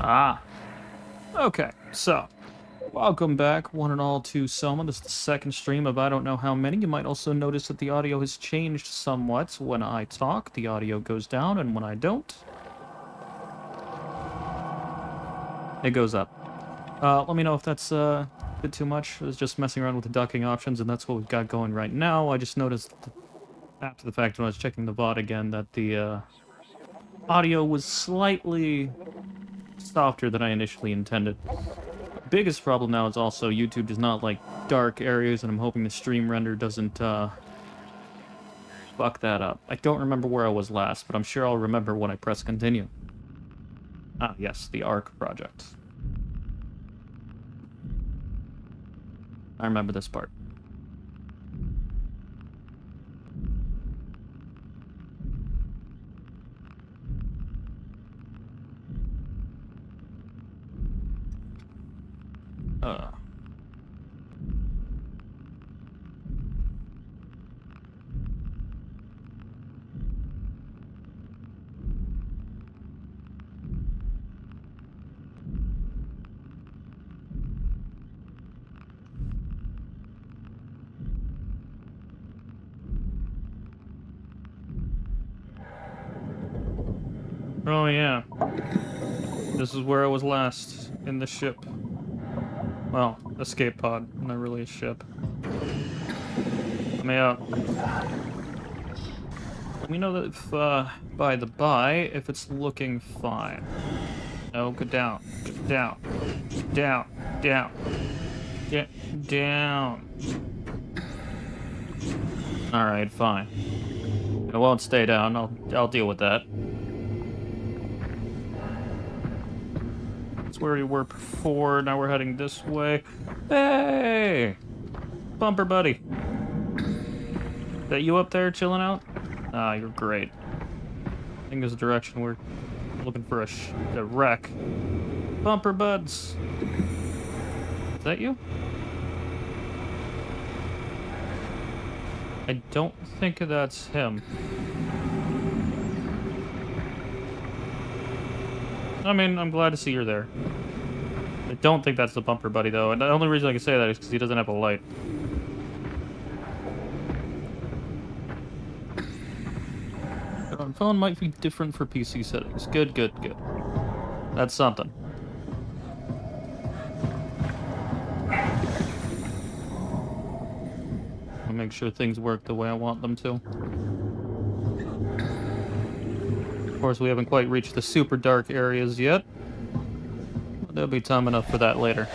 Ah, okay. So, welcome back, one and all, to SOMA. This is the second stream of I don't know how many. You might also notice that the audio has changed somewhat. When I talk, the audio goes down, and when I don't, it goes up. Let me know if that's a bit too much. I was just messing around with the ducking options, and that's what we've got going right now. I just noticed after the fact when I was checking the VOD again that the audio was slightly softer than I initially intended. Biggest problem now is also YouTube does not like dark areas, and I'm hoping the stream render doesn't fuck that up. I don't remember where I was last, but I'm sure I'll remember when I press continue. Ah, yes, the ARC project. I remember this part. Uh. Oh yeah. This is where I was last, in the ship. Well, escape pod, not really a ship. Let me out. Let me know that if, by the by, if it's looking fine. No, go down. Down. Down. Down. Get down. Alright, fine. I won't stay down. I'll deal with that. That's where we were before. Now we're heading this way. Hey! Bumper buddy. Is that you up there chilling out? Ah, you're great. I think there's a direction we're looking for a wreck. Bumper buds. Is that you? I don't think that's him. I mean, I'm glad to see you're there. I don't think that's the bumper buddy, though, and the only reason I can say that is because he doesn't have a light. Phone might be different for PC settings. Good, good, good. That's something. I'll make sure things work the way I want them to. Of course, we haven't quite reached the super dark areas yet. But there'll be time enough for that later.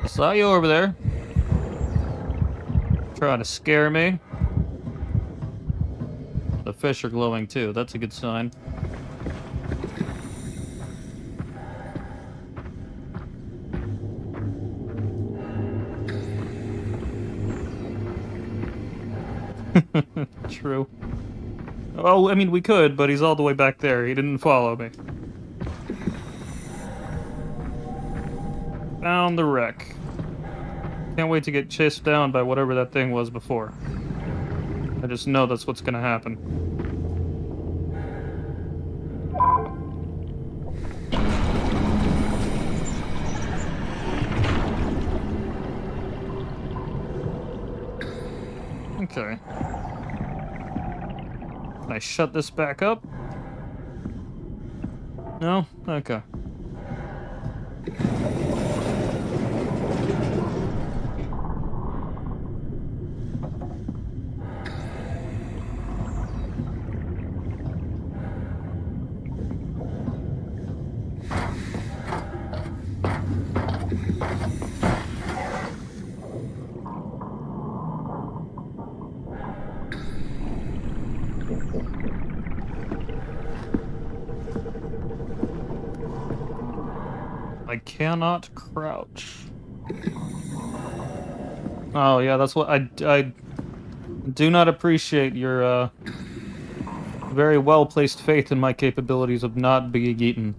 I saw you over there. Trying to scare me. The fish are glowing too. That's a good sign. True. Oh, I mean, we could, but he's all the way back there. He didn't follow me. Found the wreck. Can't wait to get chased down by whatever that thing was before. I just know that's what's gonna happen. Okay. Can I shut this back up? No? Okay. I cannot crouch. Oh yeah, that's what I do not appreciate your very well-placed faith in my capabilities of not being eaten.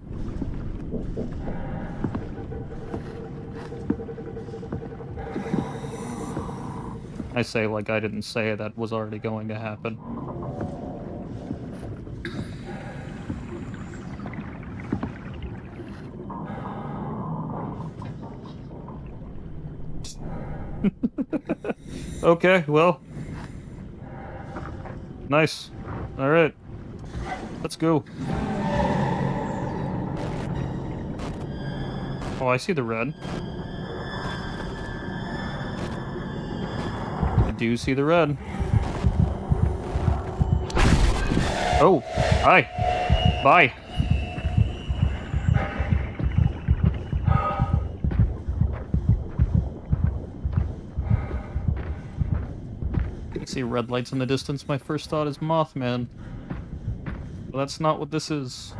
I say like I didn't say that was already going to happen. Okay, well. Nice. Alright. Let's go. Oh, I see the red. I do see the red. Oh, hi. Bye. I see red lights in the distance. My first thought is Mothman. But that's not what this is.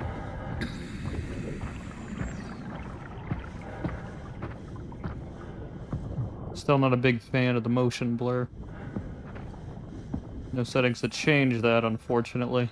Still not a big fan of the motion blur. No settings to change that, unfortunately.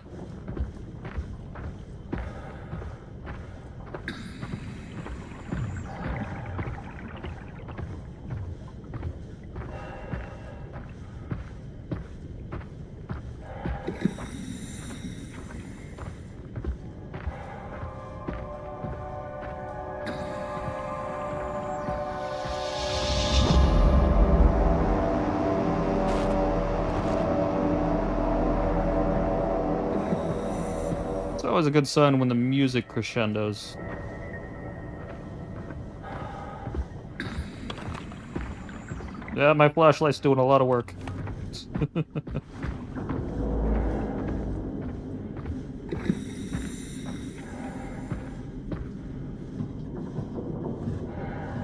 It's always a good sign when the music crescendos. Yeah, my flashlight's doing a lot of work.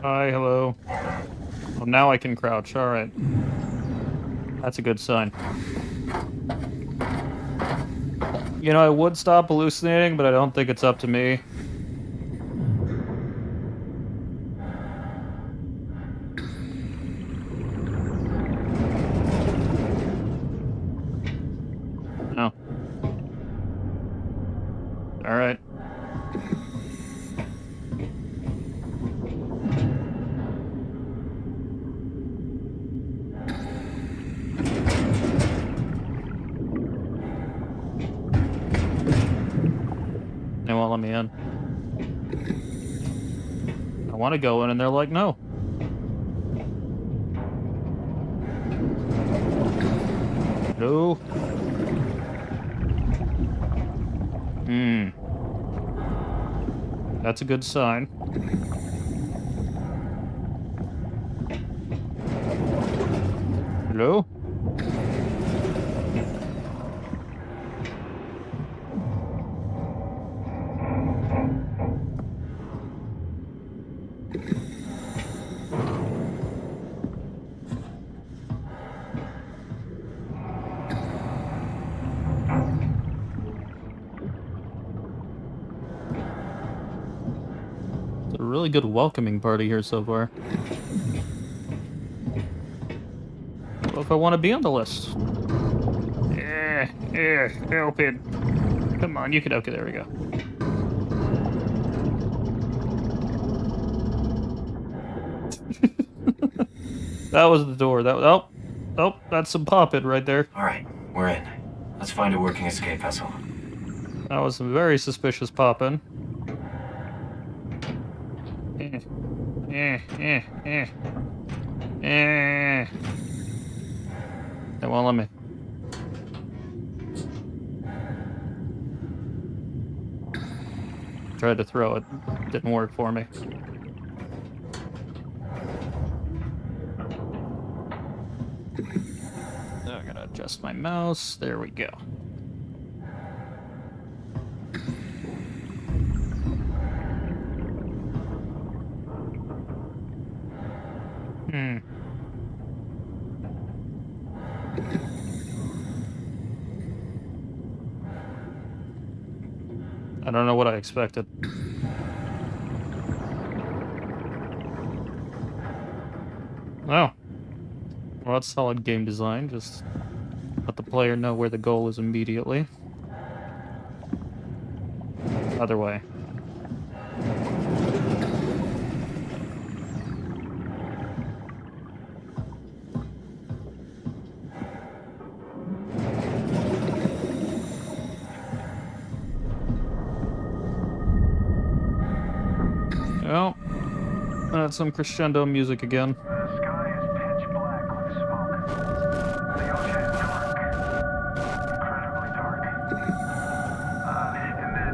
Hi, hello. Oh, now I can crouch, alright. That's a good sign. You know, I would stop hallucinating, but I don't think it's up to me. No. Alright. They won't let me in. I want to go in, and they're like, no. No. That's a good sign. Hello? It's a really good welcoming party here so far. Well, if I want to be on the list. Help it. Come on, you can. Okay, there we go. That was the door. Oh, that's some popping right there. All right, we're in. Let's find a working escape vessel. That was some very suspicious popping. They won't let me. Tried to throw it. Didn't work for me. I gotta adjust my mouse. There we go. I don't know what I expected. Oh. Well, that's solid game design. Just let the player know where the goal is immediately. Other way. got some crescendo music again. The sky is pitch black with smoke. The ocean is dark. Incredibly dark. In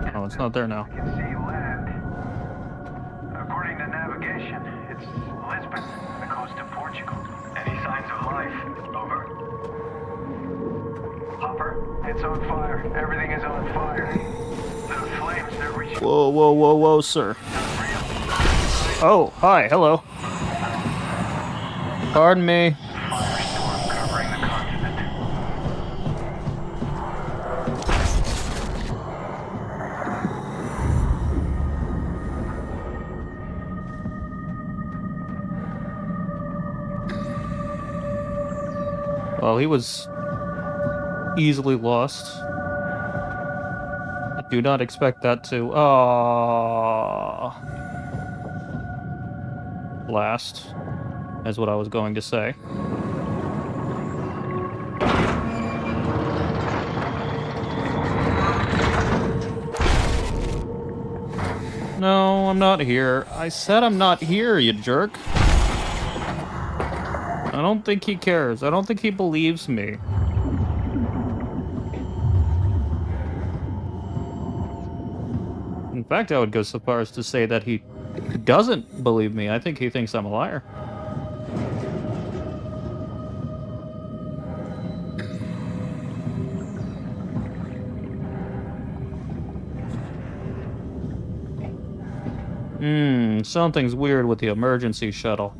the Oh, it's not there now. you can see land. According to navigation, it's Lisbon, the coast of Portugal. Any signs of life? Over. Hopper, it's on fire. Everything is on fire. The flames, they're reaching. Whoa, whoa, whoa, whoa, sir. Oh, hi, hello. Pardon me. Firestorm covering the continent. Well, he was easily lost. I do not expect that to... last, is what I was going to say. No, I'm not here. I said I'm not here, you jerk. I don't think he cares. I don't think he believes me. In fact, I would go so far as to say that he doesn't believe me. I think he thinks I'm a liar. Something's weird with the emergency shuttle.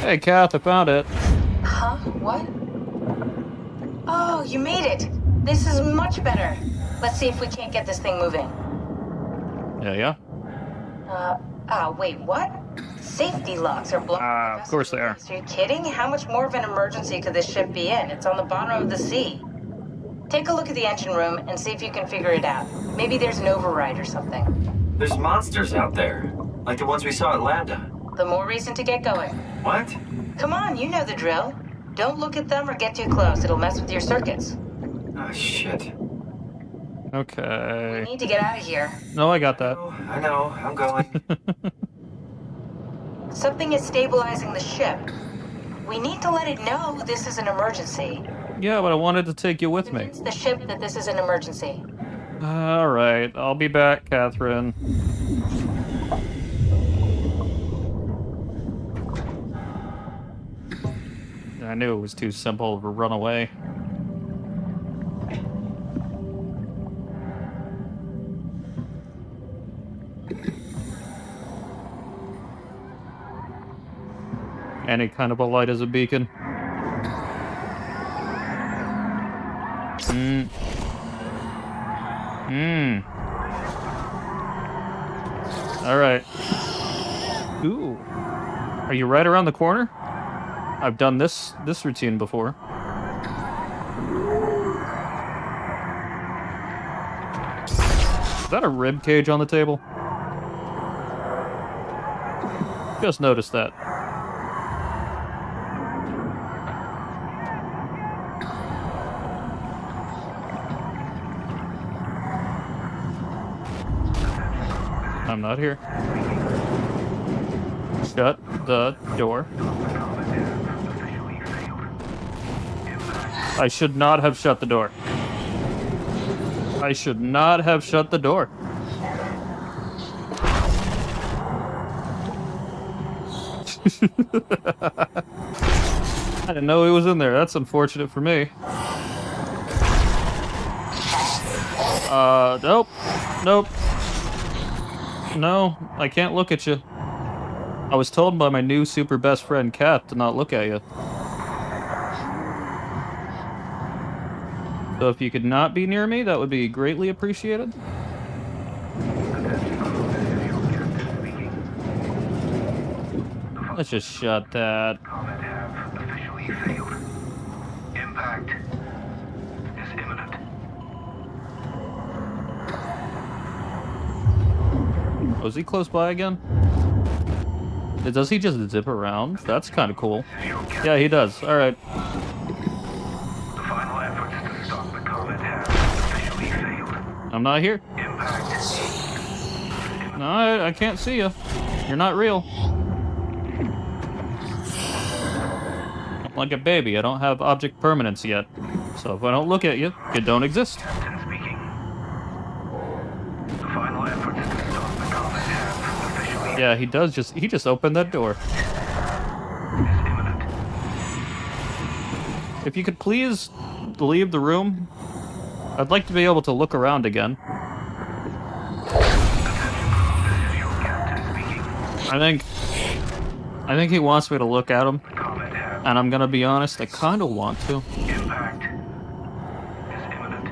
Hey, Kath, I found it. Huh? What? Oh, you made it. This is much better. Let's see if we can't get this thing moving. Yeah. Wait, what? Safety locks are blocked. Of course they are. Are you kidding? How much more of an emergency could this ship be in? It's on the bottom of the sea. Take a look at the engine room and see if you can figure it out. Maybe there's an override or something. There's monsters out there, like the ones we saw at Lambda. The more reason to get going. What? Come on, you know the drill. Don't look at them or get too close. It'll mess with your circuits. Oh, shit. Okay. We need to get out of here. No, I got that. Oh, I know. I'm going. Something is stabilizing the ship. We need to let it know this is an emergency. Yeah, but I wanted to take you with me. Convince the ship that this is an emergency. Alright, I'll be back, Catherine. I knew it was too simple to run away. Any kind of a light as a beacon. Alright. Ooh. Are you right around the corner? I've done this routine before. Is that a rib cage on the table? Just noticed that. I'm not here. Shut the door. I should not have shut the door. I should not have shut the door. I didn't know he was in there. That's unfortunate for me. Nope. Nope. No, I can't look at you. I was told by my new super best friend, Kat, to not look at you. So if you could not be near me, that would be greatly appreciated. Let's just shut that. Comet have officially failed. Impact is imminent. Oh, is he close by again? Does he just zip around? That's kind of cool. Yeah, he does. All right. The final efforts to stop the comet have I'm not here. Impact. No, I can't see you. You're not real. I'm like a baby. I don't have object permanence yet. So if I don't look at you, you don't exist. Captain speaking. The final efforts to stop the comet have officially Yeah, he just opened that door. is imminent. If you could please leave the room, I'd like to be able to look around again. This is your captain speaking. I think he wants me to look at him, The comet have and I'm gonna be honest, I kinda want to. impact is imminent.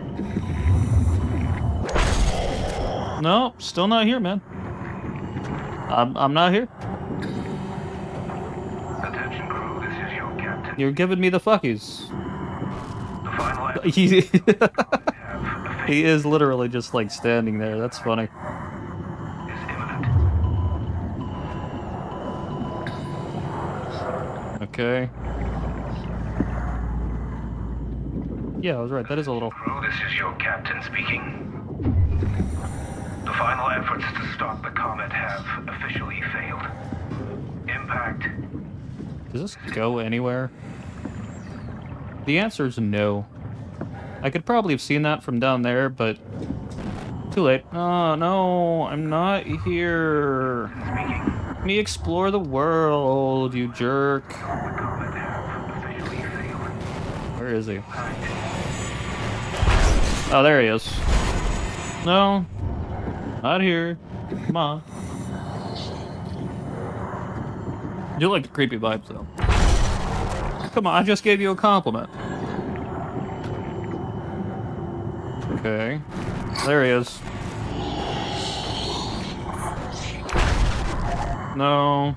No, still not here, man. I'm not here. Attention crew, this is your captain. You're giving me the fuckies. The final efforts He, have officially he is literally just like standing there. That's funny. is imminent. Okay. Yeah, I was right. That is a little. Crew, this is your captain speaking. The final efforts to stop the comet have officially failed. Impact. Does this go anywhere? The answer is no. I could probably have seen that from down there, but too late. Oh no, I'm not here. Speaking. Let me explore the world, you jerk. The comet have officially failed. Where is he? Oh, there he is. No, not here. Come on. You like the creepy vibes, though. Come on, I just gave you a compliment. Okay. There he is. No.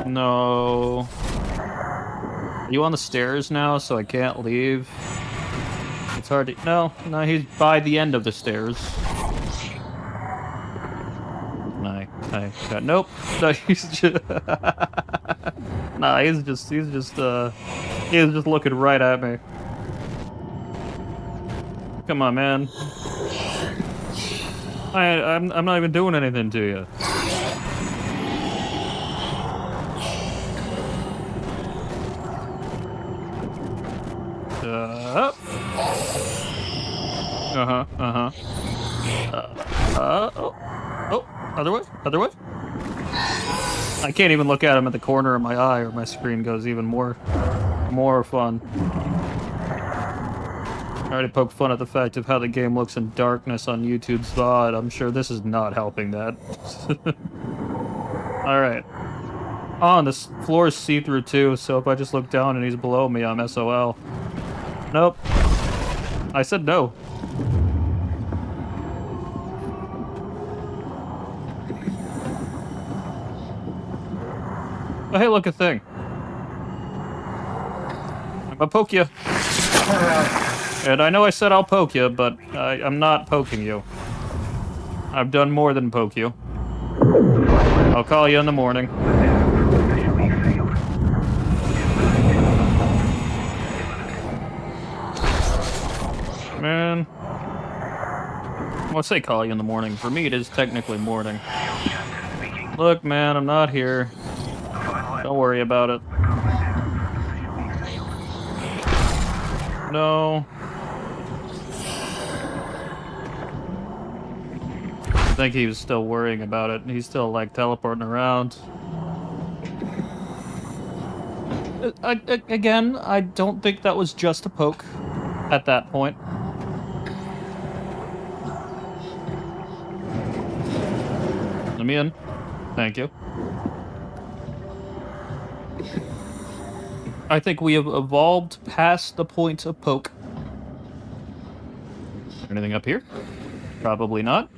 No. Are you on the stairs now, so I can't leave? It's hard to... No, he's by the end of the stairs. Nope. No, he's just... Nah, he's just looking right at me. Come on, man. I'm not even doing anything to you. Oh, other way? I can't even look at him at the corner of my eye or my screen goes even more fun. I already poked fun at the fact of how the game looks in darkness on YouTube's VOD. I'm sure this is not helping that. Alright. Oh, and this floor is see-through too, so if I just look down and he's below me, I'm SOL. Nope. I said no. Oh, hey, look, a thing. I'm gonna poke you. And I know I said I'll poke you, but I'm not poking you. I've done more than poke you. I'll call you in the morning. Officially failed. Man. Well, say call you in the morning. For me, it is technically morning. Captain speaking. Look, man, I'm not here. The final Don't worry about it. No. I think he was still worrying about it. He's still, like, teleporting around. Again, I don't think that was just a poke at that point. Let me in. Thank you. I think we have evolved past the point of poke. Anything up here? Probably not.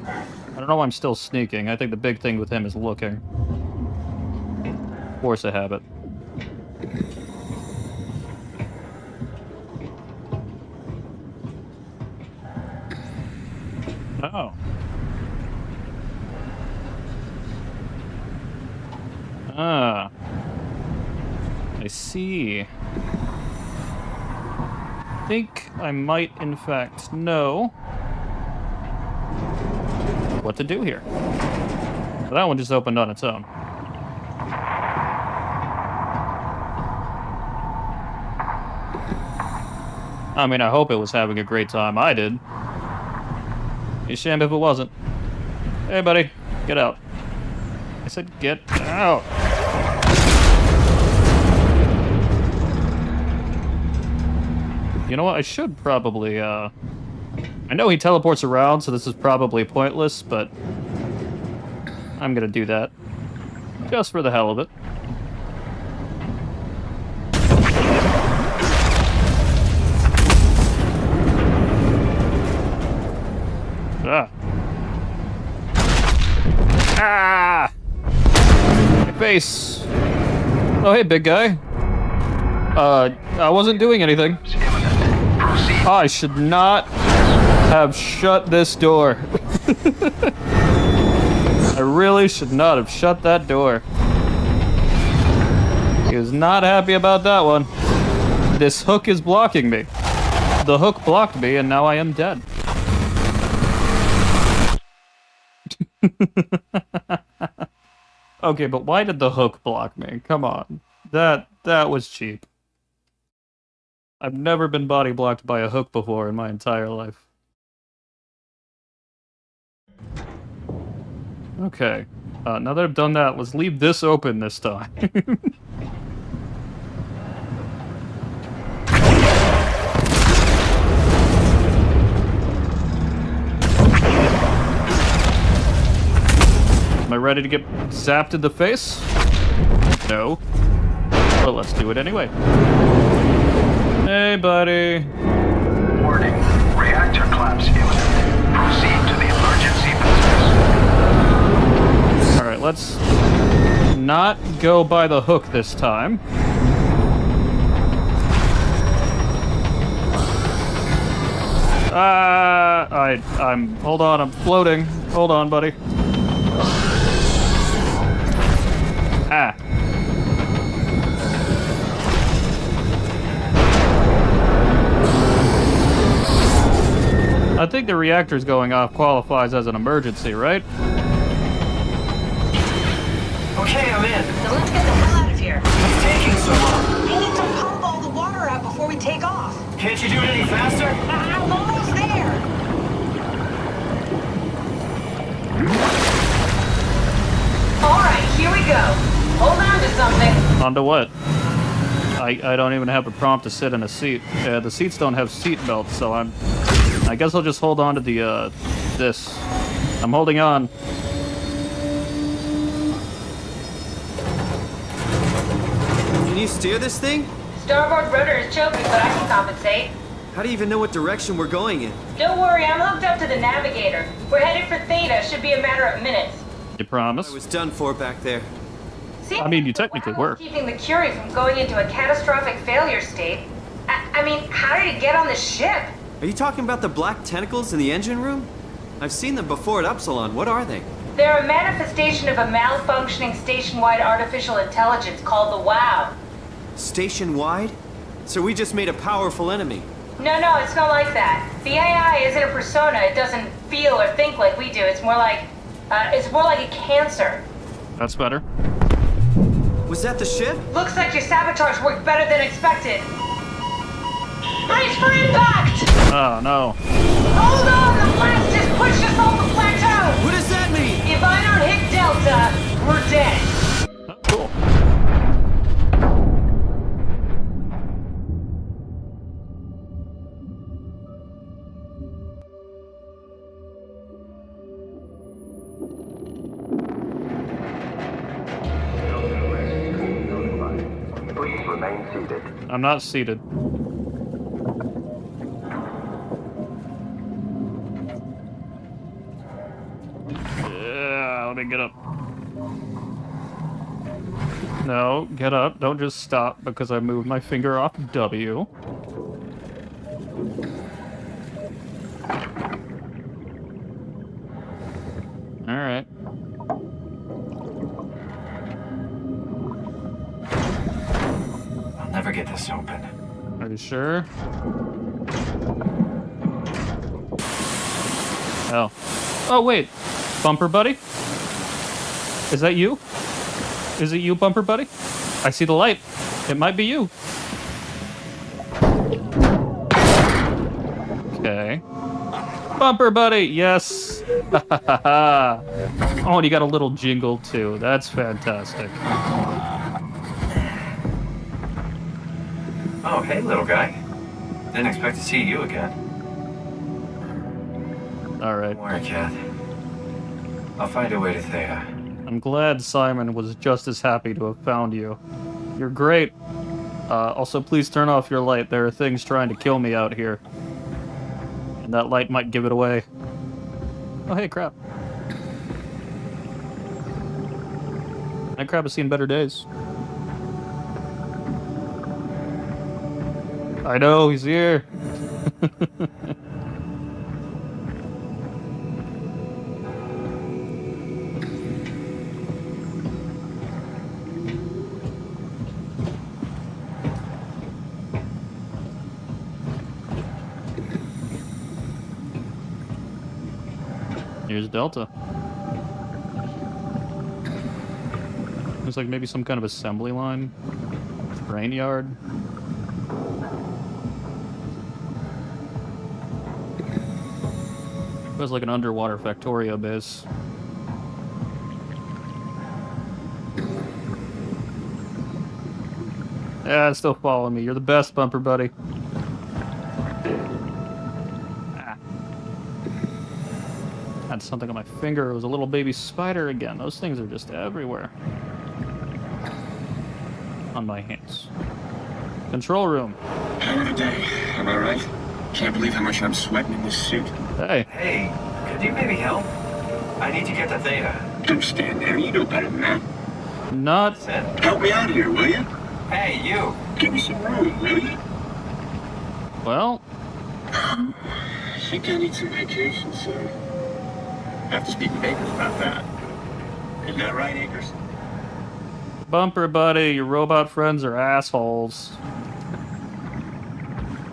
I don't know why I'm still sneaking. I think the big thing with him is looking. Force a habit. Oh. Ah. I see. I think I might, in fact, know what to do here. But that one just opened on its own. I mean, I hope it was having a great time. I did. Be ashamed if it wasn't. Hey, buddy. Get out. I said get out. You know what? I should probably, I know he teleports around, so this is probably pointless, but I'm gonna do that. Just for the hell of it. Ah. Ah! My face. Oh, hey, big guy. I wasn't doing anything. I should not have shut this door. I really should not have shut that door. He was not happy about that one. This hook is blocking me. The hook blocked me, and now I am dead. Okay, but why did the hook block me? Come on. That was cheap. I've never been body blocked by a hook before in my entire life. Okay. Now that I've done that, let's leave this open this time. Am I ready to get zapped in the face? No. But let's do it anyway. Hey, buddy. Warning. Reactor collapse imminent. Proceed to the emergency business. Alright, let's not go by the hook this time. Hold on, I'm floating. Hold on, buddy. Ah. I think the reactor's going off qualifies as an emergency, right? Okay, I'm in. Then let's get the hell out of here. It's taking so long. We need to pump all the water out before we take off. Can't you do it any faster? I'm almost there. All right, here we go. Hold on to something. Onto what? I don't even have a prompt to sit in a seat. The seats don't have seat belts, so I guess I'll just hold on to the, this. I'm holding on. Can you steer this thing? Starboard rudder is choking, but I can compensate. How do you even know what direction we're going in? Don't worry, I'm hooked up to the navigator. We're headed for Theta. Should be a matter of minutes. You promise? I was done for back there. See, I mean, you technically wow, were. keeping the Curie from going into a catastrophic failure state. I mean, how did it get on the ship? Are you talking about the black tentacles in the engine room? I've seen them before at Upsilon. What are they? They're a manifestation of a malfunctioning station-wide artificial intelligence called the WOW. Station-wide? So we just made a powerful enemy. No, it's not like that. The AI isn't a persona. It doesn't feel or think like we do. It's more like a cancer. That's better. Was that the ship? Looks like your sabotage worked better than expected. Brace for impact! Oh, no. Hold on, the blast just pushed us off the plateau! What does that mean? If I don't hit Delta, we're dead. Oh, cool. Please remain seated. I'm not seated. Yeah, let me get up. No, get up. Don't just stop because I moved my finger off W. Alright. never get this open. Are you sure? Oh. Oh, wait. Bumper Buddy? Is that you? Is it you, Bumper Buddy? I see the light. It might be you. Okay. Bumper Buddy, yes. Oh, and you got a little jingle too. That's fantastic. Oh, hey, little guy. Didn't expect to see you again. All right. Don't worry, Kath. I'll find a way to Thea. I'm glad Simon was just as happy to have found you. You're great. Also, please turn off your light. There are things trying to kill me out here. And that light might give it away. Oh, hey, crap. That crap has seen better days. I know, he's here. Here's Delta. Looks like maybe some kind of assembly line. Train yard. It was like an underwater Factorio base. Yeah, it's still following me. You're the best, Bumper Buddy. Ah. Had something on my finger. It was a little baby spider again. Those things are just everywhere. On my hands. Control room. Hell of a day, am I right? Can't believe how much I'm sweating in this suit. Hey. Hey, could you maybe help? I need to get to Theta. Don't stand there, you know better than that. Not... Listen. Help me out here, will you? Hey, you! Give me some room, will you? Well... I think I need some vacation, sir. Have to speak with Akers about that. Isn't that right, Akers? Bumper Buddy, your robot friends are assholes.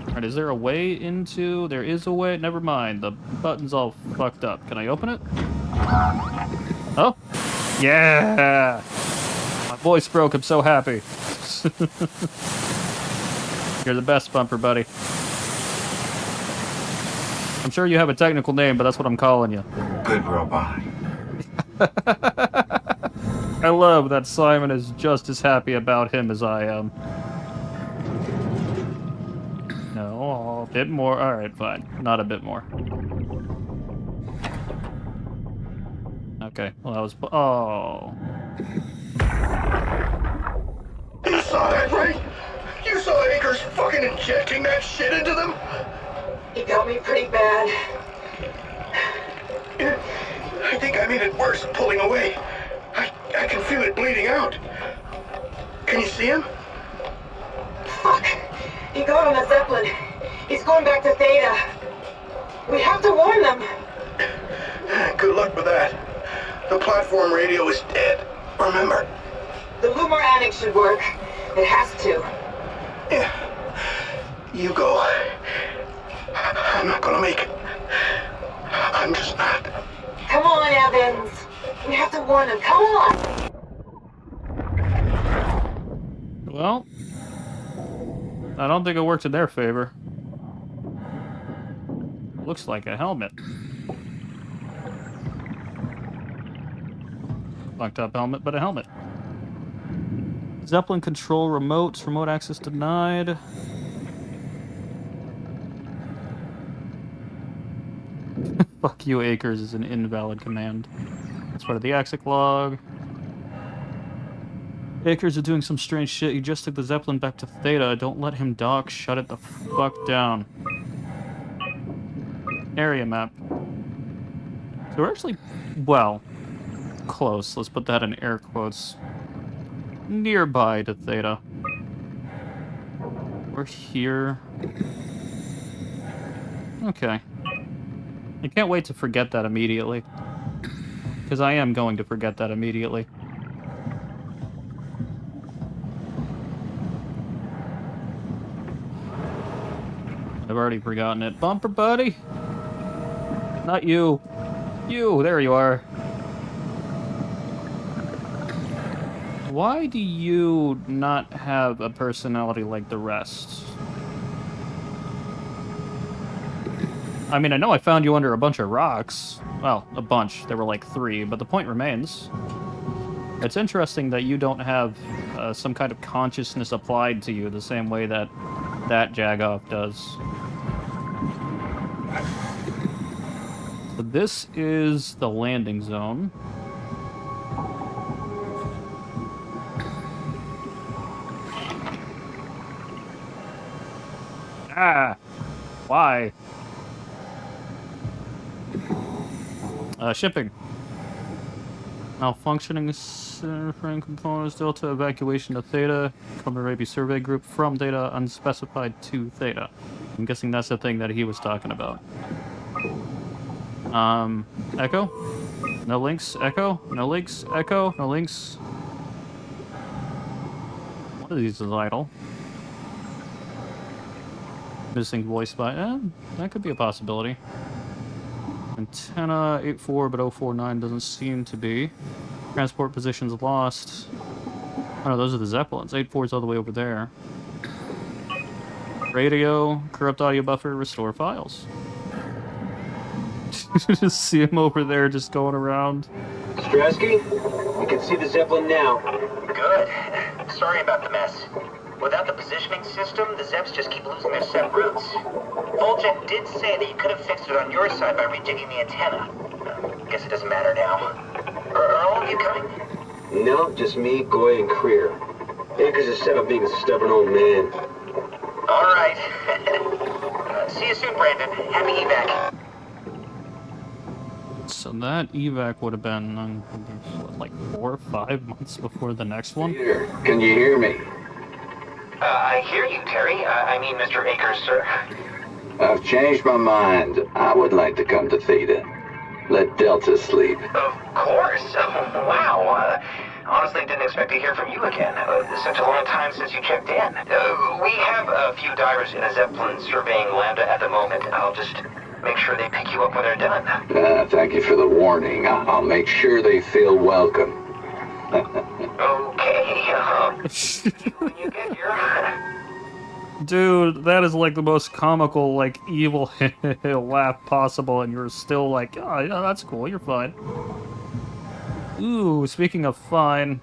Alright, is there a way into... There is a way? Never mind. The button's all fucked up. Can I open it? Oh! Yeah! My voice broke. I'm so happy. You're the best, Bumper Buddy. I'm sure you have a technical name, but that's what I'm calling you. Good robot. I love that Simon is just as happy about him as I am. No, a bit more. Alright, fine. Not a bit more. Okay, well that was... Oh. You saw that, right? You saw Akers fucking injecting that shit into them? He got me pretty bad. I think I made it worse pulling away. I can feel it bleeding out. Can you see him? Fuck. He got on the Zeppelin. He's going back to Theta. We have to warn them. Good luck with that. The platform radio is dead. Remember? The Lumar Annex should work. It has to. Yeah. You go. I'm not gonna make it. I'm just not. Come on, Evans. We have to warn them. Come on. Well... I don't think it worked in their favor. Looks like a helmet. Locked up helmet, but a helmet. Zeppelin control remote. Remote access denied. Fuck you, Akers is an invalid command. That's part of the AXIC log. Akers are doing some strange shit. He just took the Zeppelin back to Theta. Don't let him dock. Shut it the fuck down. Area map. So we're actually, well, close. Let's put that in air quotes. Nearby to Theta. We're here. Okay. I can't wait to forget that immediately. Because I am going to forget that immediately. I've already forgotten it. Bumper buddy? Not you. You, there you are. Why do you not have a personality like the rest? I mean, I know I found you under a bunch of rocks. Well, a bunch. There were like 3, but the point remains. It's interesting that you don't have some kind of consciousness applied to you the same way that Jagoff does. So this is the landing zone. Ah! Why? Shipping. Malfunctioning frame components, Delta evacuation to Theta. Cover Raby survey group from Theta, unspecified to Theta. I'm guessing that's the thing that he was talking about. Echo? No links? Echo? No links? Echo? No links? One of these is idle. Missing voice by... that could be a possibility. Antenna 84, but 049 doesn't seem to be. Transport positions lost. Oh no, those are the Zeppelins. 84 is all the way over there. Radio, corrupt audio buffer, restore files. Just see him over there just going around. Strasky, you can see the Zeppelin now. Good. Sorry about the mess. Without the positioning system, the Zeps just keep losing their set routes. Voljet did say that you could have fixed it on your side by rejigging the antenna. Guess it doesn't matter now. Are all of you coming? No, just me, Goy, and Creer. Akers is set up being a stubborn old man. All right. See you soon, Brandon. Happy evac. So that evac would have been what, like 4 or 5 months before the next one. Peter, can you hear me? I hear you, Terry. I mean, Mr. Akers, sir. I've changed my mind. I would like to come to Theta. Let Delta sleep. Of course. Wow. Honestly, didn't expect to hear from you again. Such a long time since you checked in. We have a few divers in a Zeppelin surveying Lambda at the moment. I'll just make sure they pick you up when they're done. Thank you for the warning. I'll make sure they feel welcome. Okay. When you get here. Dude, that is like the most comical, like, evil laugh possible, and you're still like, oh, yeah, that's cool, you're fine. Ooh, speaking of fine,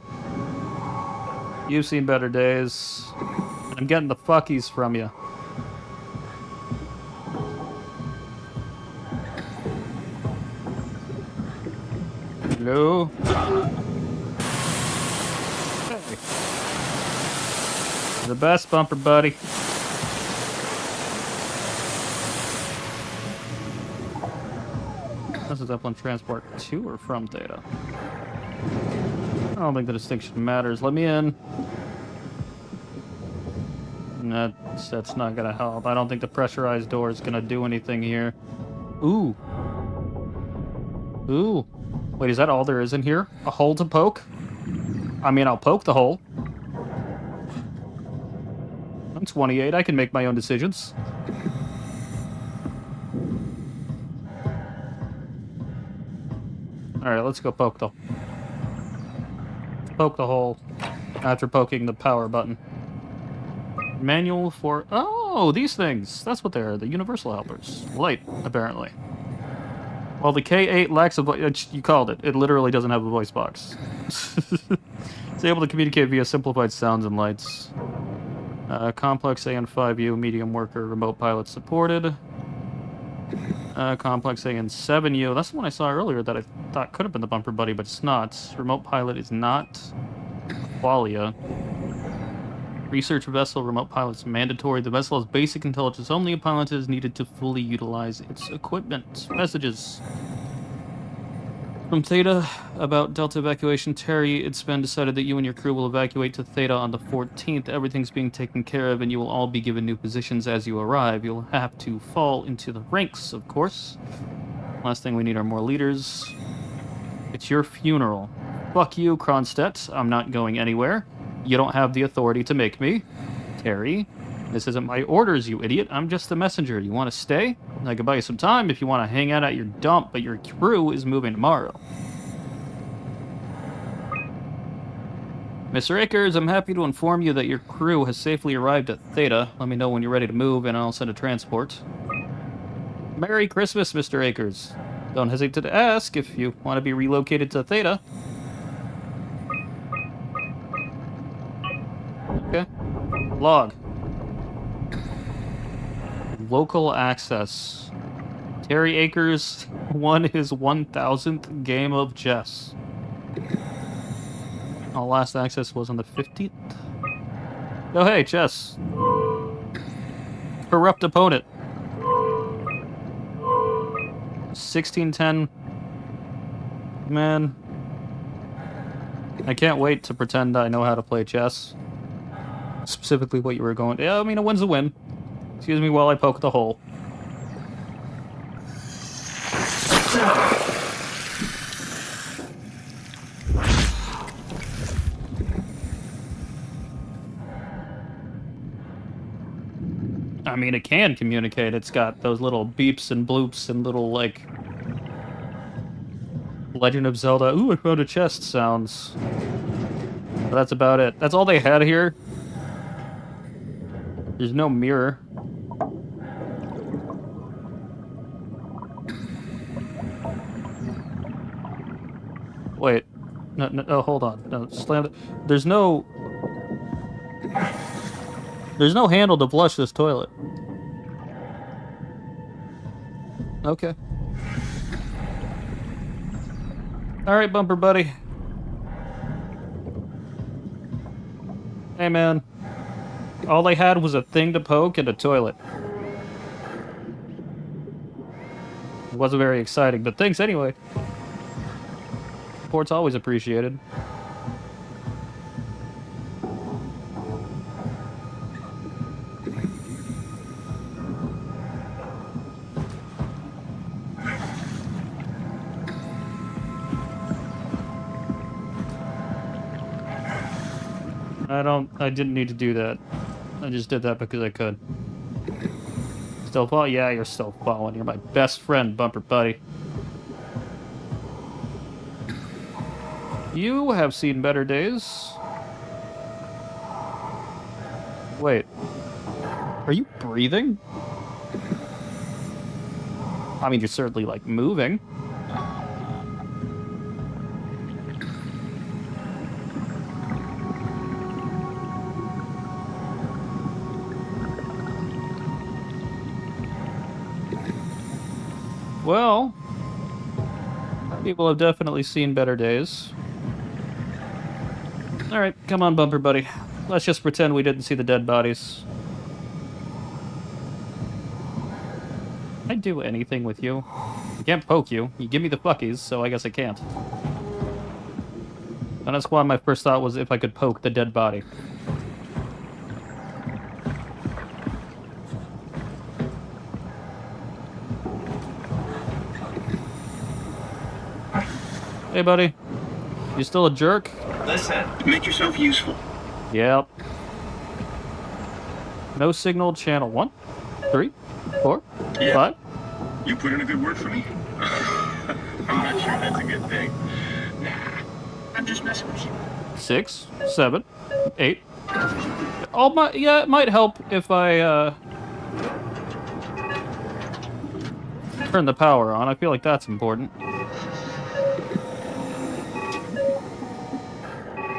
you've seen better days. I'm getting the fuckies from you. Hello? Hey. The best, Bumper Buddy. This is Zeppelin transport to or from Theta. I don't think the distinction matters. Let me in. That's not gonna help. I don't think the pressurized door is gonna do anything here. Ooh. Ooh. Wait, is that all there is in here? A hole to poke? I mean, I'll poke the hole. I'm 28. I can make my own decisions. Alright, let's go poke the hole after poking the power button. Manual for... Oh, these things! That's what they are, the universal helpers. Light, apparently. Well, the K8 lacks a voice... You called it. It literally doesn't have a voice box. It's able to communicate via simplified sounds and lights. Complex AN5U, medium worker, remote pilot supported. Complex AN7U. That's the one I saw earlier that I thought could have been the Bumper Buddy, but it's not. Remote pilot is not. Qualia. Research vessel, remote pilot's mandatory. The vessel has basic intelligence. Only a pilot is needed to fully utilize its equipment. Messages. From Theta, about Delta evacuation. Terry, it's been decided that you and your crew will evacuate to Theta on the 14th. Everything's being taken care of, and you will all be given new positions as you arrive. You'll have to fall into the ranks, of course. Last thing we need are more leaders. It's your funeral. Fuck you, Kronstedt. I'm not going anywhere. You don't have the authority to make me. Terry. This isn't my orders, you idiot. I'm just the messenger. You want to stay? I could buy you some time if you want to hang out at your dump, but your crew is moving tomorrow. Mr. Akers, I'm happy to inform you that your crew has safely arrived at Theta. Let me know when you're ready to move, and I'll send a transport. Merry Christmas, Mr. Akers. Don't hesitate to ask if you want to be relocated to Theta. Okay. Log. Local access. Terry Akers won his 1000th game of chess. Our last access was on the 15th. Oh, hey, chess. Corrupt opponent. 1610. Man. I can't wait to pretend I know how to play chess. Specifically what you were going... Yeah, I mean, a win's a win. Excuse me while I poke the hole. I mean, it can communicate. It's got those little beeps and bloops and little, like... Legend of Zelda, ooh, I found a chest sounds. But that's about it. That's all they had here. There's no mirror. Wait. No, hold on. No, slam it. There's no handle to flush this toilet. Okay. Alright, bumper buddy. Hey, man. All they had was a thing to poke and a toilet. It wasn't very exciting, but thanks anyway. Support's always appreciated. I didn't need to do that. I just did that because I could. Still following? Yeah, you're still following. You're my best friend, bumper buddy. You have seen better days. Wait. Are you breathing? I mean, you're certainly, like, moving. Well, people have definitely seen better days. Alright, come on, bumper buddy. Let's just pretend we didn't see the dead bodies. I'd do anything with you. I can't poke you. You give me the fuckies, so I guess I can't. And that's why my first thought was if I could poke the dead body. Hey, buddy. You still a jerk? Listen. Make yourself useful. Yep. No signal, channel 1, 3, 4, 5. You put in a good word for me? I'm not sure that's a good thing. Nah, I'm just messing with you. 6, 7, 8. Oh, yeah, it might help if I, turn the power on. I feel like that's important.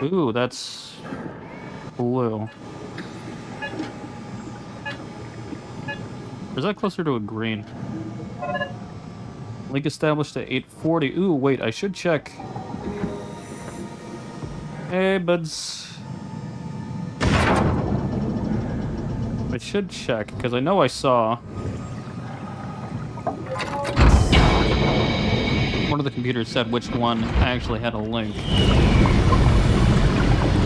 Ooh, that's blue. Or is that closer to a green? Link established at 840. Ooh, wait, I should check. Hey, buds. I should check, because I know I saw... one of the computers said which one actually had a link.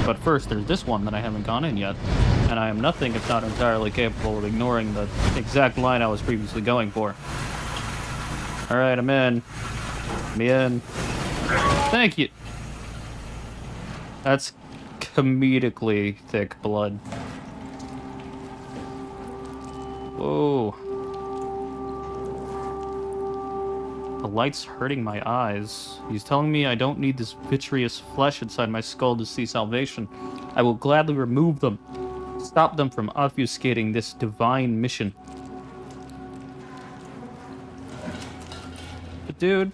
But first, there's this one that I haven't gone in yet, and I am nothing if not entirely capable of ignoring the exact line I was previously going for. Alright, I'm in. I'm in. Thank you! That's comedically thick blood. Whoa. The light's hurting my eyes. He's telling me I don't need this vitreous flesh inside my skull to see salvation. I will gladly remove them. Stop them from obfuscating this divine mission. But dude,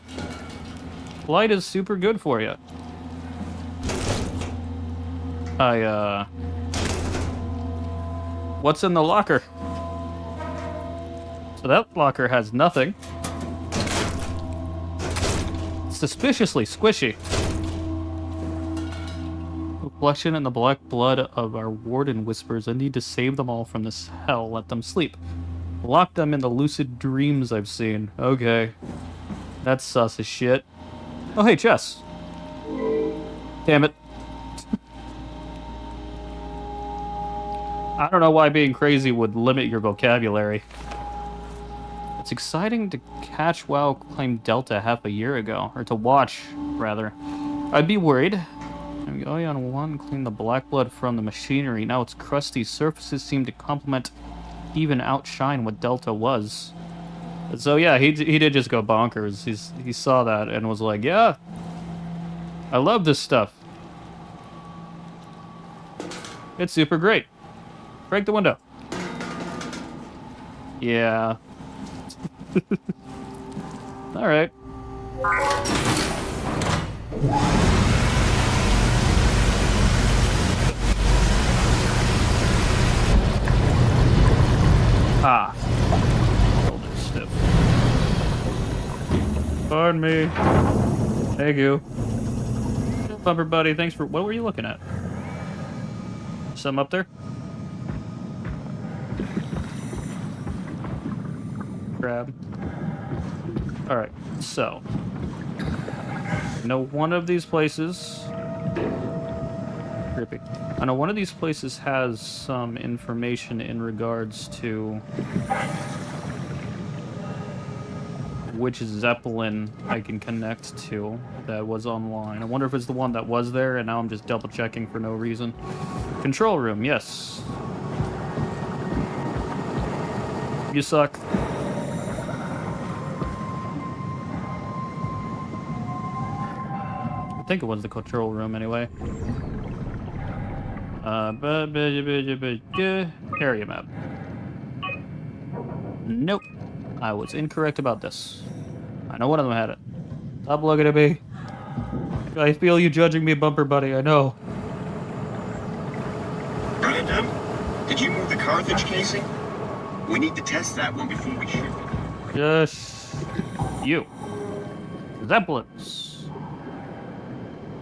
light is super good for you. What's in the locker? So that locker has nothing. Suspiciously squishy. Reflection in the black blood of our warden whispers, I need to save them all from this hell. Let them sleep. Lock them in the lucid dreams I've seen. Okay. That's sus as shit. Oh, hey, chess. Damn it. I don't know why being crazy would limit your vocabulary. It's exciting to catch WoW claimed Delta half a year ago. Or to watch, rather. I'd be worried. On 1, clean the black blood from the machinery. Now its crusty surfaces seem to complement, even outshine what Delta was. So yeah, he did just go bonkers. He saw that and was like, yeah, I love this stuff. It's super great. Break the window. Yeah. All right. Ah. Shoulder stiff. Pardon me. Thank you. Bumper buddy, thanks for... What were you looking at? Something up there? Grab. Alright, so. I know one of these places... Creepy. I know one of these places has some information in regards to which Zeppelin I can connect to that was online. I wonder if it's the one that was there, and now I'm just double checking for no reason. Control room, yes. You suck. I think it was the control room anyway. Area map. Nope. I was incorrect about this. I know one of them had it. Stop looking at me. I feel you judging me, bumper buddy, I know. Brandon, did you move the Carthage casing? We need to test that one before we ship it. Just... you. Zeppelins.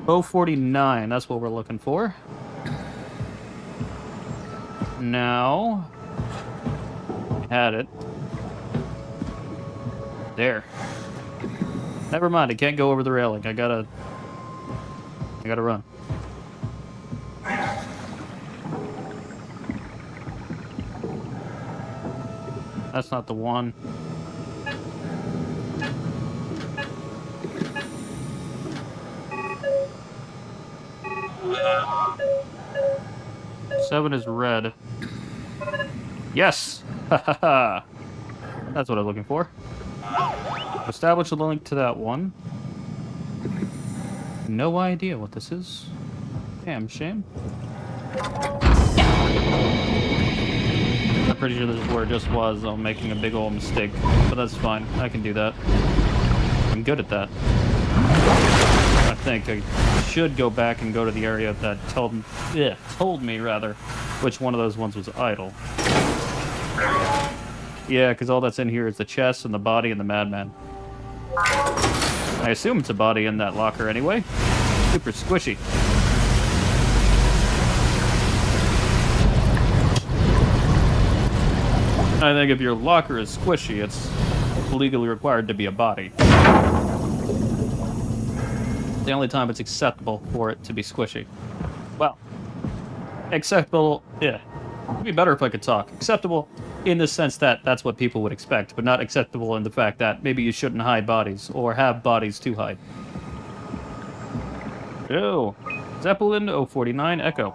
049, that's what we're looking for. Now... had it. There. Never mind, I can't go over the railing. I gotta run. That's not the one. Seven is red. Yes! Ha ha ha! That's what I was looking for. Establish a link to that one. No idea what this is. Damn shame. I'm pretty sure this is where it just was. I'm making a big old mistake, but that's fine. I can do that. I'm good at that. I think I should go back and go to the area that told me rather, which one of those ones was idle. Yeah, because all that's in here is the chest and the body and the madman. I assume it's a body in that locker anyway. Super squishy. I think if your locker is squishy, it's legally required to be a body. The only time it's acceptable for it to be squishy. Well, acceptable, yeah. It'd be better if I could talk. Acceptable in the sense that that's what people would expect, but not acceptable in the fact that maybe you shouldn't hide bodies, or have bodies to hide. Ew. Zeppelin 049 Echo.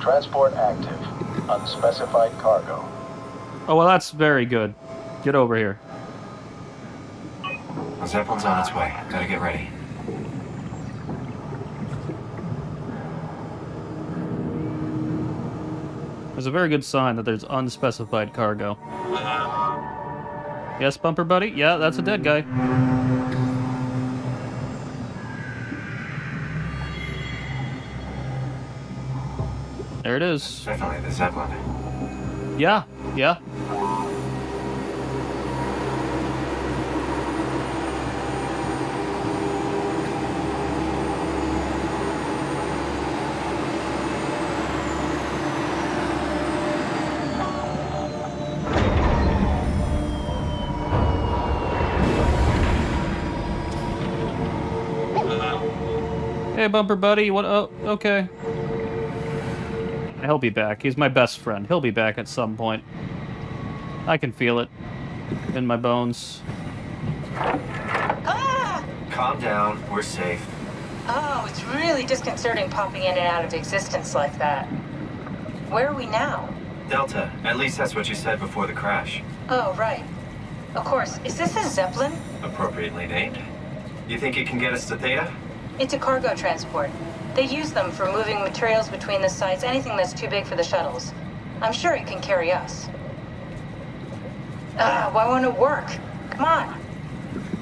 Transport active. Unspecified cargo. Oh, well, that's very good. Get over here. The Zeppelin's on its way. Gotta get ready. There's a very good sign that there's unspecified cargo. Yes, Bumper Buddy? Yeah, that's a dead guy. There it is. Definitely the Zeppelin. Yeah, yeah. Hey, Bumper Buddy, what? Oh, okay. He'll be back. He's my best friend. He'll be back at some point. I can feel it in my bones. Ah! Calm down. We're safe. Oh, it's really disconcerting popping in and out of existence like that. Where are we now? Delta. At least that's what you said before the crash. Oh, right. Of course. Is this a Zeppelin? Appropriately named. You think it can get us to Theta? It's a cargo transport. They use them for moving materials between the sites, anything that's too big for the shuttles. I'm sure it can carry us. Why won't it work? Come on.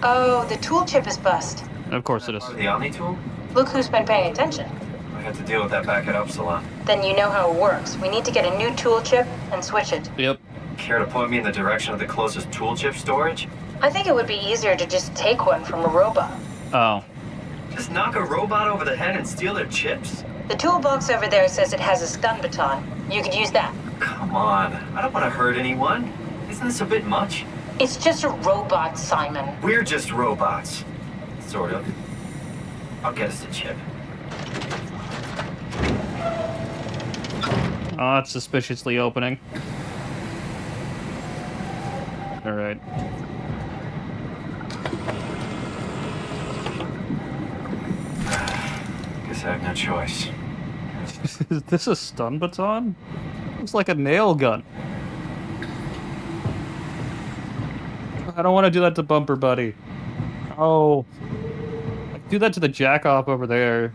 Oh, the tool chip is bust. Of course it is. The Omni tool? Look who's been paying attention. I had to deal with that back at Upsilon. Then you know how it works. We need to get a new tool chip and switch it. Yep. Care to point me in the direction of the closest tool chip storage? I think it would be easier to just take one from a robot. Oh. Just knock a robot over the head and steal their chips? The toolbox over there says it has a stun baton. You could use that. Come on. I don't want to hurt anyone. Isn't this a bit much? It's just a robot, Simon. We're just robots. Sort of. I'll get us a chip. Oh, it's suspiciously opening. Alright. Guess I have no choice. Is this a stun baton? Looks like a nail gun. I don't want to do that to Bumper Buddy. Oh. I could do that to the jack-off over there.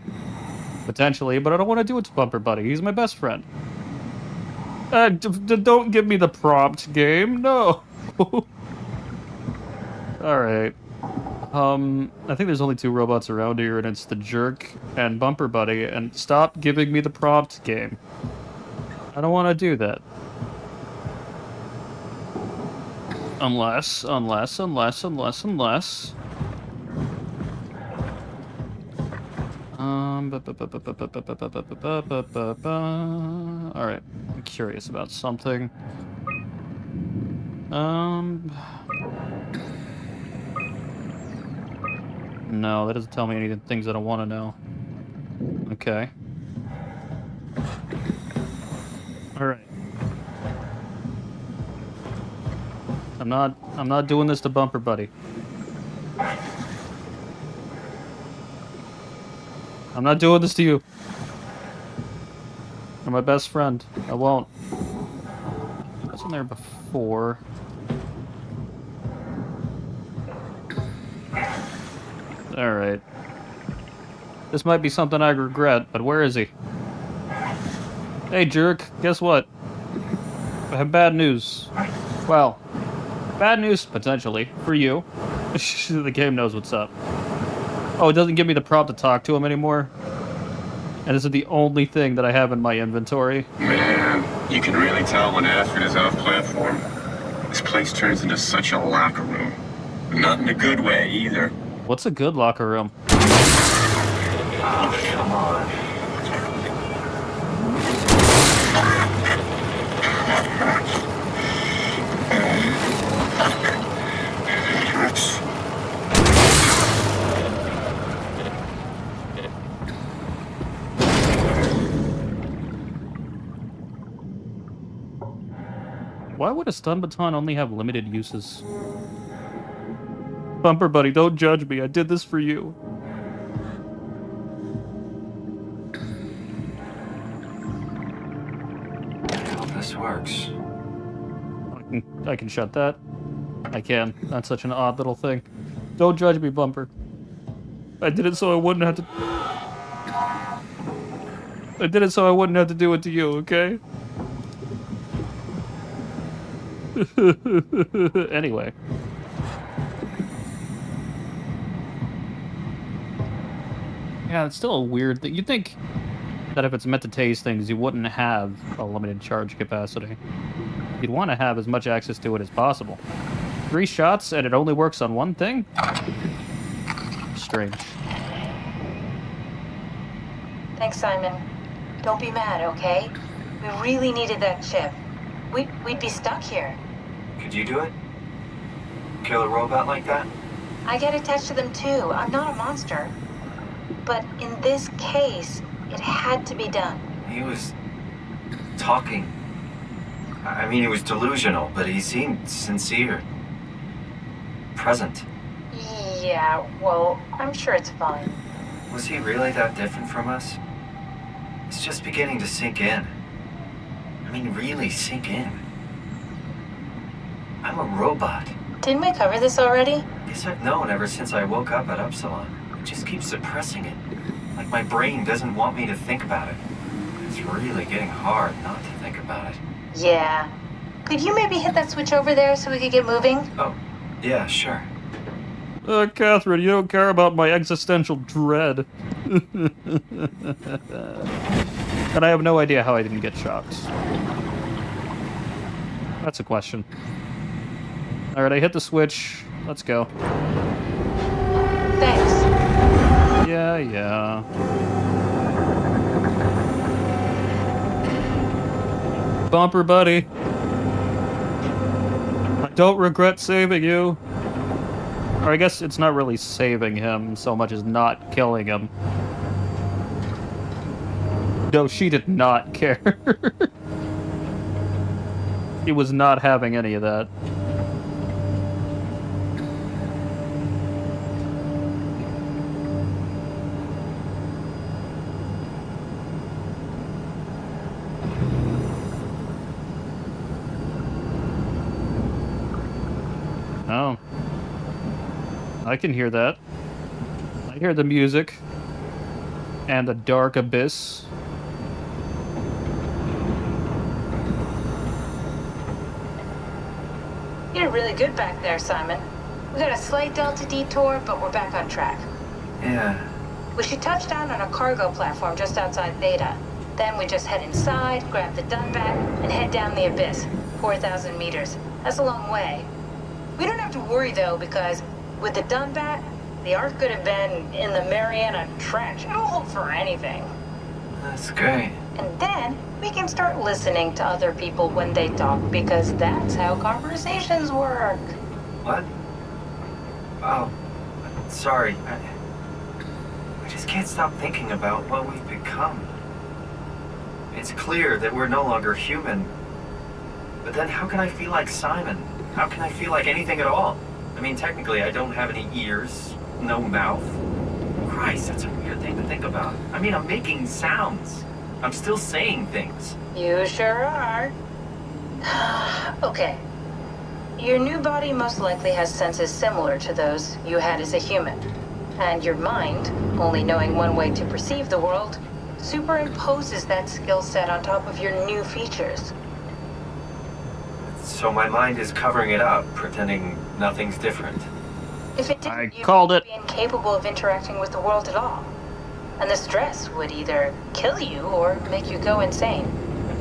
Potentially, but I don't want to do it to Bumper Buddy. He's my best friend. Don't give me the prompt, game. No. Alright. I think there's only two robots around here, and it's the Jerk and Bumper Buddy, and stop giving me the prompt, game. I don't want to do that. Unless... Alright. I'm curious about something. No, that doesn't tell me any things I don't want to know. Okay. Alright. I'm not doing this to Bumper Buddy. I'm not doing this to you. You're my best friend. I won't. I wasn't there before. Alright. This might be something I regret, but where is he? Hey, Jerk, guess what? I have bad news. Well, bad news, potentially, for you. The game knows what's up. Oh, it doesn't give me the prompt to talk to him anymore? And this is the only thing that I have in my inventory. Man, you can really tell when Astrid is off platform. This place turns into such a locker room. Not in a good way, either. What's a good locker room? Oh, come on. Why would a stun baton only have limited uses? Bumper Buddy, don't judge me. I did this for you. this works. I can shut that. I can. That's such an odd little thing. Don't judge me, Bumper. I did it so I wouldn't have to... I did it so I wouldn't have to do it to you, okay? Anyway. Yeah, it's still a weird thing. You'd think that if it's meant to tase things, you wouldn't have a limited charge capacity. You'd want to have as much access to it as possible. 3 shots and it only works on one thing? Strange. Thanks, Simon. Don't be mad, okay? We really needed that chip. We'd be stuck here. Could you do it? Kill a robot like that? I get attached to them too. I'm not a monster. But in this case, it had to be done. He was talking. I mean, he was delusional, but he seemed sincere. Present. Yeah, well, I'm sure it's fine. Was he really that different from us? It's just beginning to sink in. I mean, really sink in. I'm a robot. Didn't we cover this already? Guess I've known ever since I woke up at Upsilon. I just keep suppressing it. Like my brain doesn't want me to think about it. It's really getting hard not to think about it. Yeah. Could you maybe hit that switch over there so we could get moving? Oh, yeah, sure. Catherine, you don't care about my existential dread. And I have no idea how I didn't get shocked. That's a question. Alright, I hit the switch. Let's go. Thanks. Yeah. Bumper buddy. I don't regret saving you. Or I guess it's not really saving him so much as not killing him. No, she did not care. He was not having any of that. Oh. I can hear that. I hear the music. And the dark abyss. You did really good back there, Simon. We got a slight delta detour, but we're back on track. Yeah. We should touch down on a cargo platform just outside Theta. Then we just head inside, grab the Dunbat, and head down the abyss. 4,000 meters. That's a long way. We don't have to worry, though, because with the Dunbat, the Ark could have been in the Mariana Trench. I'll hold for anything. That's great. And then we can start listening to other people when they talk, because that's how conversations work. What? Oh, sorry. I just can't stop thinking about what we've become. It's clear that we're no longer human. But then how can I feel like Simon? How can I feel like anything at all? I mean, technically, I don't have any ears, no mouth. Christ, that's a weird thing to think about. I mean, I'm making sounds. I'm still saying things. You sure are. Okay. Your new body most likely has senses similar to those you had as a human. And your mind, only knowing one way to perceive the world, superimposes that skill set on top of your new features. So my mind is covering it up, pretending nothing's different. If it didn't, I called it. You'd be incapable of interacting with the world at all. And the stress would either kill you or make you go insane.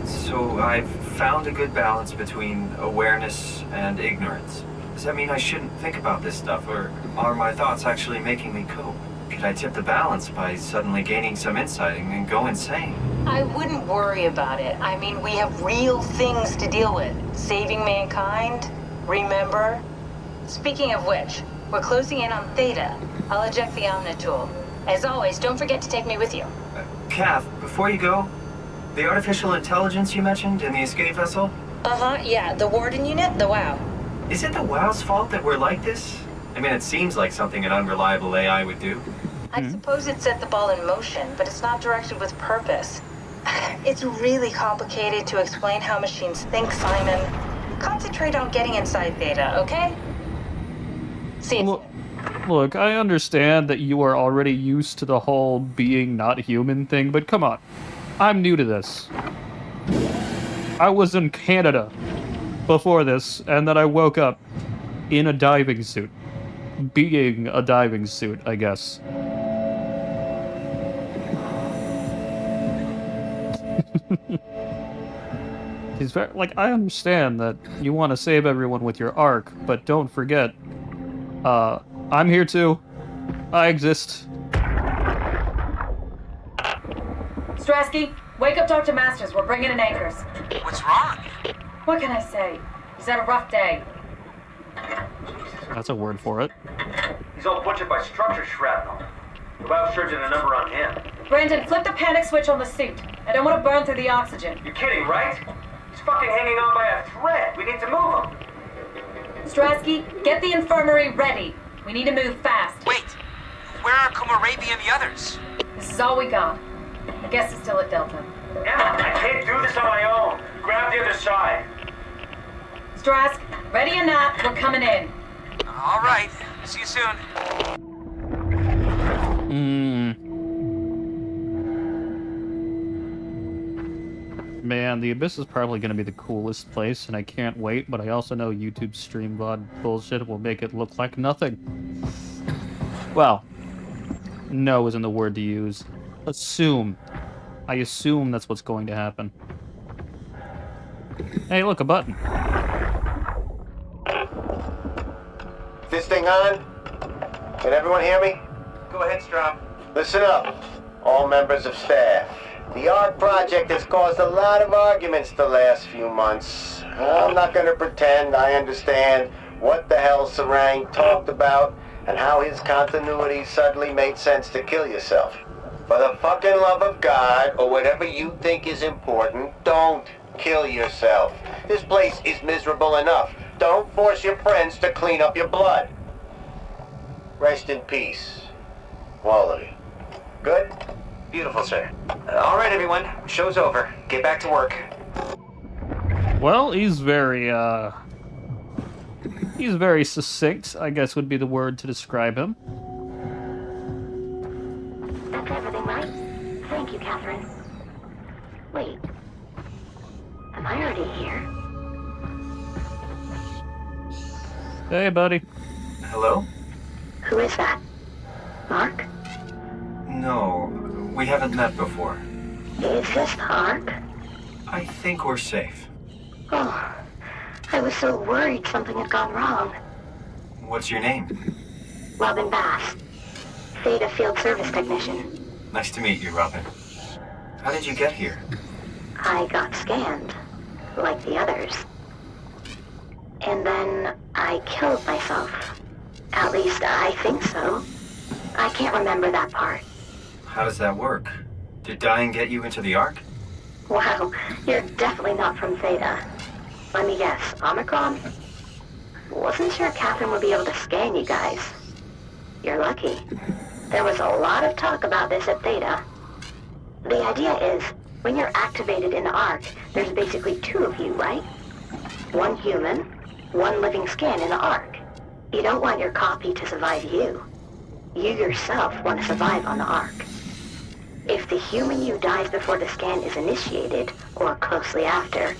So I've found a good balance between awareness and ignorance. Does that mean I shouldn't think about this stuff, or are my thoughts actually making me cope? Could I tip the balance by suddenly gaining some insight and go insane? I wouldn't worry about it. I mean, we have real things to deal with. Saving mankind, remember? Speaking of which, we're closing in on Theta. I'll eject the Omnitool. As always, don't forget to take me with you. Kath, before you go, the artificial intelligence you mentioned in the escape vessel? Uh-huh, yeah, the Warden unit, the WOW. Is it the WOW's fault that we're like this? I mean, it seems like something an unreliable AI would do. I suppose it set the ball in motion, but it's not directed with purpose. It's really complicated to explain how machines think, Simon. Concentrate on getting inside Theta, okay? See you soon. Look, I understand that you are already used to the whole being not human thing, but come on. I'm new to this. I was in Canada before this, and then I woke up in a diving suit. Being a diving suit, I guess. He's very, like, I understand that you want to save everyone with your arc, but don't forget, I'm here too. I exist. Strasky, wake up Dr. Masters. We're bringing in anchors. What's wrong? What can I say? He's had a rough day. That's a word for it. He's all butchered by structure shrapnel. The biosurgeon a number on him. Brandon, flip the panic switch on the suit. I don't want to burn through the oxygen. You're kidding, right? He's fucking hanging on by a thread. We need to move him. Strasky, get the infirmary ready. We need to move fast. Wait, where are Kumarabi and the others? This is all we got. I guess it's still at Delta. Emma, I can't do this on my own. Grab the other side. Strask, ready or not, we're coming in. All right, see you soon. Man, the Abyss is probably going to be the coolest place, and I can't wait, but I also know YouTube stream VOD bullshit will make it look like nothing. Well, no isn't the word to use. Assume. I assume that's what's going to happen. Hey, look, a button. This thing on? Can everyone hear me? Go ahead, Strom. Listen up, all members of staff. The ARC project has caused a lot of arguments the last few months. I'm not going to pretend I understand what the hell ST0RY talked about and how his continuity suddenly made sense to kill yourself. For the fucking love of God, or whatever you think is important, don't kill yourself. This place is miserable enough. Don't force your friends to clean up your blood. Rest in peace, all of you. Good? Beautiful, sir. All right, everyone. Show's over. Get back to work. Well, he's very succinct, I guess would be the word to describe him. That's everything, right? Thank you, Catherine. Wait. Am I already here? Hey, buddy. Hello? Who is that? Mark? No, we haven't met before. Is this the ARC? I think we're safe. Oh, I was so worried something had gone wrong. What's your name? Robin Bass. Theta Field Service Technician. Nice to meet you, Robin. How did you get here? I got scanned, like the others. And then I killed myself. At least I think so. I can't remember that part. How does that work? Did dying get you into the ARC? Wow, you're definitely not from Theta. Let me guess, Omicron? Wasn't sure Catherine would be able to scan you guys. You're lucky. There was a lot of talk about this at Theta. The idea is, when you're activated in the ARC, there's basically two of you, right? One human, one living scan in the ARC. You don't want your copy to survive you. You yourself want to survive on the ARC. If the human you dies before the scan is initiated, or closely after,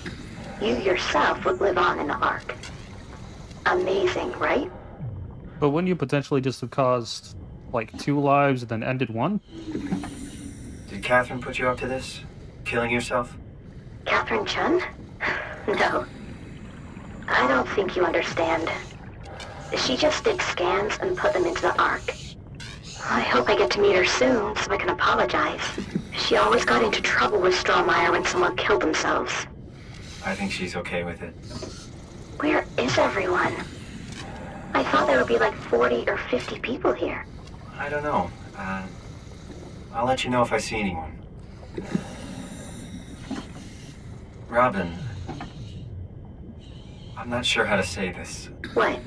you yourself would live on in the ARC. Amazing, right? But wouldn't you potentially just have caused, like, 2 lives and then ended 1? Did Catherine put you up to this? Killing yourself? Catherine Chun? No. I don't think you understand. She just did scans and put them into the ARC. I hope I get to meet her soon so I can apologize. She always got into trouble with Strohmeyer when someone killed themselves. I think she's okay with it. Where is everyone? I thought there would be like 40 or 50 people here. I don't know. I'll let you know if I see anyone. Robin, I'm not sure how to say this. What?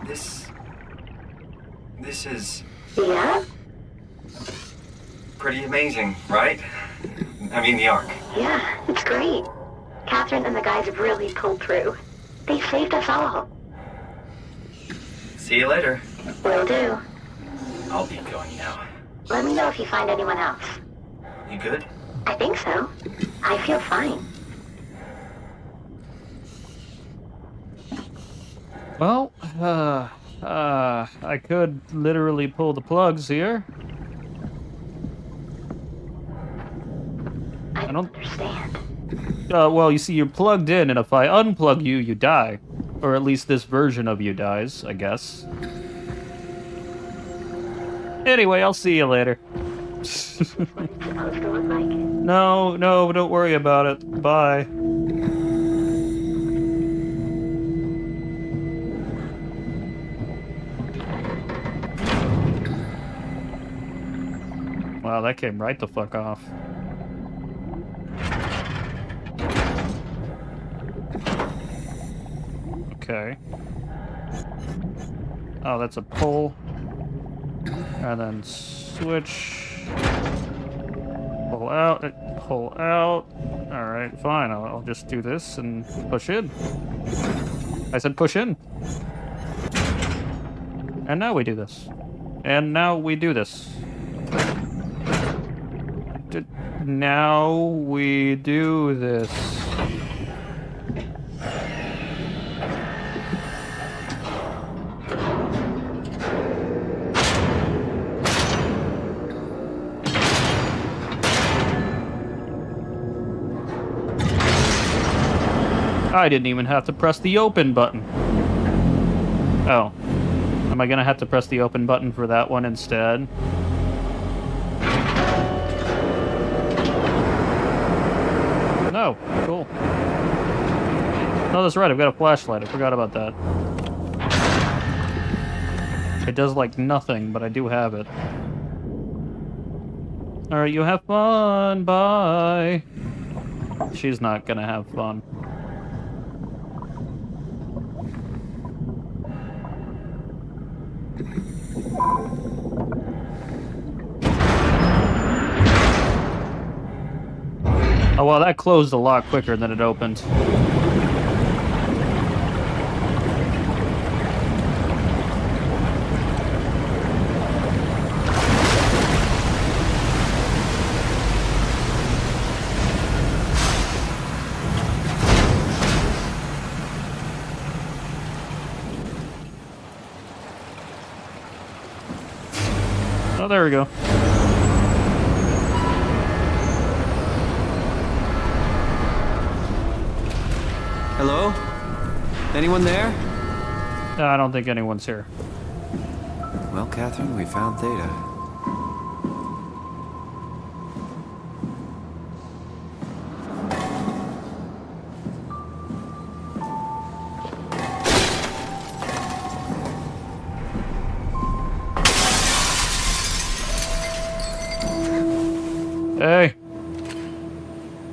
This is... Yeah? pretty amazing, right? I mean the Ark. Yeah, it's great. Catherine and the guys have really pulled through. They saved us all. See you later. Will do. I'll be going now. Let me know if you find anyone else. You good? I think so. I feel fine. Well, I could literally pull the plugs here. I don't understand. Well, you see, you're plugged in, and if I unplug you, you die. Or at least this version of you dies, I guess. Anyway, I'll see you later. No, don't worry about it. Bye. Wow, that came right the fuck off. Okay. Oh, that's a pull. And then switch. Pull out. Pull out. Alright, fine. I'll just do this and push in. I said push in. And now we do this. And now we do this. Now we do this. I didn't even have to press the open button. Oh. Am I gonna have to press the open button for that one instead? No. Cool. No, that's right. I've got a flashlight. I forgot about that. It does, like, nothing, but I do have it. Alright, you have fun. Bye. She's not gonna have fun. Oh, well, that closed a lot quicker than it opened. Oh, there we go. Hello? Anyone there? I don't think anyone's here. Well, Catherine, we found Theta. Hey!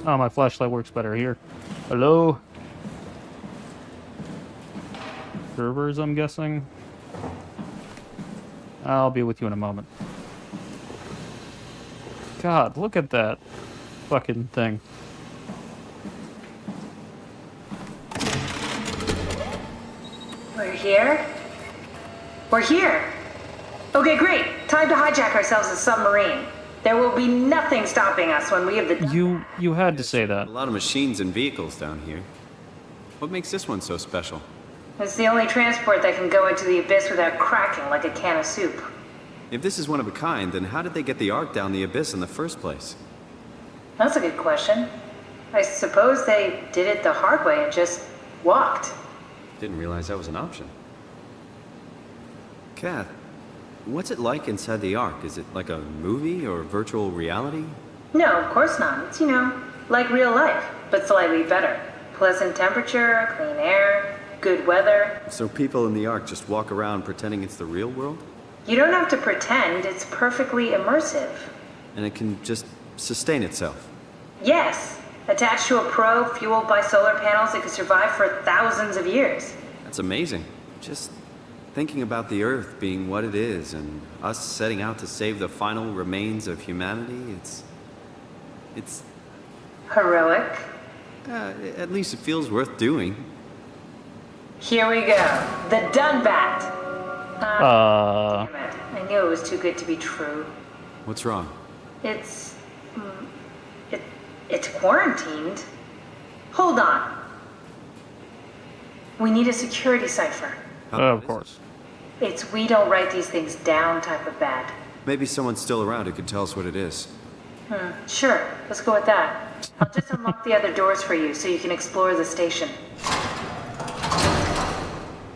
Oh, my flashlight works better here. Hello? Servers, I'm guessing? I'll be with you in a moment. God, look at that fucking thing. We're here? We're here! Okay, great. Time to hijack ourselves a submarine. There will be nothing stopping us when we have the... You had to say that. A lot of machines and vehicles down here. What makes this one so special? It's the only transport that can go into the abyss without cracking like a can of soup. If this is one of a kind, then how did they get the Ark down the abyss in the first place? That's a good question. I suppose they did it the hard way and just walked. Didn't realize that was an option. Kath, what's it like inside the Ark? Is it like a movie or virtual reality? No, of course not. It's, like real life, but slightly better. Pleasant temperature, clean air, good weather. So people in the Ark just walk around pretending it's the real world? You don't have to pretend, it's perfectly immersive. And it can just sustain itself? Yes. Attached to a probe fueled by solar panels, it could survive for thousands of years. That's amazing. Just thinking about the Earth being what it is and us setting out to save the final remains of humanity, it's Heroic. At least it feels worth doing. Here we go. The Dunbat. Damn it. I knew it was too good to be true. What's wrong? It's quarantined. Hold on. We need a security cipher. Of course. It's we don't write these things down type of bad. Maybe someone's still around who can tell us what it is. Sure. Let's go with that. I'll just unlock the other doors for you so you can explore the station.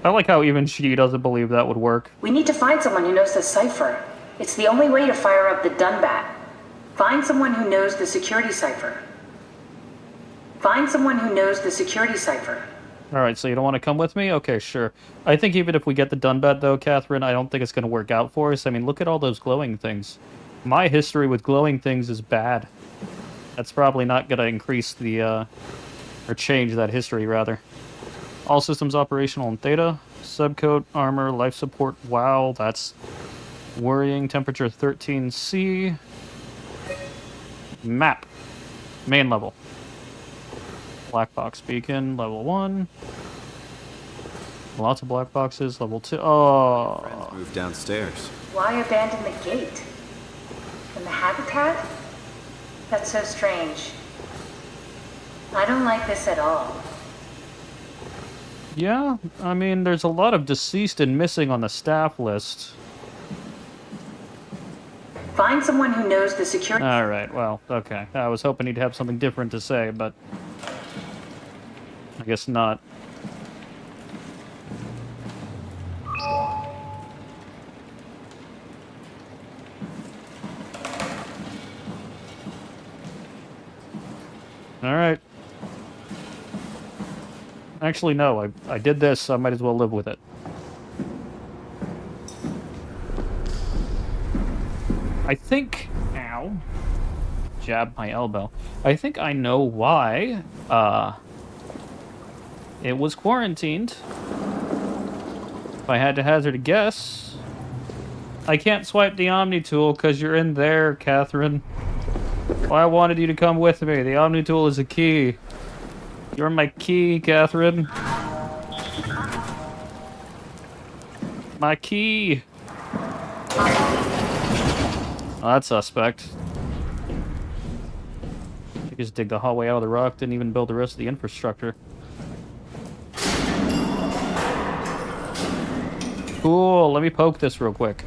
I like how even she doesn't believe that would work. We need to find someone who knows the cipher. It's the only way to fire up the Dunbat. Find someone who knows the security cipher. Find someone who knows the security cipher. Alright, so you don't want to come with me? Okay, sure. I think even if we get the Dunbat, though, Catherine, I don't think it's going to work out for us. I mean, look at all those glowing things. My history with glowing things is bad. That's probably not going to increase the, or change that history, rather. All systems operational in Theta. Subcoat, armor, life support. Wow, that's worrying. Temperature 13C. Map. Main level. Black box beacon, level 1. Lots of black boxes, level 2. Oh. Friends moved downstairs. Why abandon the gate? And the habitat? That's so strange. I don't like this at all. Yeah, I mean, there's a lot of deceased and missing on the staff list. Find someone who knows the security... Alright, well, okay. I was hoping he'd have something different to say, but... I guess not. Alright. Actually, no, I did this, so I might as well live with it. I think... Ow. Jab my elbow. I think I know why, it was quarantined. If I had to hazard a guess... I can't swipe the Omni tool because you're in there, Catherine. Well, I wanted you to come with me. The Omni tool is a key. You're my key, Catherine. My key. Oh, that's suspect. She just dig the hallway out of the rock, didn't even build the rest of the infrastructure. Cool, let me poke this real quick.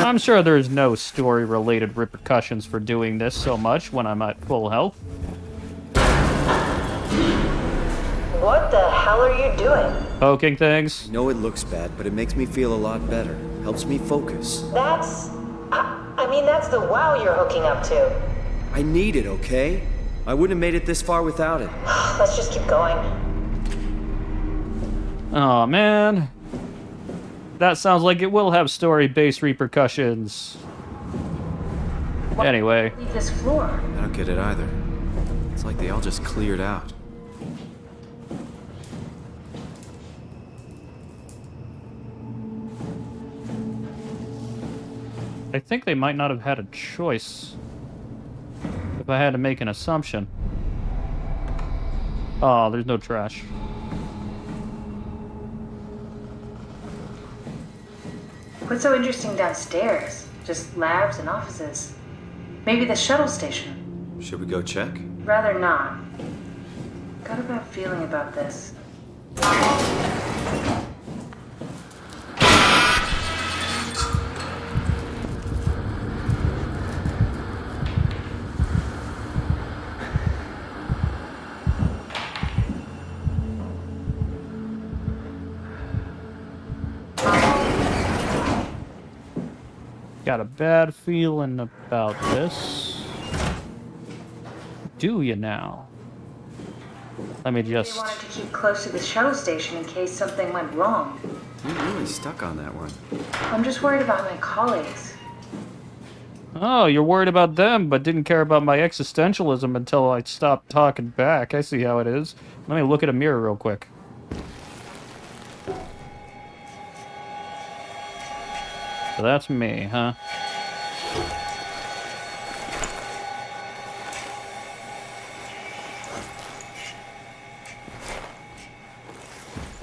I'm sure there's no story-related repercussions for doing this so much when I'm at full health. What the hell are you doing? Poking things. I know it looks bad, but it makes me feel a lot better. Helps me focus. That's... I mean, that's the wow you're hooking up to. I need it, okay? I wouldn't have made it this far without it. Let's just keep going. Oh man. That sounds like it will have story-based repercussions. Anyway. Leave this floor. I don't get it either. It's like they all just cleared out. I think they might not have had a choice. If I had to make an assumption. Oh, there's no trash. What's so interesting downstairs? Just labs and offices. Maybe the shuttle station. Should we go check? Rather not. Got a bad feeling about this. Got a bad feeling about this. Do you now? Let me just... They wanted to keep close to the shuttle station in case something went wrong. You're really stuck on that one. I'm just worried about my colleagues. Oh, you're worried about them, but didn't care about my existentialism until I stopped talking back. I see how it is. Let me look at a mirror real quick. So that's me, huh?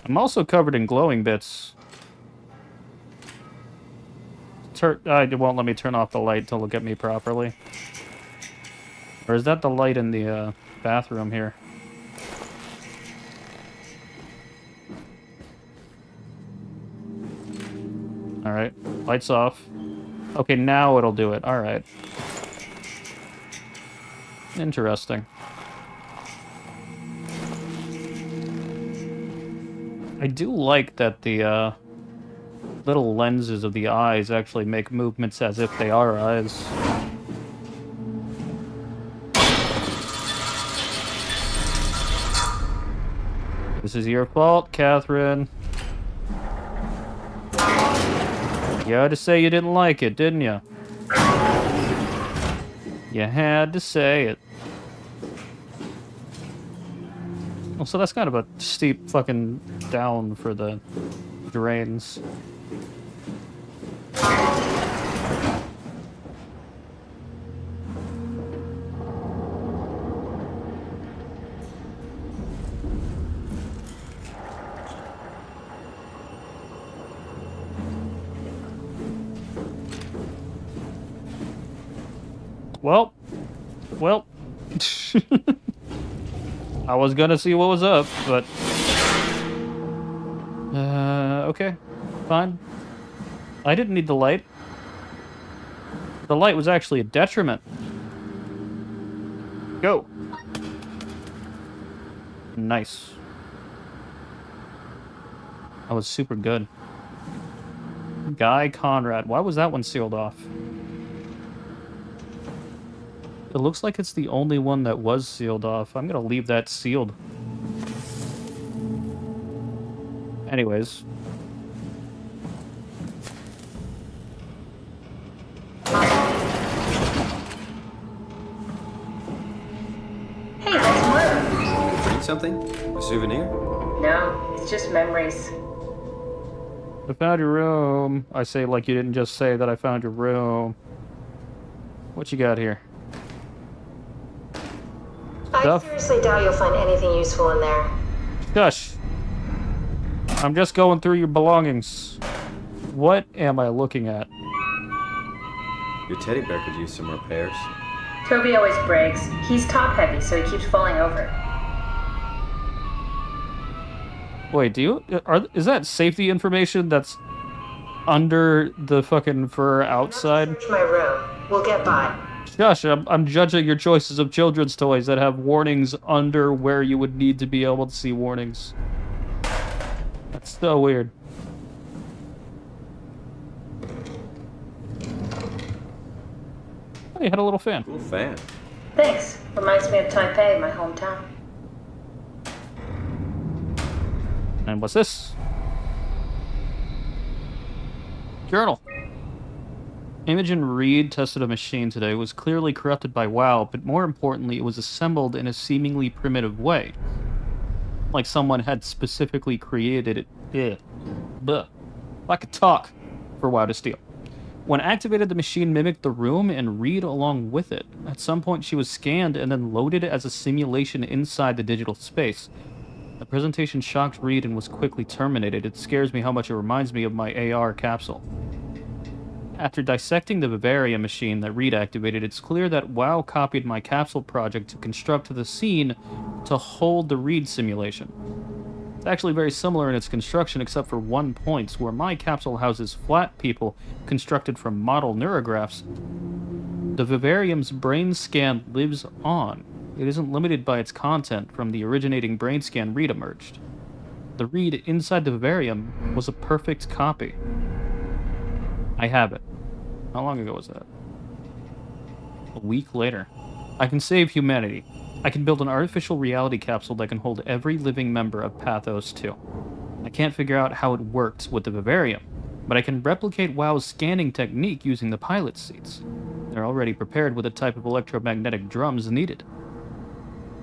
I'm also covered in glowing bits. It won't let me turn off the light to look at me properly. Or is that the light in the bathroom here? Alright, lights off. Okay, now it'll do it. Alright. Interesting. I do like that the little lenses of the eyes actually make movements as if they are eyes. This is your fault, Catherine. You had to say you didn't like it, didn't you? You had to say it. Well, so that's kind of a steep fucking down for the drains. Well. I was gonna see what was up, but... okay. Fine. I didn't need the light. The light was actually a detriment. Go. Nice. That was super good. Guy Conrad. Why was that one sealed off? It looks like it's the only one that was sealed off. I'm gonna leave that sealed. Anyways. Hey, that's Bring something? A souvenir? No, it's just memories. I found your room. I say like you didn't just say that I found your room. What you got here? I seriously doubt you'll find anything useful in there. Gosh. I'm just going through your belongings. What am I looking at? Your teddy bear could use some repairs. Toby always breaks. He's top heavy, so he keeps falling over. Wait, is that safety information that's under the fucking fur outside? Search my room. We'll get by. Gosh, I'm judging your choices of children's toys that have warnings under where you would need to be able to see warnings. That's so weird. Oh, you had a little fan. Cool fan. Thanks. Reminds me of Taipei, my hometown. And what's this? Journal. Imogen Reed tested a machine today. It was clearly corrupted by WoW, but more importantly, it was assembled in a seemingly primitive way. Like someone had specifically created it. If I could talk for WoW to steal. When activated, the machine mimicked the room and Reed along with it. At some point, she was scanned and then loaded as a simulation inside the digital space. The presentation shocked Reed and was quickly terminated. It scares me how much it reminds me of my AR capsule. After dissecting the Vivarium machine that Reed activated, it's clear that WoW copied my capsule project to construct the scene to hold the Reed simulation. It's actually very similar in its construction except for one point, where my capsule houses flat people constructed from model neurographs. The Vivarium's brain scan lives on. It isn't limited by its content from the originating brain scan Reed emerged. The Reed inside the Vivarium was a perfect copy. I have it. How long ago was that? A week later. I can save humanity. I can build an artificial reality capsule that can hold every living member of Pathos 2. I can't figure out how it works with the Vivarium, but I can replicate WoW's scanning technique using the pilot seats. They're already prepared with the type of electromagnetic drums needed.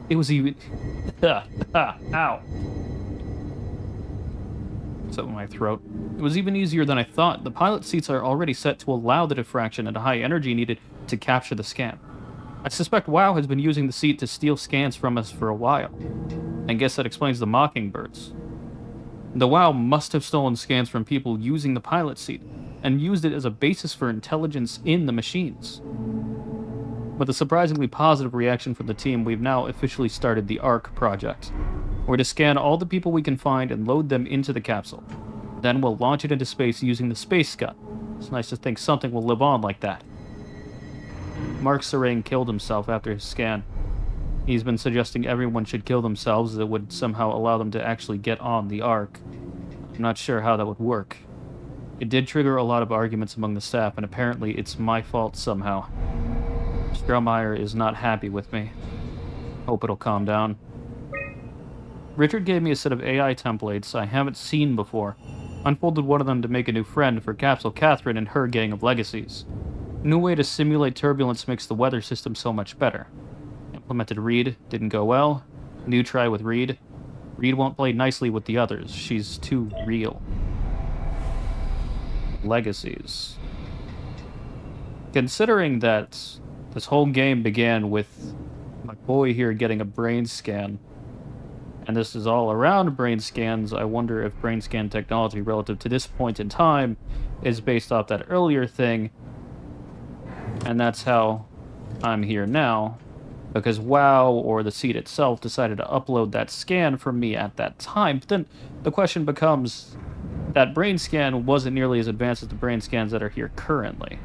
It was even... Ow. So in my throat. It was even easier than I thought. The pilot seats are already set to allow the diffraction and high energy needed to capture the scan. I suspect WoW has been using the seat to steal scans from us for a while. I guess that explains the mockingbirds. The WoW must have stolen scans from people using the pilot seat, and used it as a basis for intelligence in the machines. With a surprisingly positive reaction from the team, we've now officially started the ARC project. We're to scan all the people we can find and load them into the capsule. Then we'll launch it into space using the space gun. It's nice to think something will live on like that. Mark Serang killed himself after his scan. He's been suggesting everyone should kill themselves as it would somehow allow them to actually get on the Ark. I'm not sure how that would work. It did trigger a lot of arguments among the staff, and apparently it's my fault somehow. Strohmeyer is not happy with me. Hope it'll calm down. Richard gave me a set of AI templates I haven't seen before. Unfolded one of them to make a new friend for Capsule Catherine and her gang of legacies. New way to simulate turbulence makes the weather system so much better. Implemented Reed, didn't go well. New try with Reed. Reed won't play nicely with the others. She's too real. Legacies. Considering that this whole game began with my boy here getting a brain scan, and this is all around brain scans, I wonder if brain scan technology relative to this point in time is based off that earlier thing, and that's how I'm here now, because WoW or the seat itself decided to upload that scan from me at that time. But then the question becomes, that brain scan wasn't nearly as advanced as the brain scans that are here currently.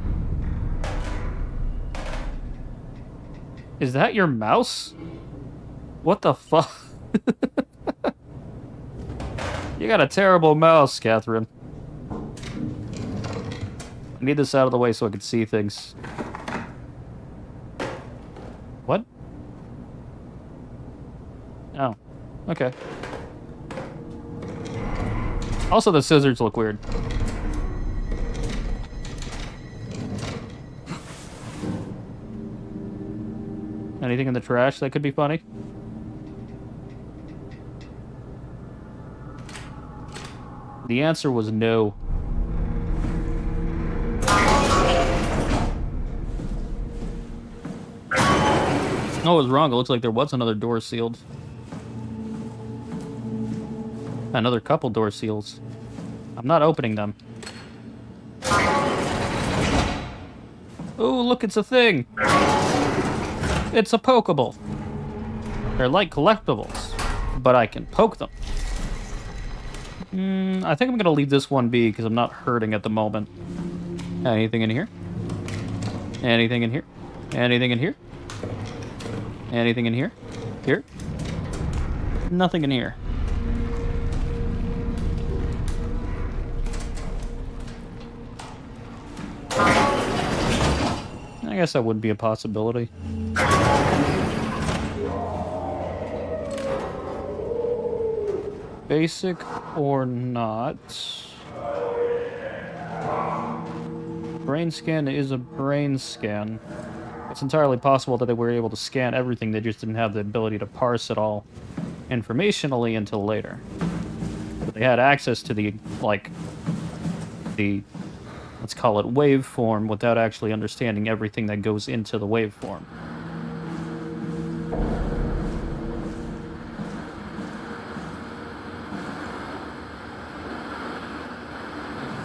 Is that your mouse? What the fuck? You got a terrible mouse, Catherine. I need this out of the way so I can see things. What? Oh, okay. Also, the scissors look weird. Anything in the trash that could be funny? The answer was no. Oh, I was wrong. It looks like there was another door sealed. Another couple door seals. I'm not opening them. Oh, look, it's a thing. It's a Pokeball. They're like collectibles, but I can poke them. I think I'm gonna leave this one be because I'm not hurting at the moment. Anything in here? Anything in here? Anything in here? Anything in here? Here? Nothing in here. I guess that would be a possibility. Basic or not. Brain scan is a brain scan. It's entirely possible that they were able to scan everything, they just didn't have the ability to parse it all informationally until later. But they had access to the, let's call it waveform, without actually understanding everything that goes into the waveform.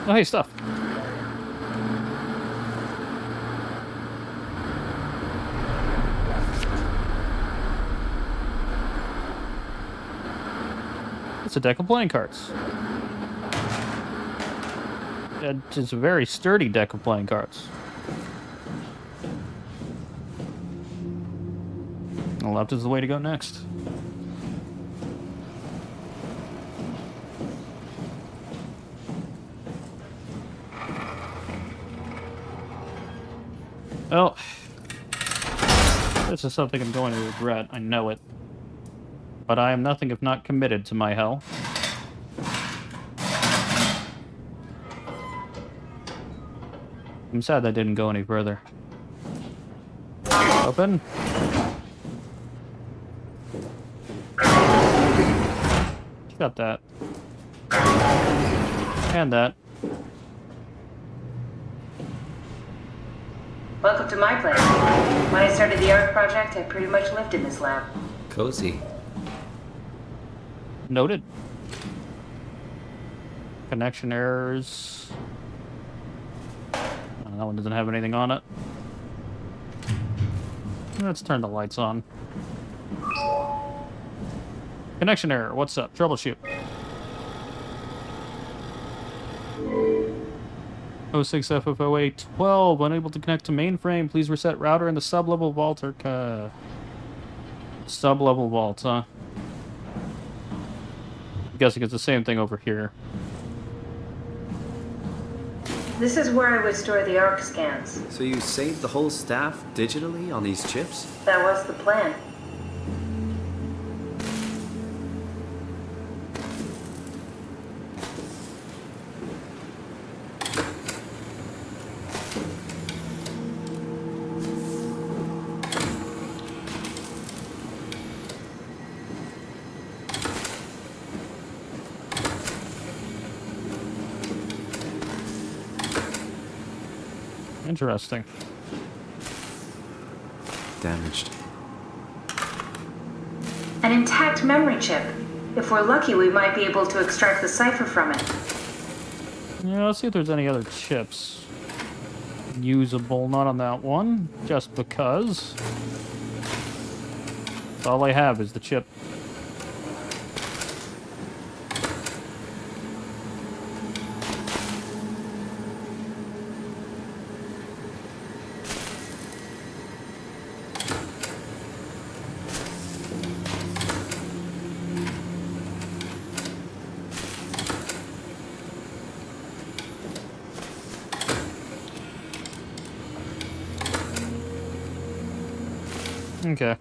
Oh, hey, stuff. It's a deck of playing cards. It's a very sturdy deck of playing cards. The left is the way to go next. Well, this is something I'm going to regret. I know it. But I am nothing if not committed to my hell. I'm sad that didn't go any further. Open. Got that. And that. Welcome to my place. When I started the ARC project, I pretty much lived in this lab. Cozy. Noted. Connection errors. That one doesn't have anything on it. Let's turn the lights on. Connection error. What's up? Troubleshoot. 06FF0812. Unable to connect to mainframe. Please reset router in the sub-level vault or sub-level vault, huh? I'm guessing it's the same thing over here. This is where I would store the ARC scans. So you saved the whole staff digitally on these chips? That was the plan. Interesting. Damaged. An intact memory chip. If we're lucky, we might be able to extract the cipher from it. Yeah, let's see if there's any other chips. Usable, not on that one, just because. All I have is the chip. Okay.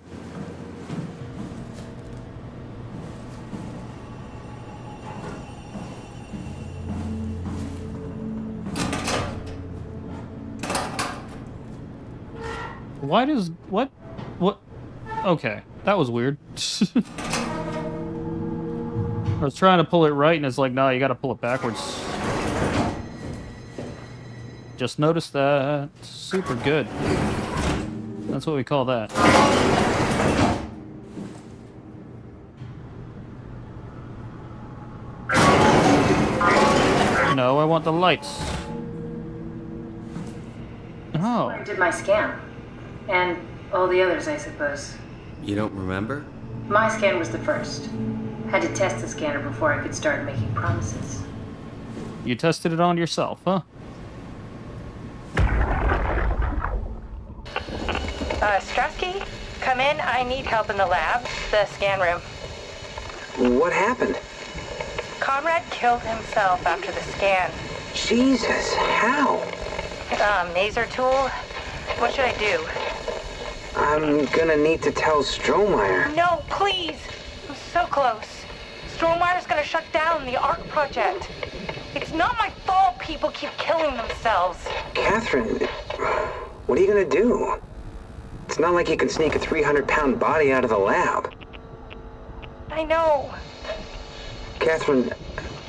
Why does... What? Okay, that was weird. I was trying to pull it right, and it's like, no, you gotta pull it backwards. Just noticed that. Super good. That's what we call that. No, I want the lights. Oh. I did my scan. And all the others, I suppose. You don't remember? My scan was the first. Had to test the scanner before I could start making promises. You tested it on yourself, huh? Strasky, come in. I need help in the lab, the scan room. What happened? Conrad killed himself after the scan. Jesus, how? Maser tool? What should I do? I'm gonna need to tell ST0RY. No, please! I'm so close. ST0RY's gonna shut down the ARC project. It's not my fault people keep killing themselves. Catherine, what are you gonna do? It's not like you can sneak a 300-pound body out of the lab. I know. Catherine,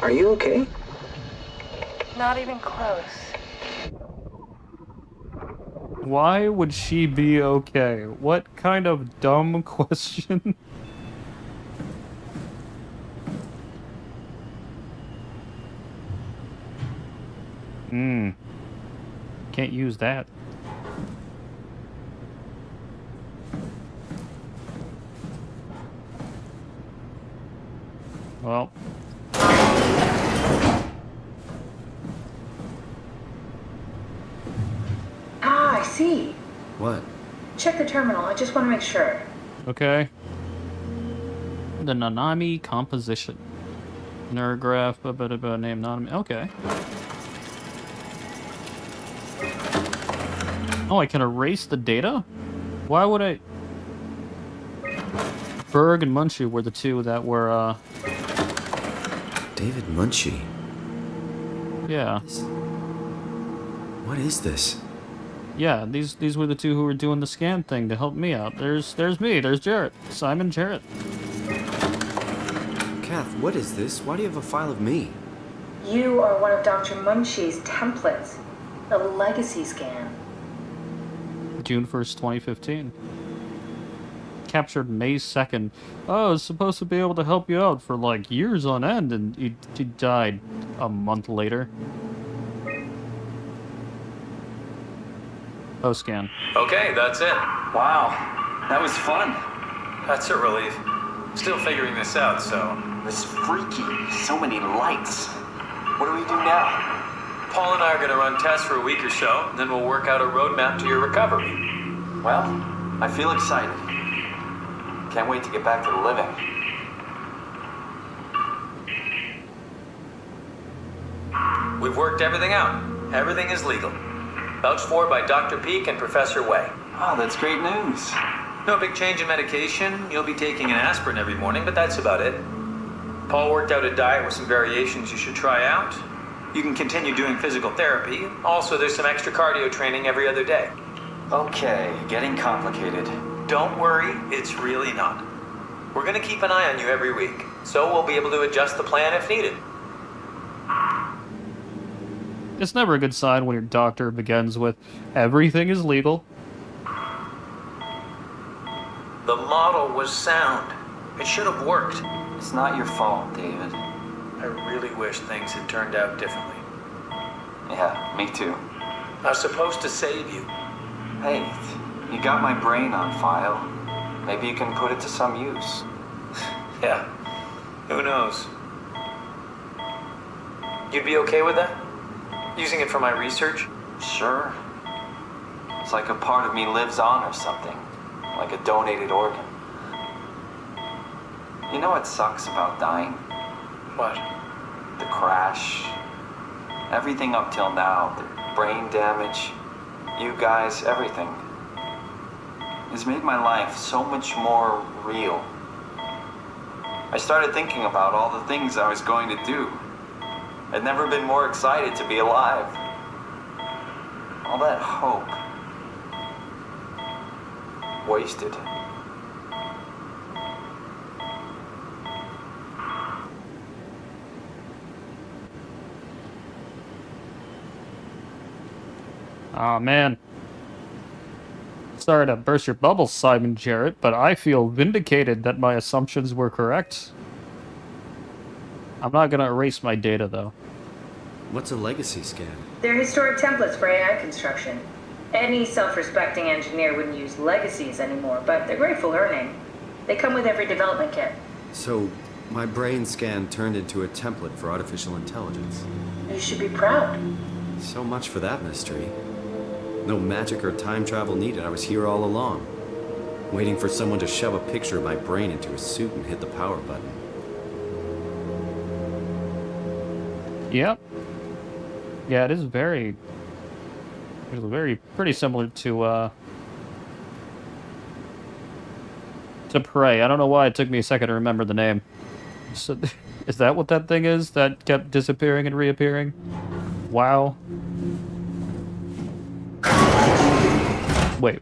are you okay? Not even close. Why would she be okay? What kind of dumb question? Can't use that. Well. Ah, I see. What? Check the terminal. I just want to make sure. Okay. The Nanami composition. Neurograph, name Nanami. Okay. Oh, I can erase the data? Why would I... Berg and Munchie were the two that were, David Munchie. Yeah. What is this? Yeah, these were the two who were doing the scan thing to help me out. There's me, there's Jarrett. Simon Jarrett. Kath, what is this? Why do you have a file of me? You are one of Dr. Munchie's templates. The legacy scan. June 1st, 2015. Captured May 2nd. Oh, I was supposed to be able to help you out for like years on end, and you died a month later. Scan. Okay, that's it. Wow, that was fun. That's a relief. Still figuring this out, so... This is freaky. So many lights. What do we do now? Paul and I are gonna run tests for a week or so, then we'll work out a roadmap to your recovery. Well, I feel excited. Can't wait to get back to the living. We've worked everything out. Everything is legal. Vouched for by Dr. Peak and Professor Way. Oh, that's great news. No big change in medication. You'll be taking an aspirin every morning, but that's about it. Paul worked out a diet with some variations you should try out. You can continue doing physical therapy. Also, there's some extra cardio training every other day. Okay, getting complicated. Don't worry, it's really not. We're gonna keep an eye on you every week, so we'll be able to adjust the plan if needed. It's never a good sign when your doctor begins with, everything is legal. The model was sound. It should have worked. It's not your fault, David. I really wish things had turned out differently. Yeah, me too. I was supposed to save you. Hey, you got my brain on file. Maybe you can put it to some use. Yeah, who knows? You'd be okay with that? Using it for my research? Sure. It's like a part of me lives on or something. Like a donated organ. You know what sucks about dying? What? The crash. Everything up till now. The brain damage. You guys, everything. Has made my life so much more real. I started thinking about all the things I was going to do. I'd never been more excited to be alive. All that hope. Wasted. Aw, man. Sorry to burst your bubble, Simon Jarrett, but I feel vindicated that my assumptions were correct. I'm not gonna erase my data, though. What's a legacy scan? They're historic templates for AI construction. Any self-respecting engineer wouldn't use legacies anymore, but they're great for learning. They come with every development kit. So, my brain scan turned into a template for artificial intelligence. You should be proud. So much for that mystery. No magic or time travel needed. I was here all along. Waiting for someone to shove a picture of my brain into a suit and hit the power button. Yep. Yeah, it is pretty similar to Prey. I don't know why it took me a second to remember the name. So, is that what that thing is that kept disappearing and reappearing? Wow. Wait,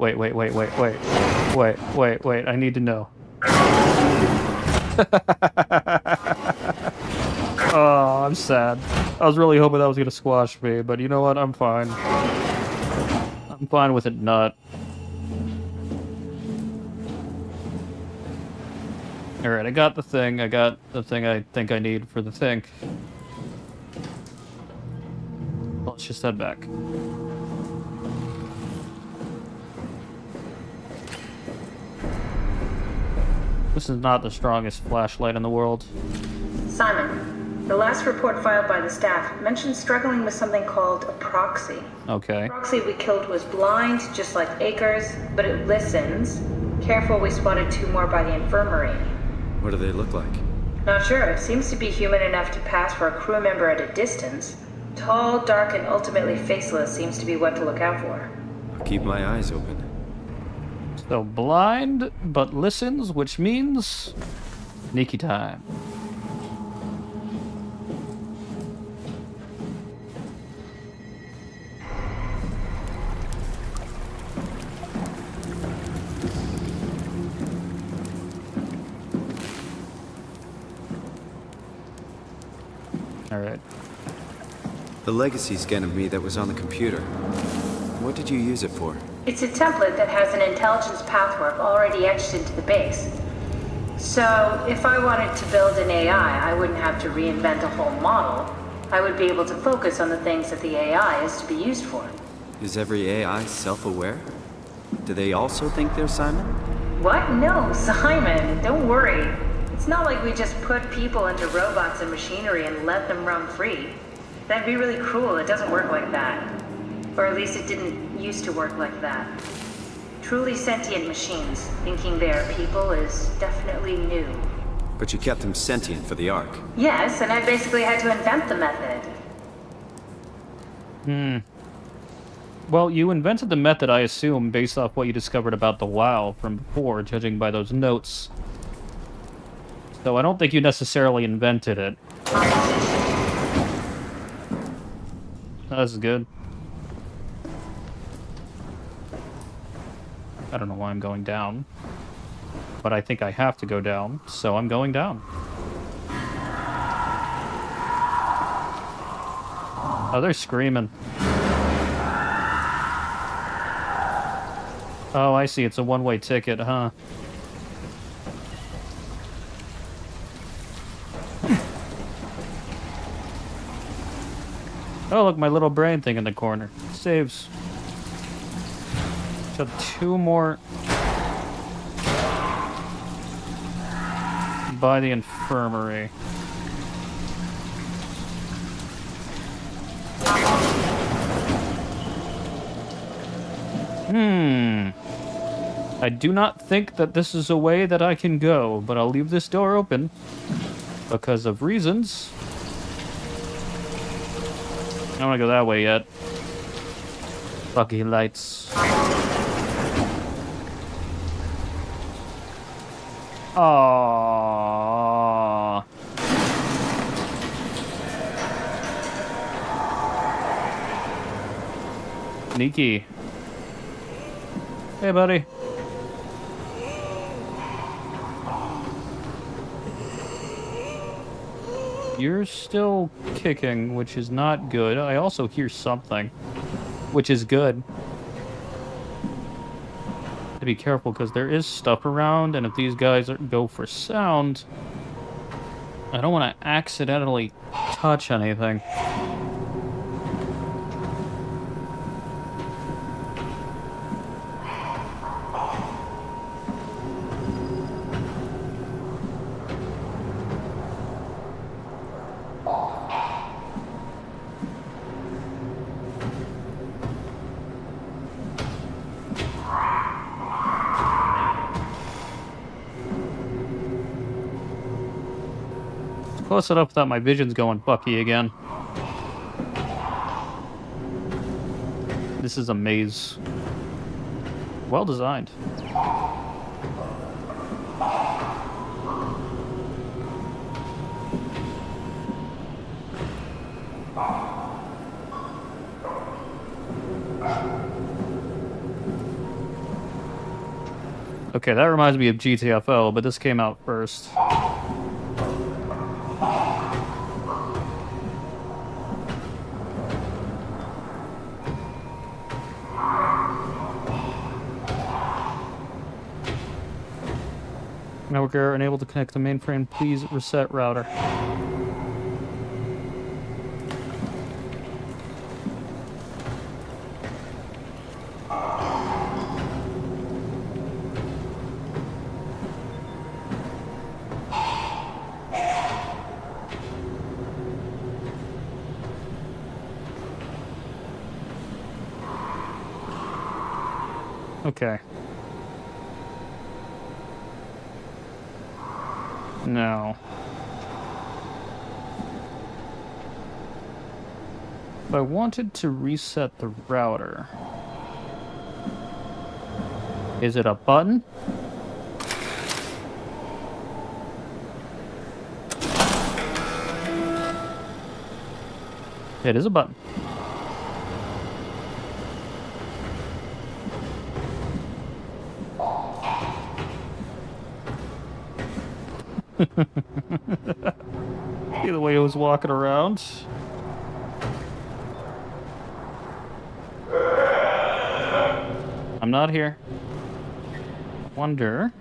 I need to know. Oh, I'm sad. I was really hoping that was gonna squash me, but you know what? I'm fine. I'm fine with it not. Alright, I got the thing. I got the thing I think I need for the thing. Let's just head back. This is not the strongest flashlight in the world. Simon, the last report filed by the staff mentioned struggling with something called a proxy. Okay. The proxy we killed was blind, just like Akers, but it listens. Careful, we spotted 2 more by the infirmary. What do they look like? Not sure. It seems to be human enough to pass for a crew member at a distance. Tall, dark, and ultimately faceless seems to be what to look out for. I'll keep my eyes open. So blind, but listens, which means sneaky time. All right. The legacy scan of me that was on the computer. What did you use it for? It's a template that has an intelligence pathwork already etched into the base. So, if I wanted to build an AI, I wouldn't have to reinvent a whole model. I would be able to focus on the things that the AI is to be used for. Is every AI self-aware? Do they also think they're Simon? What? No, Simon, don't worry. It's not like we just put people into robots and machinery and let them roam free. That'd be really cruel. It doesn't work like that. Or at least it didn't used to work like that. Truly sentient machines, thinking they are people is definitely new. But you kept them sentient for the Ark. Yes, and I basically had to invent the method. Well, you invented the method, I assume, based off what you discovered about the WoW from before, judging by those notes. So I don't think you necessarily invented it. That's good. I don't know why I'm going down. But I think I have to go down, so I'm going down. Oh, they're screaming. Oh, I see. It's a one-way ticket, huh? Oh, look, my little brain thing in the corner. Saves. So 2 more by the infirmary. I do not think that this is a way that I can go, but I'll leave this door open because of reasons. I don't want to go that way yet. Fucking lights. Aww. Sneaky. Hey, buddy. You're still kicking, which is not good. I also hear something, which is good. To be careful, because there is stuff around, and if these guys go for sound, I don't want to accidentally touch anything. Close enough without my vision's going fucky again. This is a maze. Well designed. Okay, that reminds me of GTFO, but this came out first. Network error, unable to connect the mainframe. Please reset router. Okay. Now, if I wanted to reset the router, is it a button? It is a button. See the way he was walking around? I'm not here. Wonder.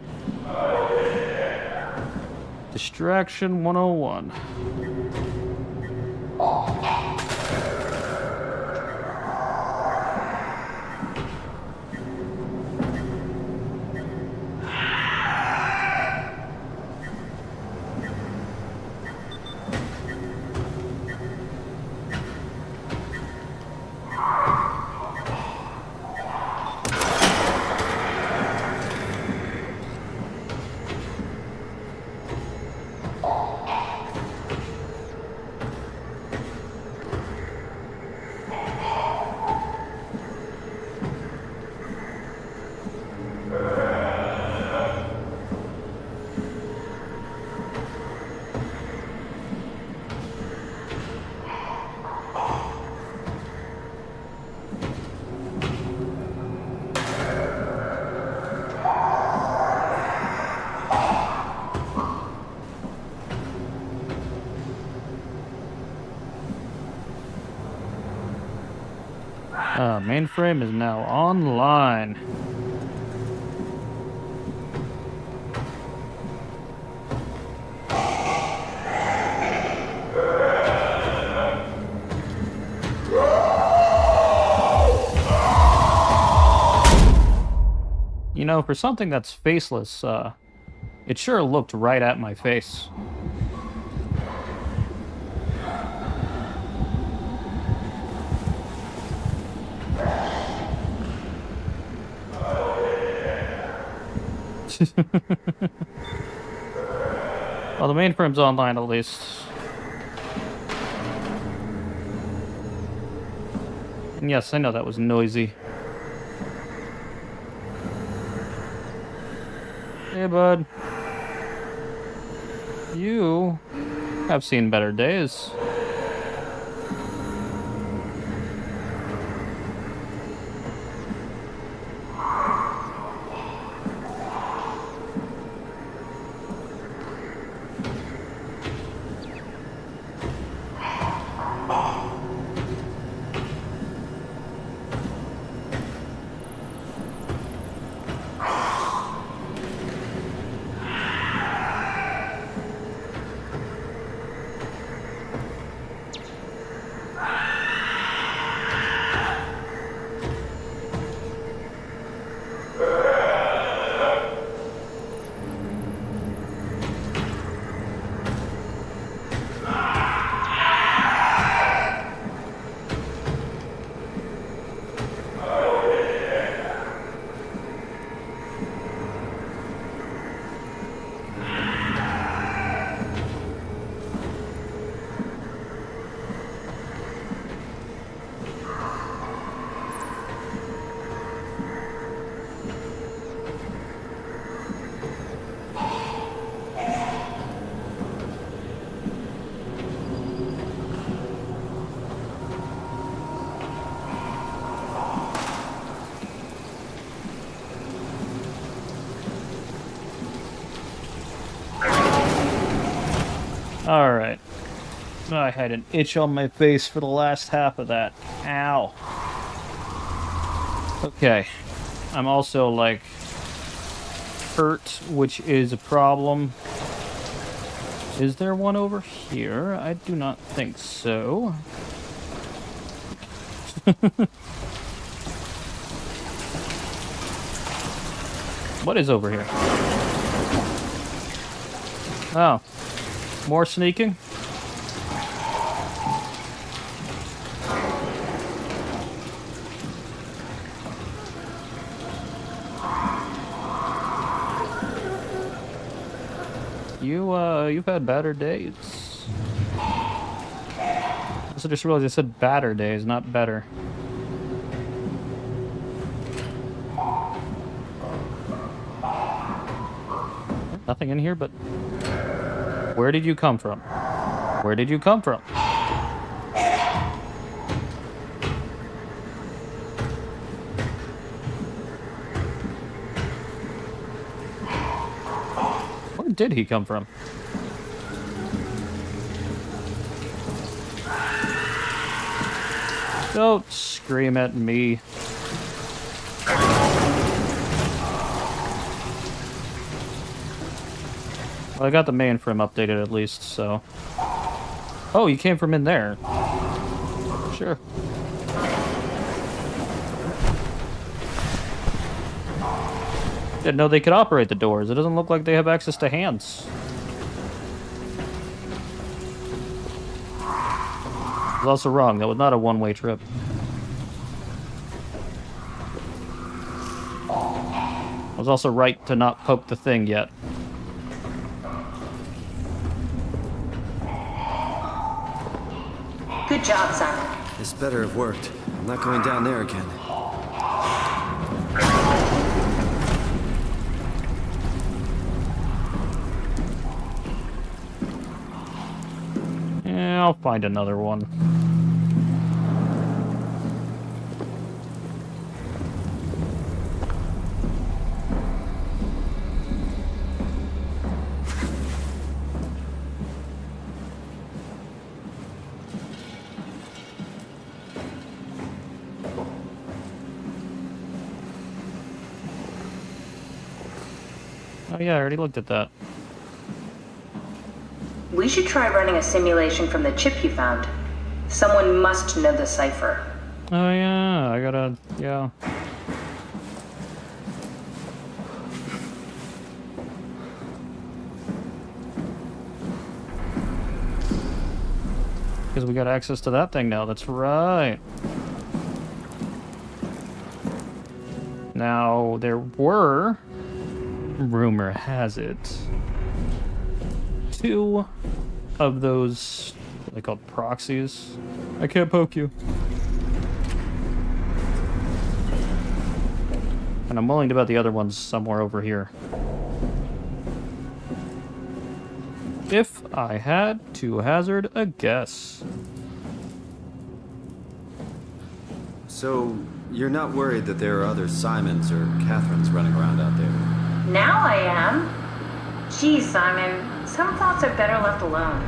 Distraction 101. Mainframe is now online. You know, for something that's faceless, it sure looked right at my face. Well, the mainframe's online at least. And yes, I know that was noisy. Hey, bud. You have seen better days. Alright. I had an itch on my face for the last half of that. Ow. Okay. I'm also, like, hurt, which is a problem. Is there one over here? I do not think so. What is over here? Oh. More sneaking? You've had better days. I just realized I said badder days, not better. Nothing in here, but... Where did you come from? Where did you come from? Where did he come from? Don't scream at me. Well, I got the mainframe updated at least, so... Oh, you came from in there. Sure. Didn't know they could operate the doors. It doesn't look like they have access to hands. I was also wrong. That was not a one-way trip. I was also right to not poke the thing yet. Good job, Simon. This better have worked. I'm not going down there again. Yeah, I'll find another one. Oh yeah, I already looked at that. We should try running a simulation from the chip you found. Someone must know the cipher. Oh yeah, I gotta... yeah. Because we got access to that thing now, that's right. Now, there were... rumor has it... 2 of those... what are they called? Proxies? I can't poke you. And I'm willing to bet the other one's somewhere over here. If I had to hazard a guess. So, you're not worried that there are other Simons or Catherines running around out there? Now I am. Geez, Simon, some thoughts are better left alone.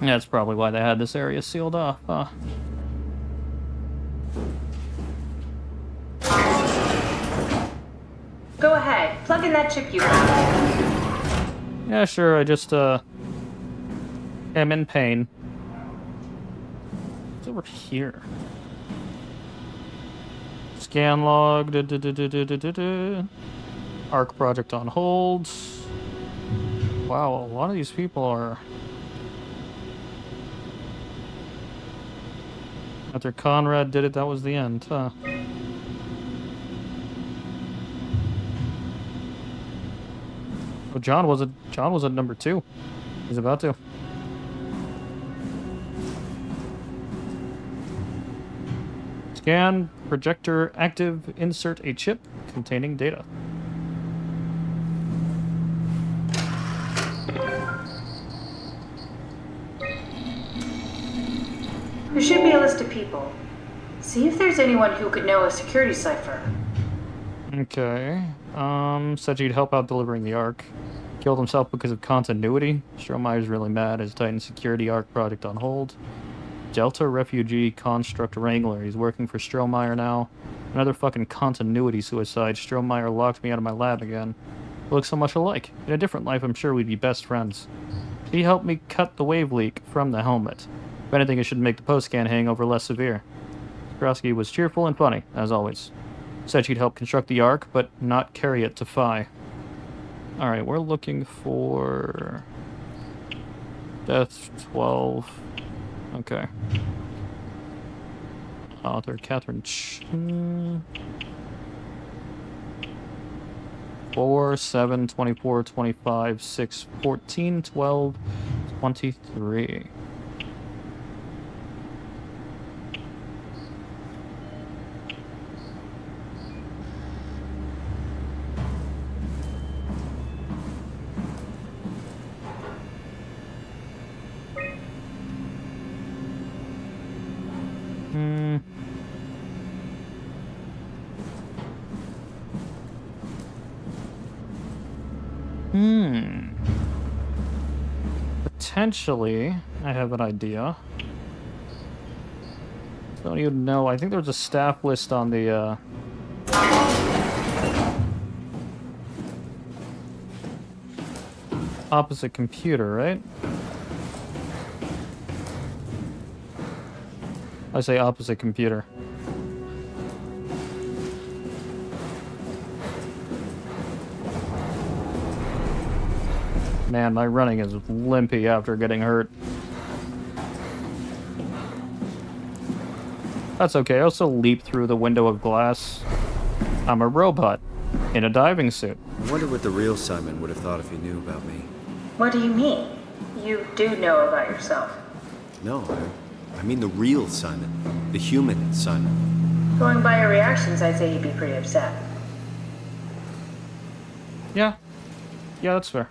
That's probably why they had this area sealed off, huh? Go ahead, plug in that chip you found. Yeah, sure, I just, am in pain. What's over here? Scan log, ARC project on hold. Wow, a lot of these people are... After Conrad did it, that was the end, huh? Oh, John was at number 2. He's about to. Scan, projector active, insert a chip containing data. There should be a list of people. See if there's anyone who could know a security cipher. Okay. Said he'd help out delivering the ARC. Killed himself because of continuity. Strohmeyer's really mad. His Titan security ARC project on hold. Delta refugee construct wrangler. He's working for Strohmeyer now. Another fucking continuity suicide. Strohmeyer locked me out of my lab again. We look so much alike. In a different life, I'm sure we'd be best friends. He helped me cut the wave leak from the helmet. If anything, it should make the post-scan hangover less severe. Skrosky was cheerful and funny, as always. Said she'd help construct the ARC, but not carry it to Phi. Alright, we're looking for... Death 12. Okay. Author Catherine Chen. 4, 7, 24, 25, 6, 14, 12, 23. Potentially, I have an idea. Don't even know. I think there's a staff list on the, opposite computer, right? I say opposite computer. Man, my running is limpy after getting hurt. That's okay, I also leap through the window of glass. I'm a robot, in a diving suit. I wonder what the real Simon would have thought if he knew about me. What do you mean? You do know about yourself. No, I mean the real Simon. The human Simon. Going by your reactions, I'd say he'd be pretty upset. Yeah. Yeah, that's fair.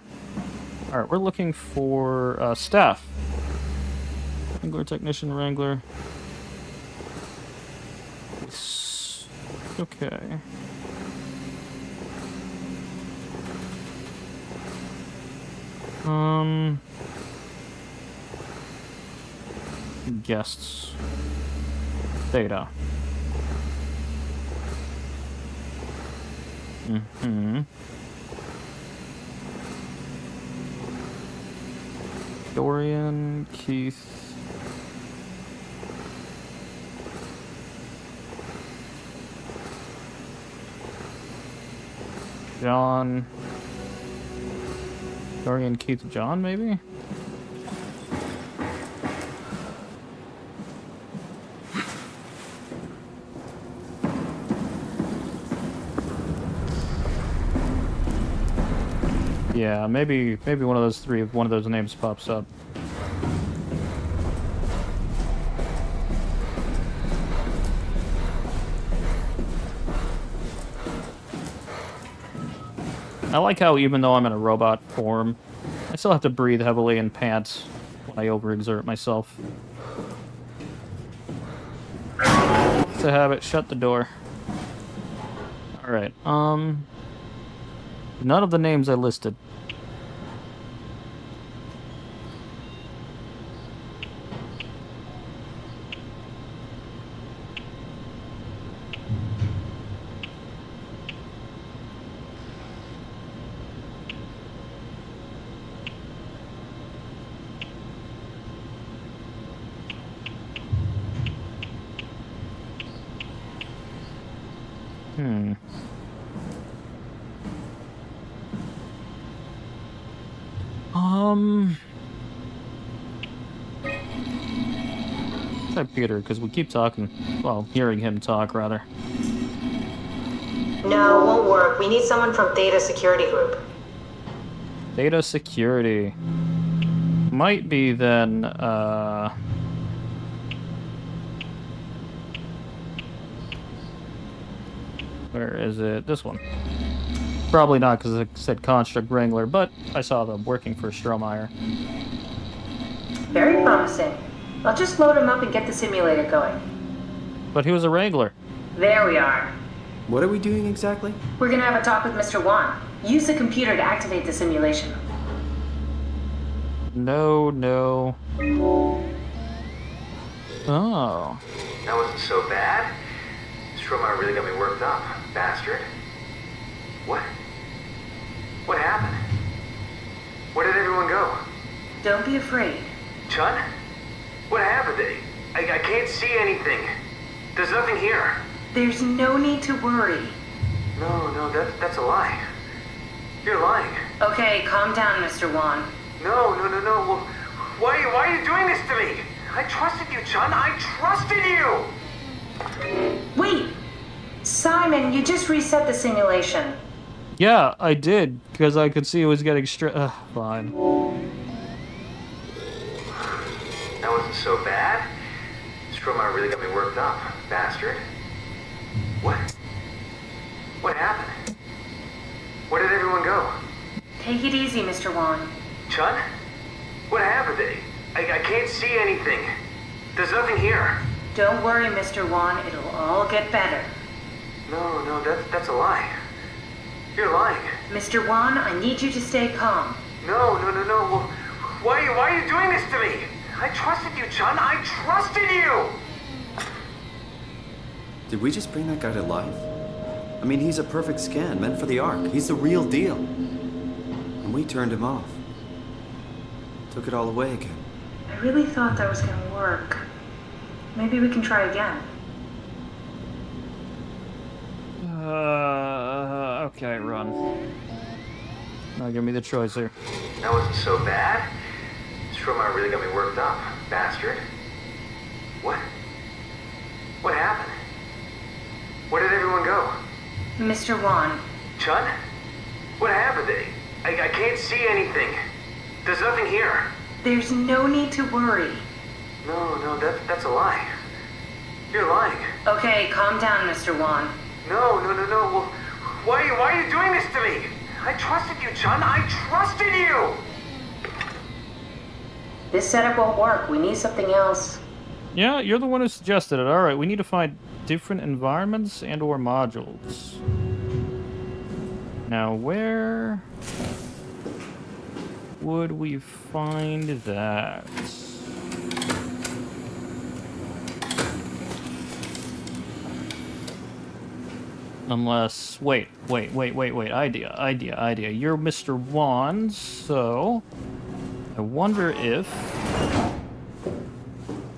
Alright, we're looking for, staff. Wrangler, technician, Wrangler. Okay. Guests. Data. Dorian, Keith. John. Dorian, Keith, John, maybe? Yeah, maybe one of those three, if one of those names pops up. I like how even though I'm in a robot form, I still have to breathe heavily and pant when I overexert myself. It's a habit. Shut the door. Alright, none of the names I listed. Try Peter, because we keep talking. Well, hearing him talk, rather. No, won't work. We need someone from Data Security Group. Data Security. Might be then, where is it? This one. Probably not, because it said Construct Wrangler, but I saw them working for ST0RY. Very promising. I'll just load him up and get the simulator going. But he was a Wrangler. There we are. What are we doing exactly? We're gonna have a talk with Mr. Wan. Use the computer to activate the simulation. No. Oh. That wasn't so bad. ST0RY really got me worked up, bastard. What? What happened? Where did everyone go? Don't be afraid. Chun? What happened? I can't see anything. There's nothing here. There's no need to worry. No, that's a lie. You're lying. Okay, calm down, Mr. Wan. No. Well, why are you doing this to me? I trusted you, Chun. I trusted you! Wait! Simon, you just reset the simulation. Yeah, I did, because I could see it was getting fine. That wasn't so bad. ST0RY really got me worked up, bastard. What? What happened? Where did everyone go? Take it easy, Mr. Wan. Chun? What happened? I can't see anything. There's nothing here. Don't worry, Mr. Wan. It'll all get better. No, that's a lie. You're lying. Mr. Wan, I need you to stay calm. No. Well, why are you doing this to me? I trusted you, Chun. I trusted you! Did we just bring that guy to life? I mean, he's a perfect scan, meant for the Ark. He's the real deal. And we turned him off. Took it all away again. I really thought that was gonna work. Maybe we can try again. Okay, run. Now give me the choice here. That wasn't so bad. ST0RY really got me worked up, bastard. What? What happened? Where did everyone go? Mr. Wan. Chun? What happened? I can't see anything. There's nothing here. There's no need to worry. No, that's a lie. You're lying. Okay, calm down, Mr. Wan. No. Well, why are you doing this to me? I trusted you, Chun. I trusted you! This setup won't work. We need something else. Yeah, you're the one who suggested it. Alright, we need to find different environments and or modules. Now, where would we find that? Unless, wait, idea. You're Mr. Wan, so I wonder if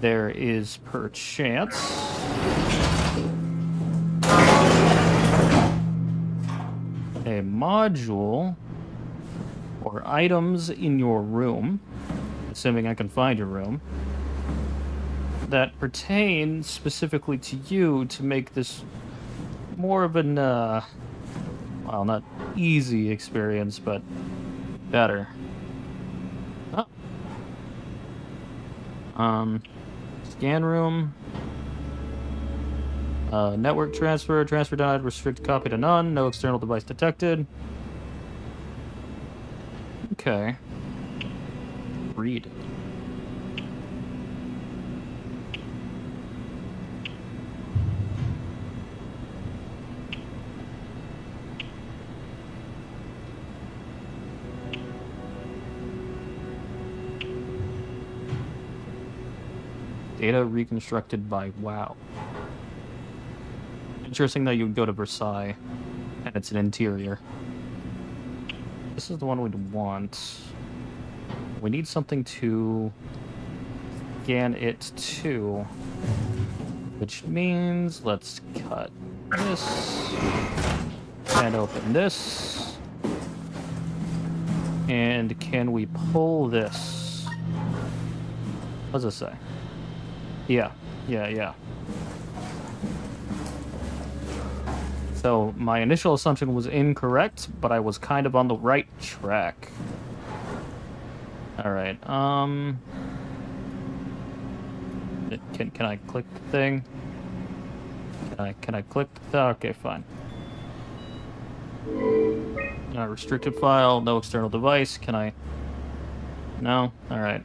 there is perchance a module or items in your room, assuming I can find your room, that pertain specifically to you to make this more of an, well, not easy experience, but better. Oh. Scan room. Network transfer denied, restrict copy to none, no external device detected. Okay. Read. Data reconstructed by WoW. Interesting that you would go to Versailles, and it's an interior. This is the one we'd want. We need something to scan it to, which means let's cut this and open this. And can we pull this? What does it say? Yeah. So my initial assumption was incorrect, but I was kind of on the right track. All right. Can I click the thing? Can I click the okay, fine. Restricted file, no external device. Can I? No. All right.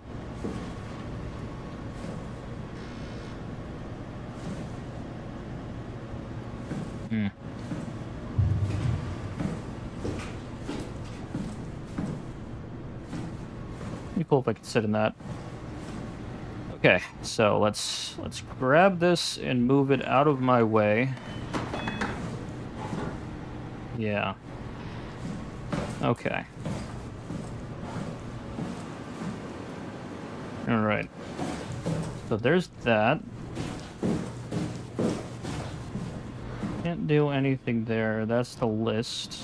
Be cool if I could sit in that. Okay, so let's grab this and move it out of my way. Yeah. Okay. All right. So there's that. Can't do anything there. That's the list.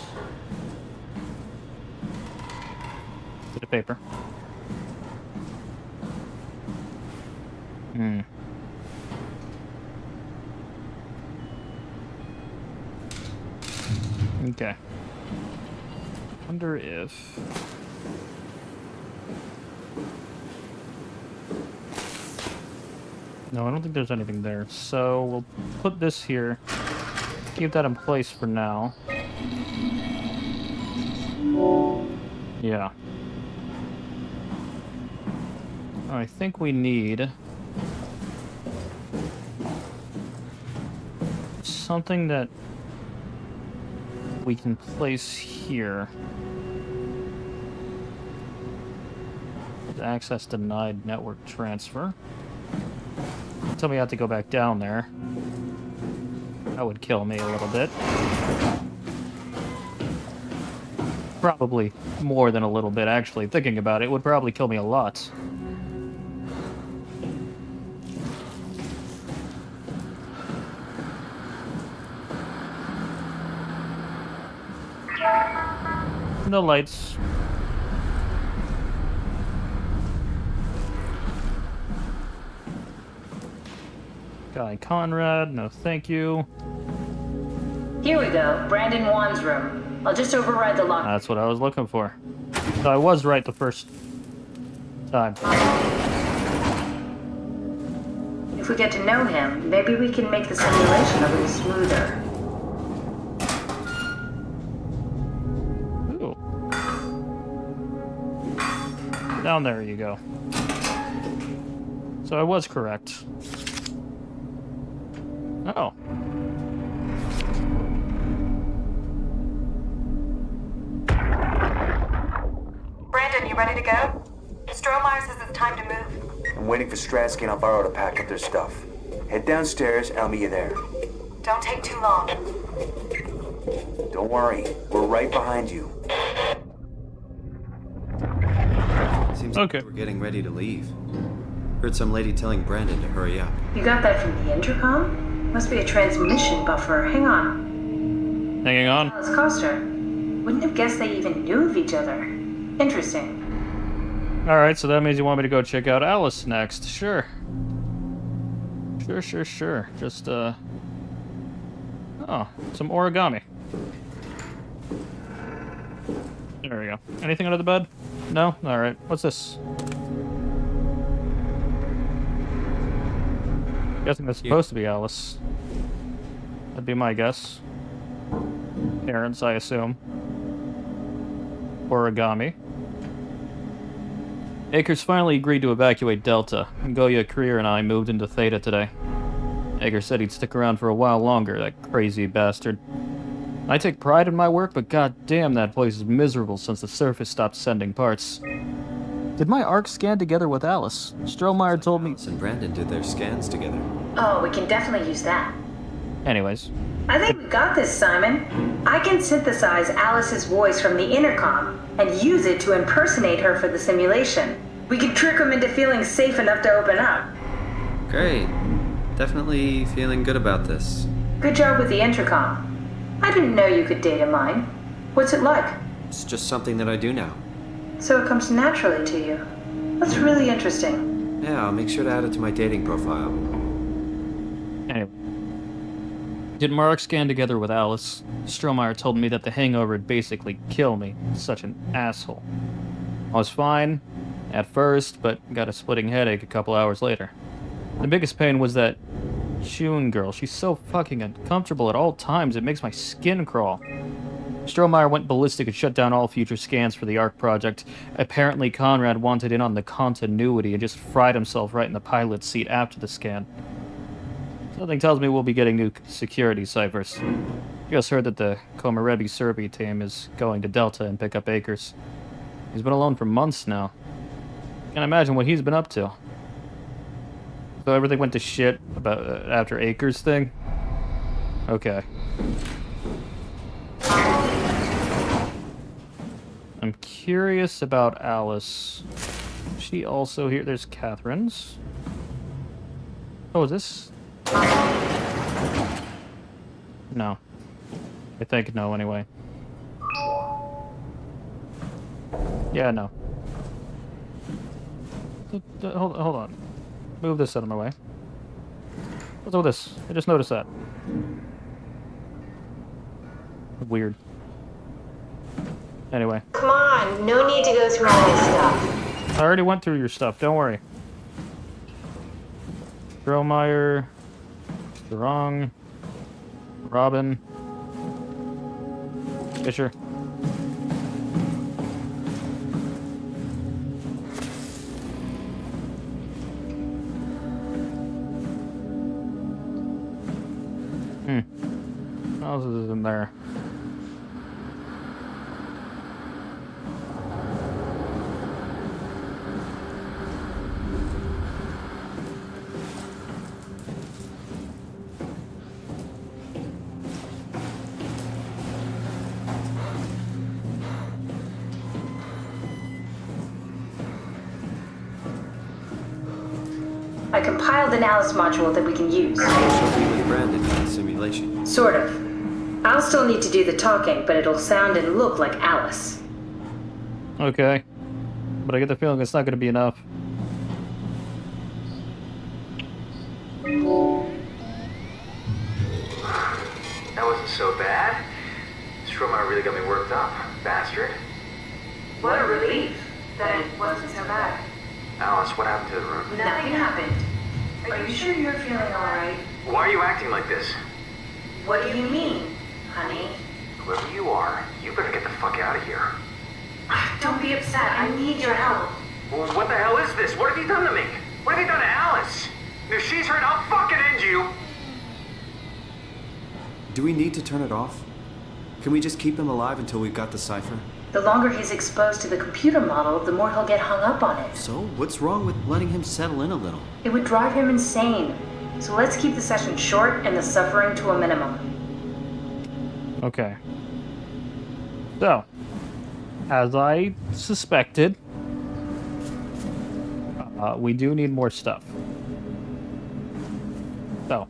Bit of paper. Okay. Wonder if... No, I don't think there's anything there. So we'll put this here. Keep that in place for now. Yeah. I think we need something that we can place here. Access denied, network transfer. Tell me I have to go back down there. That would kill me a little bit. Probably more than a little bit, actually. Thinking about it, would probably kill me a lot. No lights. Guy Conrad, no thank you. Here we go, Brandon Wan's room. I'll just override the lock. That's what I was looking for. So I was right the first time. If we get to know him, maybe we can make the simulation a little smoother. Ooh. Down there you go. So I was correct. Oh. Brandon, you ready to go? ST0RY says it's time to move. I'm waiting for Stratsky and Alvaro to pack up their stuff. Head downstairs and I'll meet you there. Don't take too long. Don't worry, we're right behind you. Seems like we're getting ready to leave. Heard some lady telling Brandon to hurry up. You got that from the intercom? Must be a transmission buffer. Hang on. Hanging on. Alice Coster. Wouldn't have guessed they even knew of each other. Interesting. Alright, so that means you want me to go check out Alice next. Sure. Sure. Just, oh, some origami. There we go. Anything under the bed? No? Alright. What's this? Guessing that's supposed to be Alice. That'd be my guess. Parents, I assume. Origami. Akers finally agreed to evacuate Delta. Goya, Creer, and I moved into Theta today. Akers said he'd stick around for a while longer, that crazy bastard. I take pride in my work, but goddamn, that place is miserable since the surface stopped sending parts. Did my ARC scan together with Alice? ST0RY told me... Alice and Brandon did their scans together. Oh, we can definitely use that. Anyways. I think we got this, Simon. I can synthesize Alice's voice from the intercom and use it to impersonate her for the simulation. We can trick him into feeling safe enough to open up. Great. Definitely feeling good about this. Good job with the intercom. I didn't know you could data mine. What's it like? It's just something that I do now. So it comes naturally to you. That's really interesting. Yeah, I'll make sure to add it to my dating profile. Anyway. Did Mark scan together with Alice? ST0RY told me that the hangover would basically kill me. Such an asshole. I was fine at first, but got a splitting headache a couple hours later. The biggest pain was that June girl. She's so fucking uncomfortable at all times, it makes my skin crawl. ST0RY went ballistic and shut down all future scans for the ARC project. Apparently Conrad wanted in on the continuity and just fried himself right in the pilot's seat after the scan. Something tells me we'll be getting new security ciphers. You guys heard that the Komarebi SOMA team is going to Delta and pick up Akers. He's been alone for months now. Can't imagine what he's been up to. So everything went to shit about after Akers thing? Okay. I'm curious about Alice. Is she also here? There's Catherine's. Oh, is this? No. I think no, anyway. Yeah, no. Hold on. Move this out of my way. What's up with this? I just noticed that. Weird. Anyway. Come on, no need to go through all this stuff. I already went through your stuff, don't worry. Strohmeyer, Strong, Robin, Fisher. What else is in there? compiled an Alice module that we can use. She'll be with Brandon in the simulation. Sort of. I'll still need to do the talking, but it'll sound and look like Alice. Okay. But I get the feeling it's not going to be enough. That wasn't so bad. ST0RY really got me worked up, bastard. What a relief that it wasn't so bad. Alice, what happened to the room? Nothing happened. Are you sure you're feeling alright? Why are you acting like this? What do you mean, honey? Whoever you are, you better get the fuck out of here. Don't be upset. I need your help. Well, what the hell is this? What have you done to me? What have you done to Alice? If she's hurt, I'll fucking end you! Do we need to turn it off? Can we just keep him alive until we've got the cipher? The longer he's exposed to the computer model, the more he'll get hung up on it. So, what's wrong with letting him settle in a little? It would drive him insane. So let's keep the session short and the suffering to a minimum. Okay. So, as I suspected, we do need more stuff. So.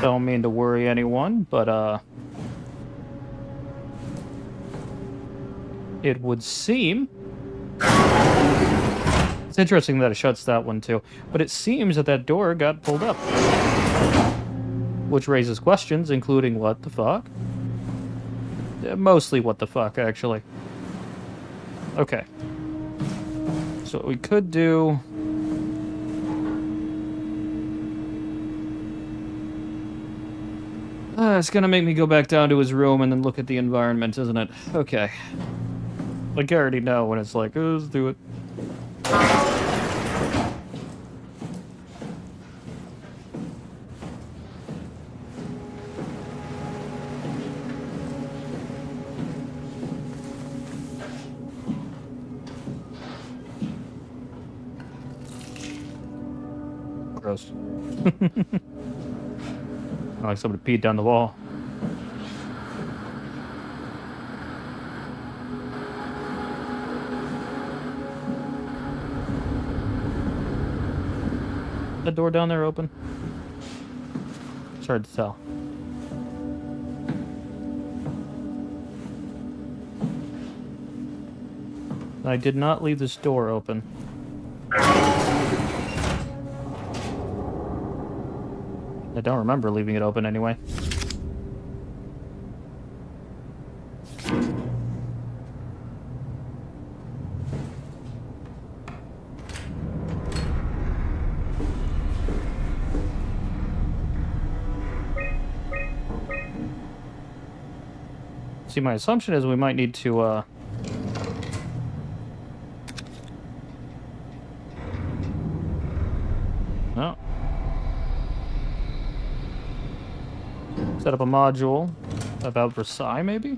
Don't mean to worry anyone, but it would seem it's interesting that it shuts that one too, but it seems that that door got pulled up, which raises questions, including what the fuck? Mostly what the fuck, actually. Okay. So what we could do... it's gonna make me go back down to his room and then look at the environment, isn't it? Okay. Like, I already know when it's like, oh, let's do it. Gross. Like somebody peed down the wall. That door down there open? It's hard to tell. I did not leave this door open. I don't remember leaving it open anyway. See, my assumption is we might need to, no. Set up a module about Versailles, maybe?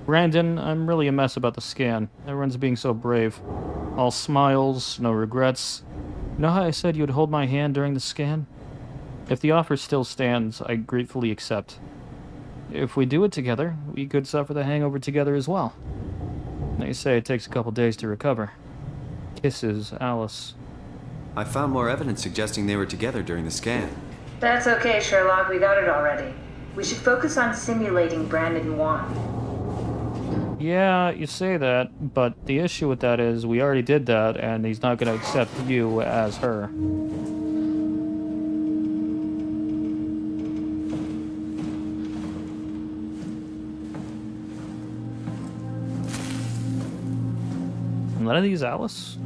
Brandon, I'm really a mess about the scan. Everyone's being so brave. All smiles, no regrets. You know how I said you'd hold my hand during the scan? If the offer still stands, I gratefully accept. If we do it together, we could suffer the hangover together as well. They say it takes a couple days to recover. Kisses, Alice. I found more evidence suggesting they were together during the scan. That's okay, Sherlock. We got it already. We should focus on simulating Brandon 1. Yeah, you say that, but the issue with that is we already did that, and he's not going to accept you as her. None of these Alice?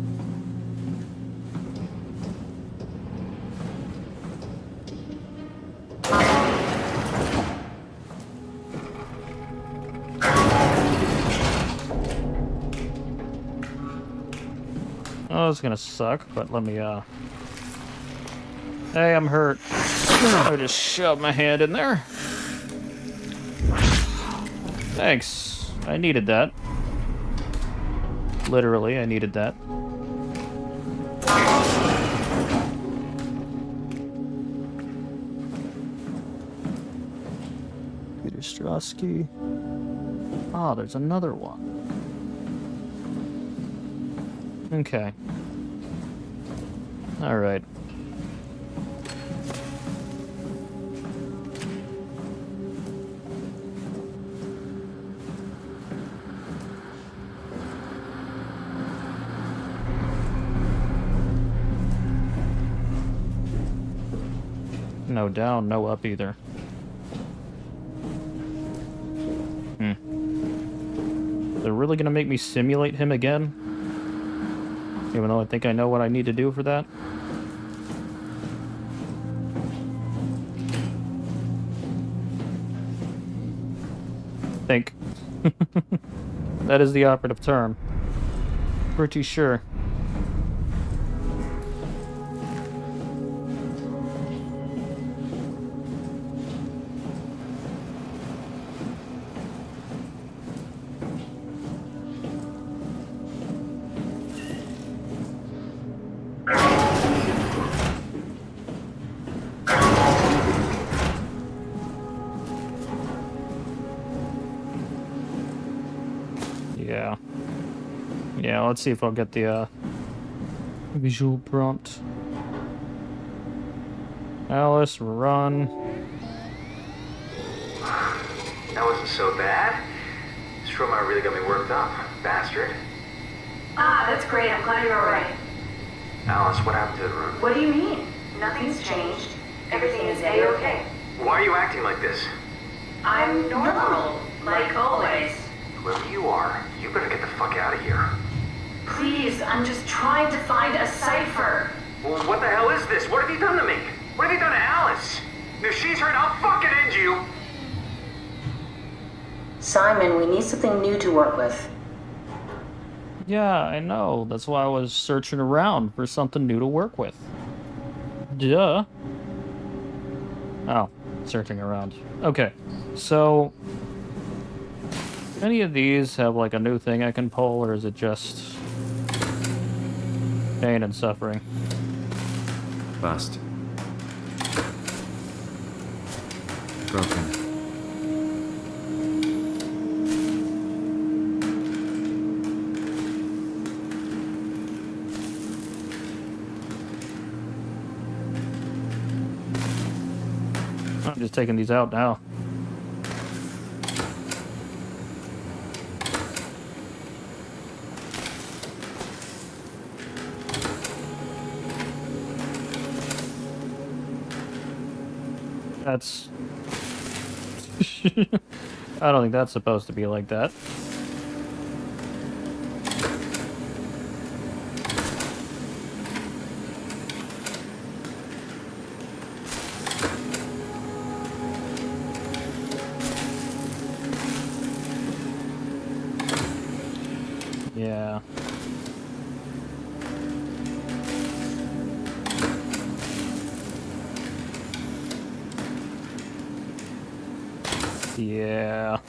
Oh, it's gonna suck, but let me, Hey, I'm hurt. I just shoved my hand in there. Thanks. I needed that. Literally, I needed that. Peter Strosky. Ah, there's another one. Okay. Alright. No down, no up either. They're really gonna make me simulate him again? Even though I think I know what I need to do for that? Think. That is the operative term. Pretty sure. Yeah, let's see if I'll get the visual prompt. Alice, run. That wasn't so bad. ST0RY really got me worked up, bastard. Ah, that's great. I'm glad you're alright. Alice, what happened to the room? What do you mean? Nothing's changed. Everything is A-okay. Why are you acting like this? I'm normal, like always. Whoever you are, you better get the fuck out of here. Please, I'm just trying to find a cipher. Well, what the hell is this? What have you done to me? What have you done to Alice? If she's hurt, I'll fucking end you! Simon, we need something new to work with. Yeah, I know. That's why I was searching around for something new to work with. Duh. Oh, searching around. Okay, so... any of these have, like, a new thing I can pull, or is it just... pain and suffering? Bust. Broken. I'm just taking these out now. That's... I don't think that's supposed to be like that. Yeah. Yeah.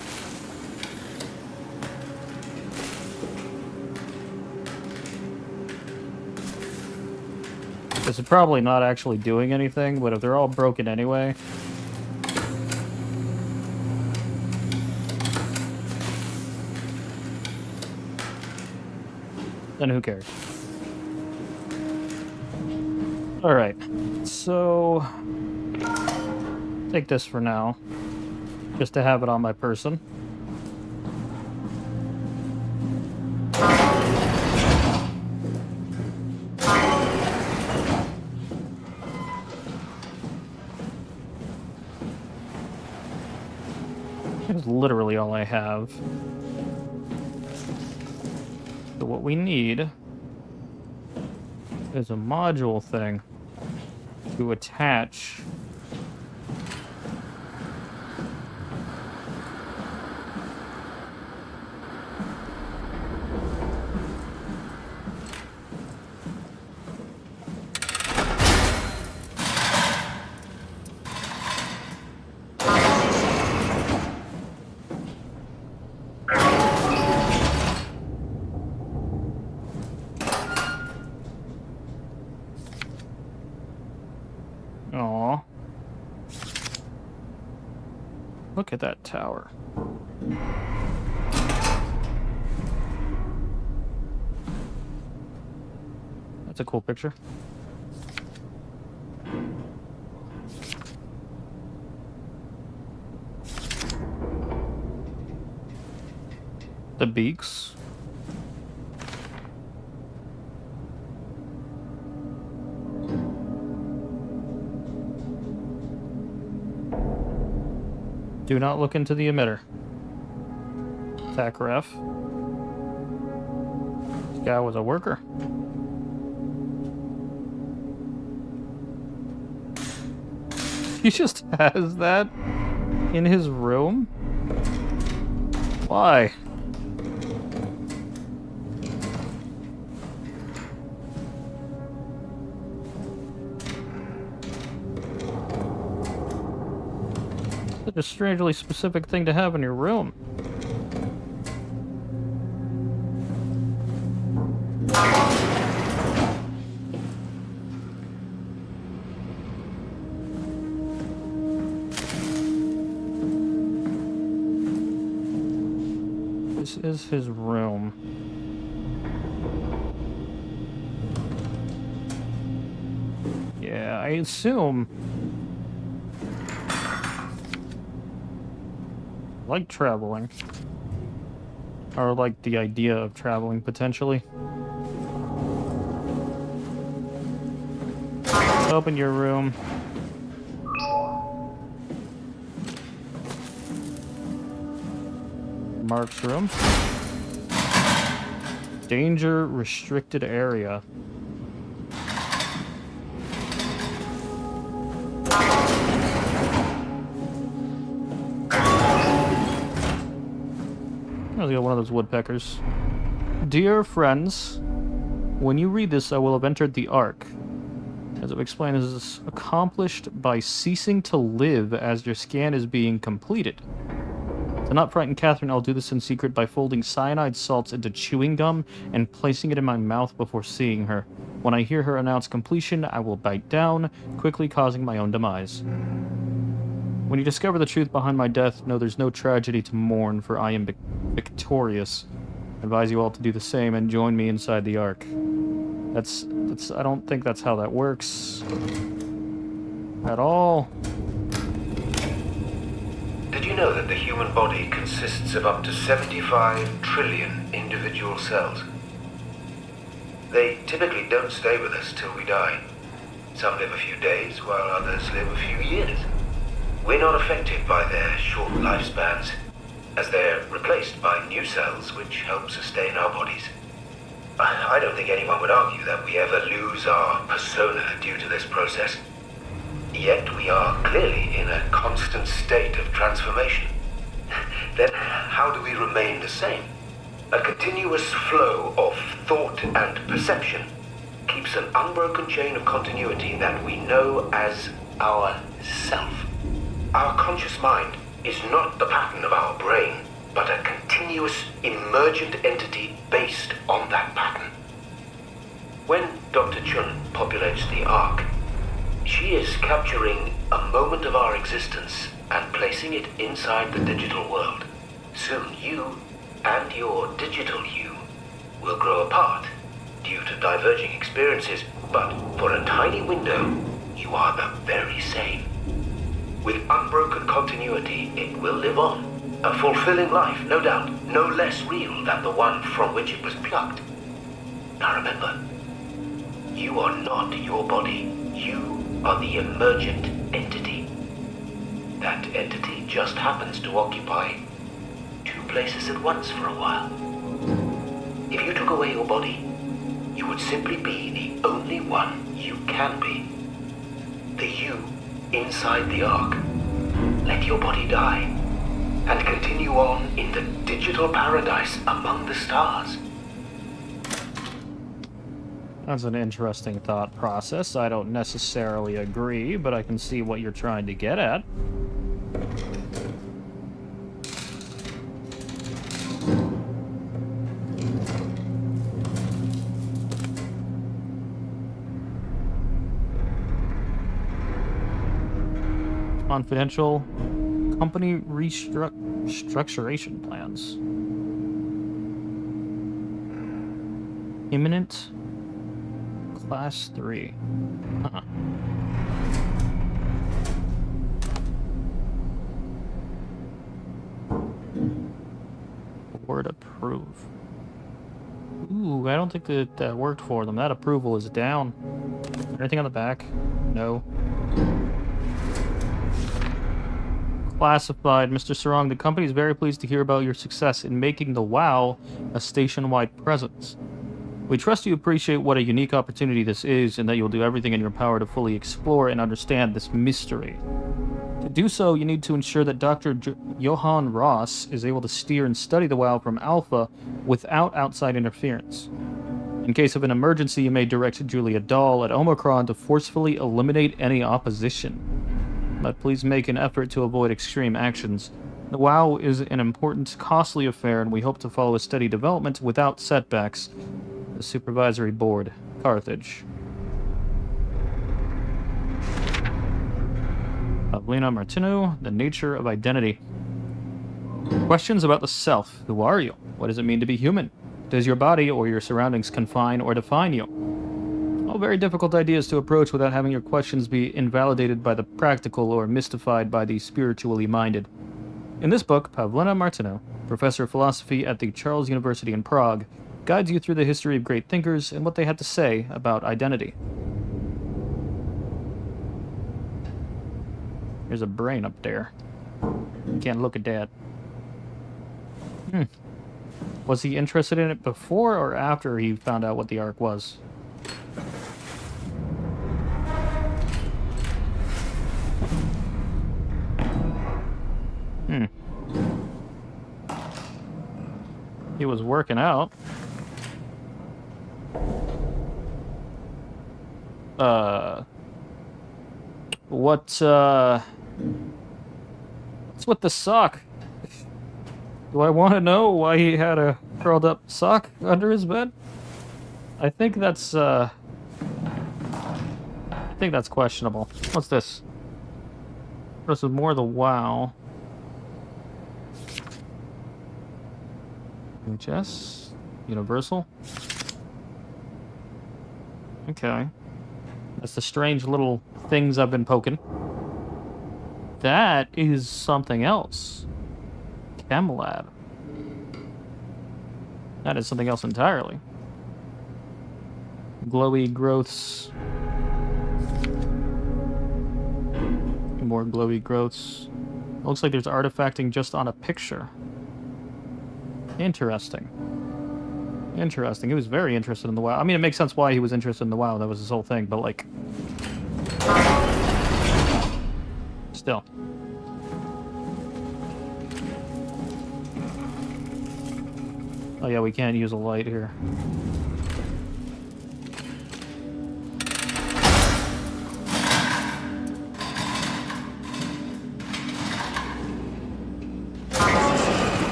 This is probably not actually doing anything, but if they're all broken anyway... then who cares? Alright, so... take this for now. Just to have it on my person. That's literally all I have. So what we need is a module thing to attach. Aw. Look at that tower. That's a cool picture. The beaks. Do not look into the emitter. Attack ref. This guy was a worker. He just has that in his room? Why? Such a strangely specific thing to have in your room. This is his room. Yeah, I assume... like traveling. Or like the idea of traveling, potentially. Open your room. Mark's room. Danger restricted area. Let's get one of those woodpeckers. Dear friends, when you read this, I will have entered the Ark. As I've explained, this is accomplished by ceasing to live as your scan is being completed. To not frighten Catherine, I'll do this in secret by folding cyanide salts into chewing gum and placing it in my mouth before seeing her. When I hear her announce completion, I will bite down, quickly causing my own demise. When you discover the truth behind my death, know there's no tragedy to mourn, for I am victorious. I advise you all to do the same and join me inside the Ark. That's I don't think that's how that works at all. Did you know that the human body consists of up to 75 trillion individual cells? They typically don't stay with us till we die. Some live a few days, while others live a few years. We're not affected by their short lifespans, as they're replaced by new cells which help sustain our bodies. I don't think anyone would argue that we ever lose our persona due to this process. Yet we are clearly in a constant state of transformation. Then how do we remain the same? A continuous flow of thought and perception keeps an unbroken chain of continuity that we know as our self. Our conscious mind is not the pattern of our brain, but a continuous, emergent entity based on that pattern. When Dr. Chun populates the Ark, she is capturing a moment of our existence and placing it inside the digital world. Soon you and your digital you will grow apart due to diverging experiences, but for a tiny window, you are the very same. With unbroken continuity, it will live on. A fulfilling life, no doubt, no less real than the one from which it was plucked. Now remember, you are not your body. You are the emergent entity. That entity just happens to occupy two places at once for a while. If you took away your body, you would simply be the only one you can be. The you inside the Ark. Let your body die and continue on in the digital paradise among the stars. That's an interesting thought process. I don't necessarily agree, but I can see what you're trying to get at. Confidential company restructuration plans. Imminent. Class 3. Huh. Word approve. Ooh, I don't think that worked for them. That approval is down. Anything on the back? No. Classified. Mr. Sarong, the company is very pleased to hear about your success in making the WoW a station-wide presence. We trust you appreciate what a unique opportunity this is and that you'll do everything in your power to fully explore and understand this mystery. To do so, you need to ensure that Dr. Johann Ross is able to steer and study the WoW from Alpha without outside interference. In case of an emergency, you may direct Julia Dahl at Omicron to forcefully eliminate any opposition. But please make an effort to avoid extreme actions. The WoW is an important, costly affair, and we hope to follow a steady development without setbacks. The Supervisory Board, Carthage. Pavlina Martinu, The Nature of Identity. Questions about the self. Who are you? What does it mean to be human? Does your body or your surroundings confine or define you? All very difficult ideas to approach without having your questions be invalidated by the practical or mystified by the spiritually minded. In this book, Pavlina Martinu, professor of philosophy at the Charles University in Prague, guides you through the history of great thinkers and what they had to say about identity. There's a brain up there. You can't look at that. Was he interested in it before or after he found out what the Ark was? He was working out. What's with the sock? Do I want to know why he had a curled up sock under his bed? I think that's questionable. What's this? This is more the WoW. HS? Universal? Okay. That's the strange little things I've been poking. That is something else. ChemLab. That is something else entirely. Glowy growths. More glowy growths. Looks like there's artifacting just on a picture. Interesting. Interesting. He was very interested in the WoW. I mean, it makes sense why he was interested in the WoW. That was his whole thing, but like... Still. Oh yeah, we can't use a light here.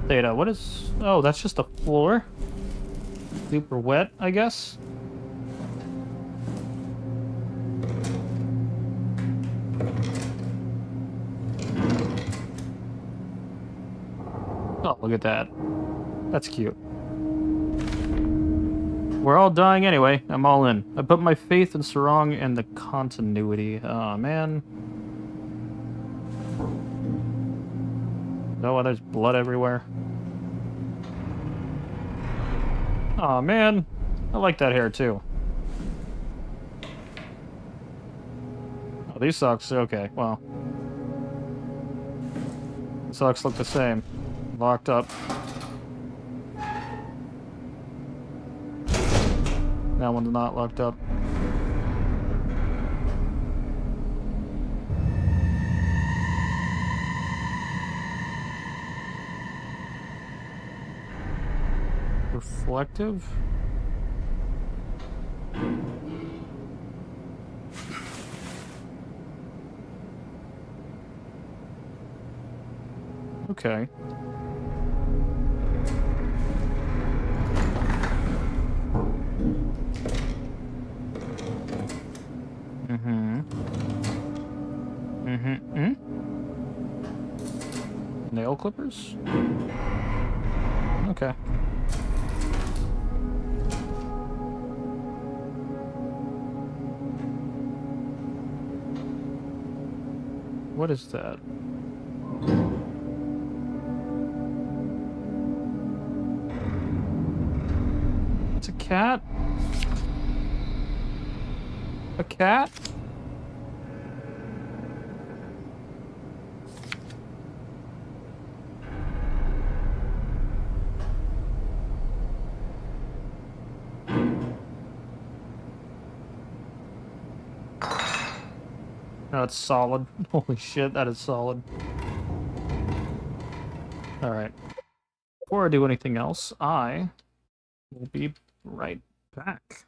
Theta, what is... Oh, that's just the floor? Super wet, I guess? Oh, look at that. That's cute. We're all dying anyway. I'm all in. I put my faith in Sarong and the continuity. Oh, man. No, there's blood everywhere. Oh man, I like that hair too. Oh, these socks, okay, well. The socks look the same. Locked up. That one's not locked up. Reflective? Okay. clippers? Okay. What is that? It's a cat? A cat? No, it's solid. Holy shit, that is solid. Alright. Before I do anything else, I will be right back.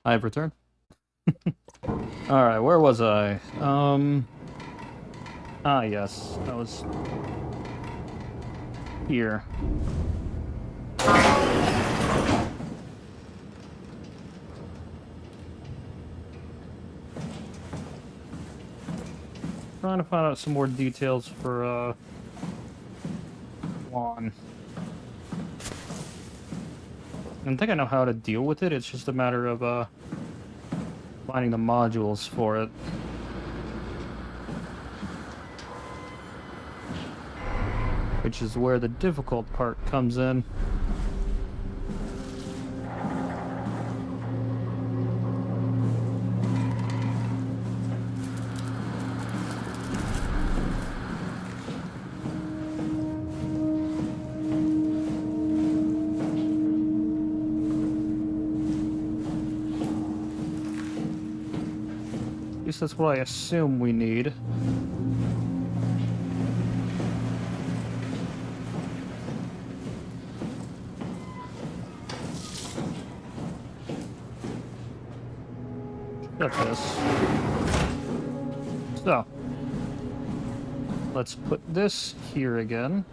I have returned. Alright, where was I? Ah, yes. I was... here. Trying to find out some more details for, Juan. I think I know how to deal with it, it's just a matter of, finding the modules for it. Which is where the difficult part comes in. At least that's what I assume we need. Got this. So, let's put this here again.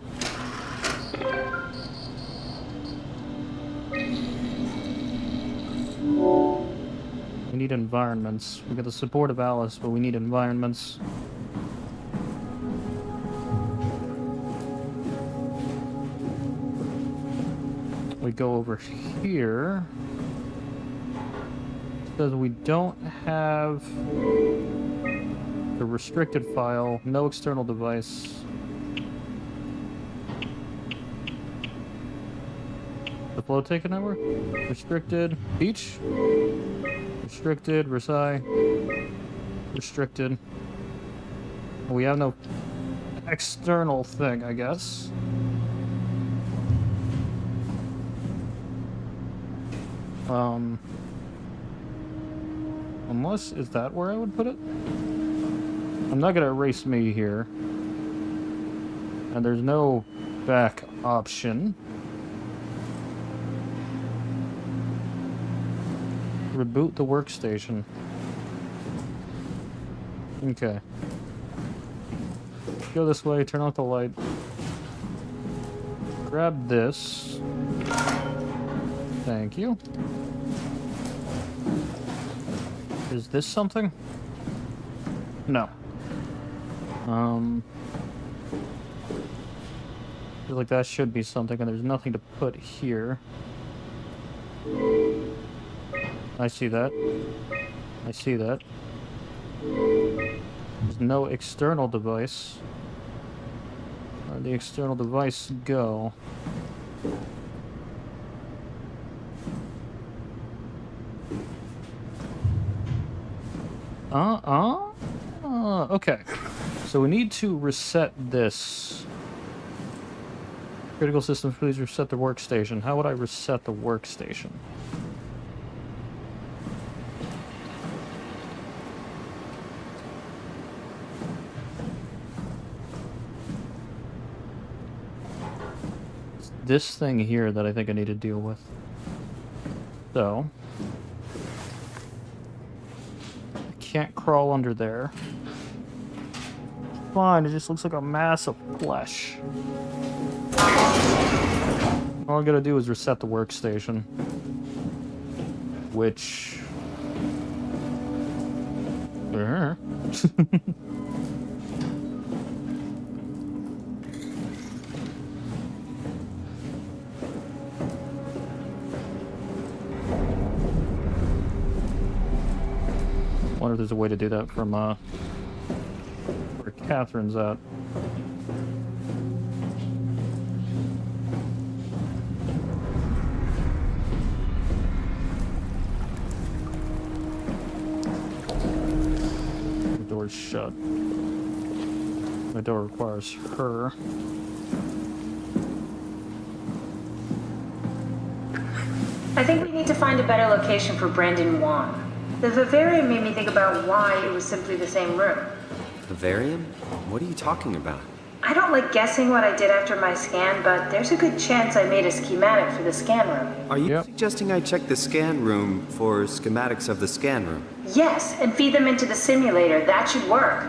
We need environments. We got the support of Alice, but we need environments. We go over here. It says we don't have the restricted file, no external device. The flow taken network? Restricted. Beach? Restricted. Versailles. Restricted. We have no external thing, I guess. Unless, is that where I would put it? I'm not gonna erase me here. And there's no back option. Reboot the workstation. Okay. Go this way, turn off the light. Grab this. Thank you. Is this something? No. Feel like that should be something, and there's nothing to put here. I see that. I see that. There's no external device. Where'd the external device go? Okay. So we need to reset this. Critical systems, please reset the workstation. How would I reset the workstation? It's this thing here that I think I need to deal with. So... can't crawl under there. Fine, it just looks like a mass of flesh. All I gotta do is reset the workstation. Which... wonder if there's a way to do that from where Catherine's at. The door's shut. The door requires her. I think we need to find a better location for Brandon Juan. The vivarium made me think about why it was simply the same room. Vivarium? What are you talking about? I don't like guessing what I did after my scan, but there's a good chance I made a schematic for the scan room. Are you suggesting I check the scan room for schematics of the scan room? Yes, and feed them into the simulator. That should work.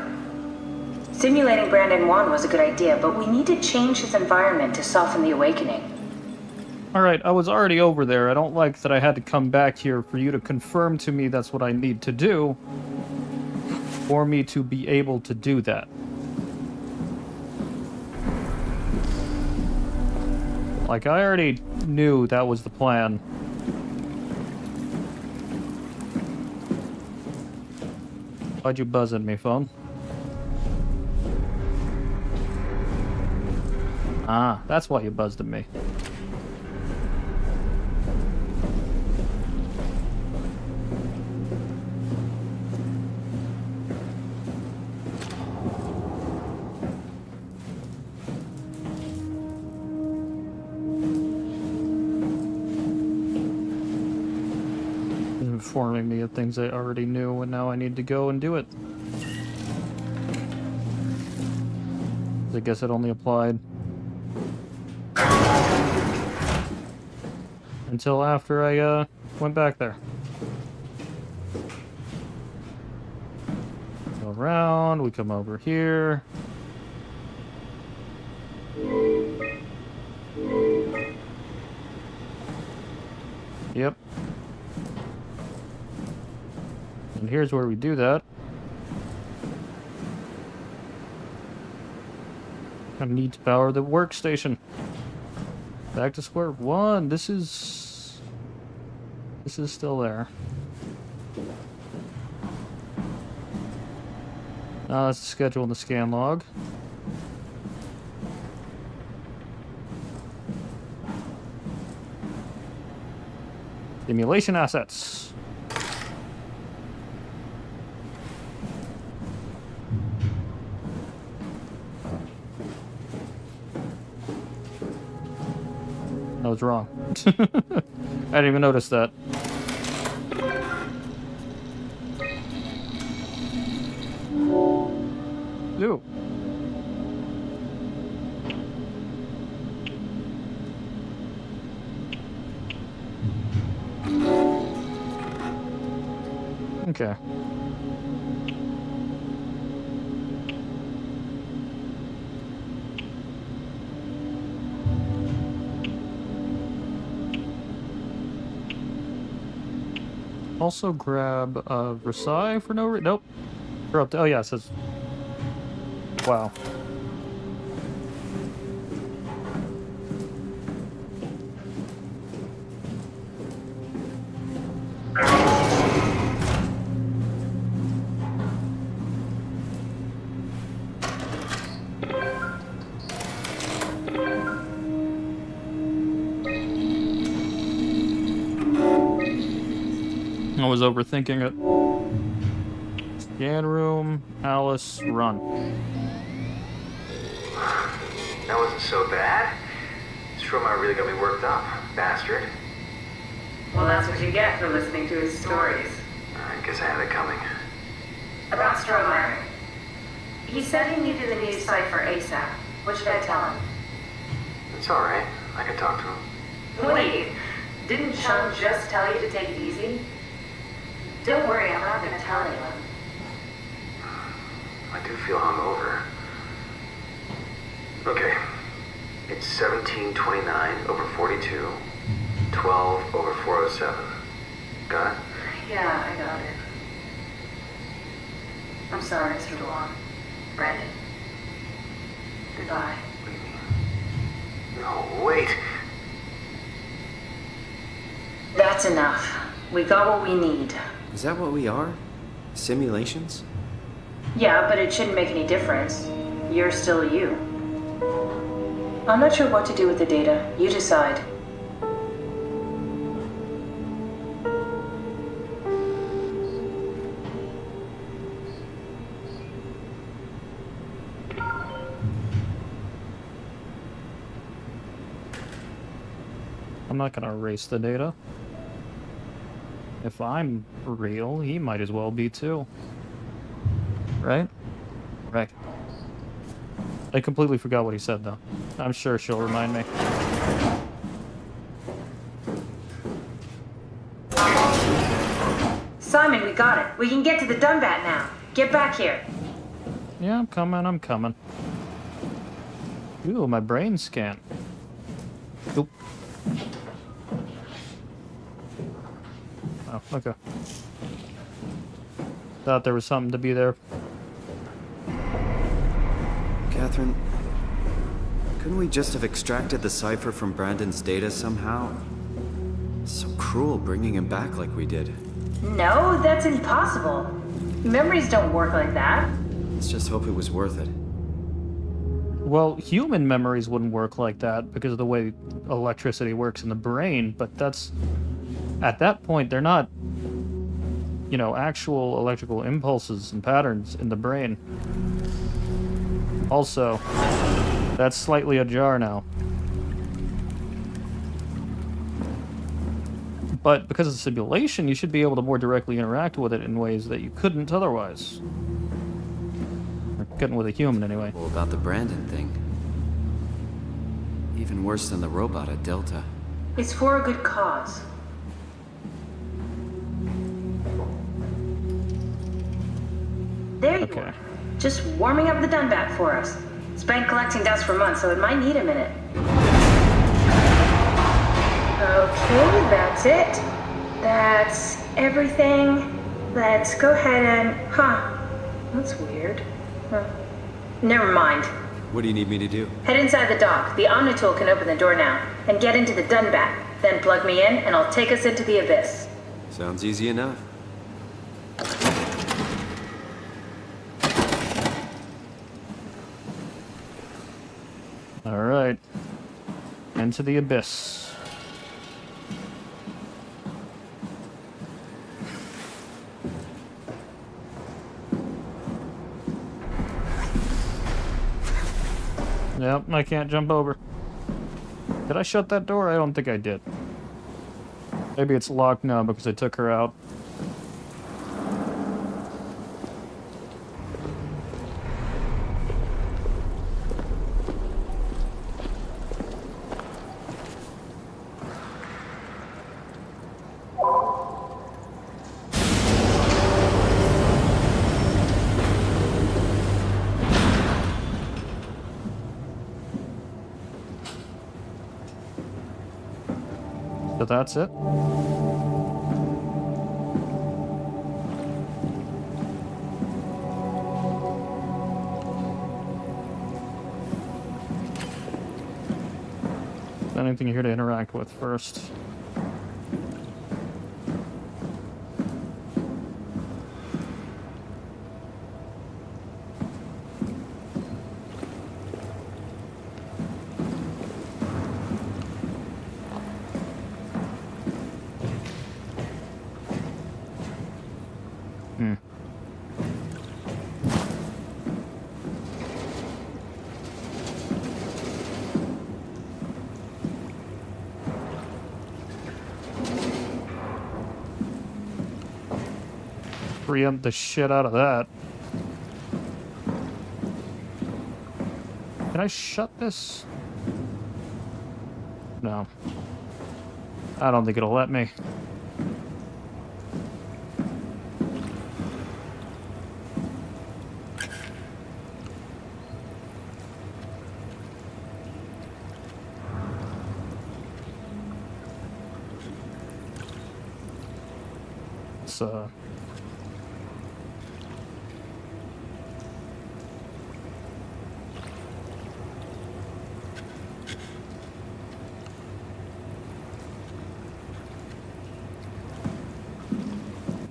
Simulating Brandon 1 was a good idea, but we need to change his environment to soften the awakening. Alright, I was already over there. I don't like that I had to come back here for you to confirm to me that's what I need to do for me to be able to do that. Like, I already knew that was the plan. Why'd you buzz at me, phone? Ah, that's why you buzzed at me. Informing me of things I already knew, and now I need to go and do it. I guess it only applied until after I went back there. Go around, we come over here. Yep. And here's where we do that. I need to power the workstation. Back to square one. This is still there. Now let's schedule the scan log. Simulation assets. I was wrong. I didn't even notice that. Ooh. Okay. Also grab Versailles for no reason. Nope. Oh yeah, it says. Wow. I was overthinking it. Scan room, Alice, run. That wasn't so bad. ST0RY really got me worked up, bastard. Well, that's what you get for listening to his stories. I guess I had it coming. About ST0RY. He said he needed a new site for ASAP. What should I tell him? It's alright. I can talk to him. Wait, didn't Sean just tell you to take it easy? Don't worry, I'm not gonna tell anyone. I do feel hungover. Okay. It's 1729 over 42, 12 over 407. Got it? Yeah, I got it. I'm sorry, Mr. DeLong. Brandon. Goodbye. No, wait. That's enough. We got what we need. Is that what we are? Simulations? Yeah, but it shouldn't make any difference. You're still you. I'm not sure what to do with the data. You decide. I'm not gonna erase the data. If I'm real, he might as well be too. Right? Right. I completely forgot what he said, though. I'm sure she'll remind me. Simon, we got it. We can get to the Dunbat now. Get back here. Yeah, I'm coming. Ooh, my brain scan. Oop. Oh, okay. Thought there was something to be there. Catherine, couldn't we just have extracted the cipher from Brandon's data somehow? So cruel bringing him back like we did. No, that's impossible. Memories don't work like that. Let's just hope it was worth it. Well, human memories wouldn't work like that because of the way electricity works in the brain, but that's... At that point, they're not, you know, actual electrical impulses and patterns in the brain. Also, that's slightly ajar now. But because it's a simulation, you should be able to more directly interact with it in ways that you couldn't otherwise. Or couldn't with a human, anyway. Well, about the Brandon thing. Even worse than the robot at Delta. It's for a good cause. There you are. Just warming up the Dunbat for us. It's been collecting dust for months, so it might need a minute. Okay, that's it. That's everything. Let's go ahead and... Huh. That's weird. Huh. Never mind. What do you need me to do? Head inside the dock. The Omnitool can open the door now. And get into the Dunbat. Then plug me in, and I'll take us into the Abyss. Sounds easy enough. Alright. Into the Abyss. Yep, I can't jump over. Did I shut that door? I don't think I did. Maybe it's locked now because I took her out. So that's it. Anything here to interact with first? Preempt the shit out of that. Can I shut this? No. I don't think it'll let me. It's,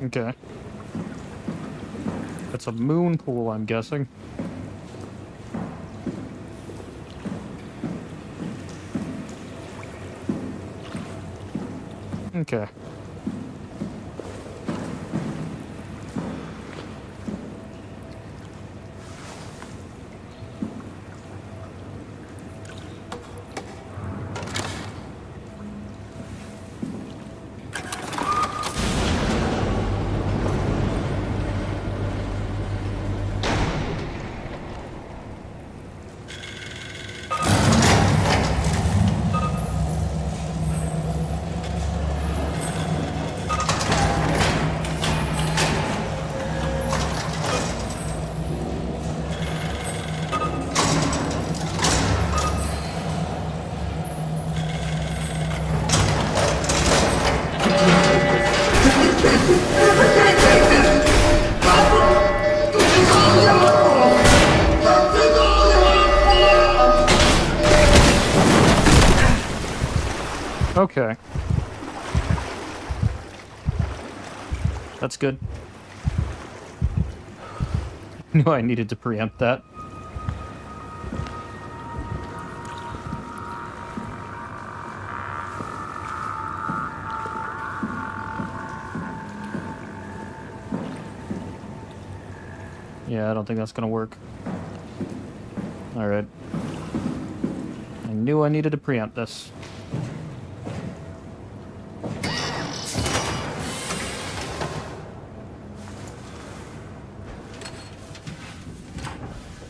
okay. It's a moon pool, I'm guessing. Okay. Okay. That's good. Knew I needed to preempt that. Yeah, I don't think that's gonna work. Alright. I knew I needed to preempt this.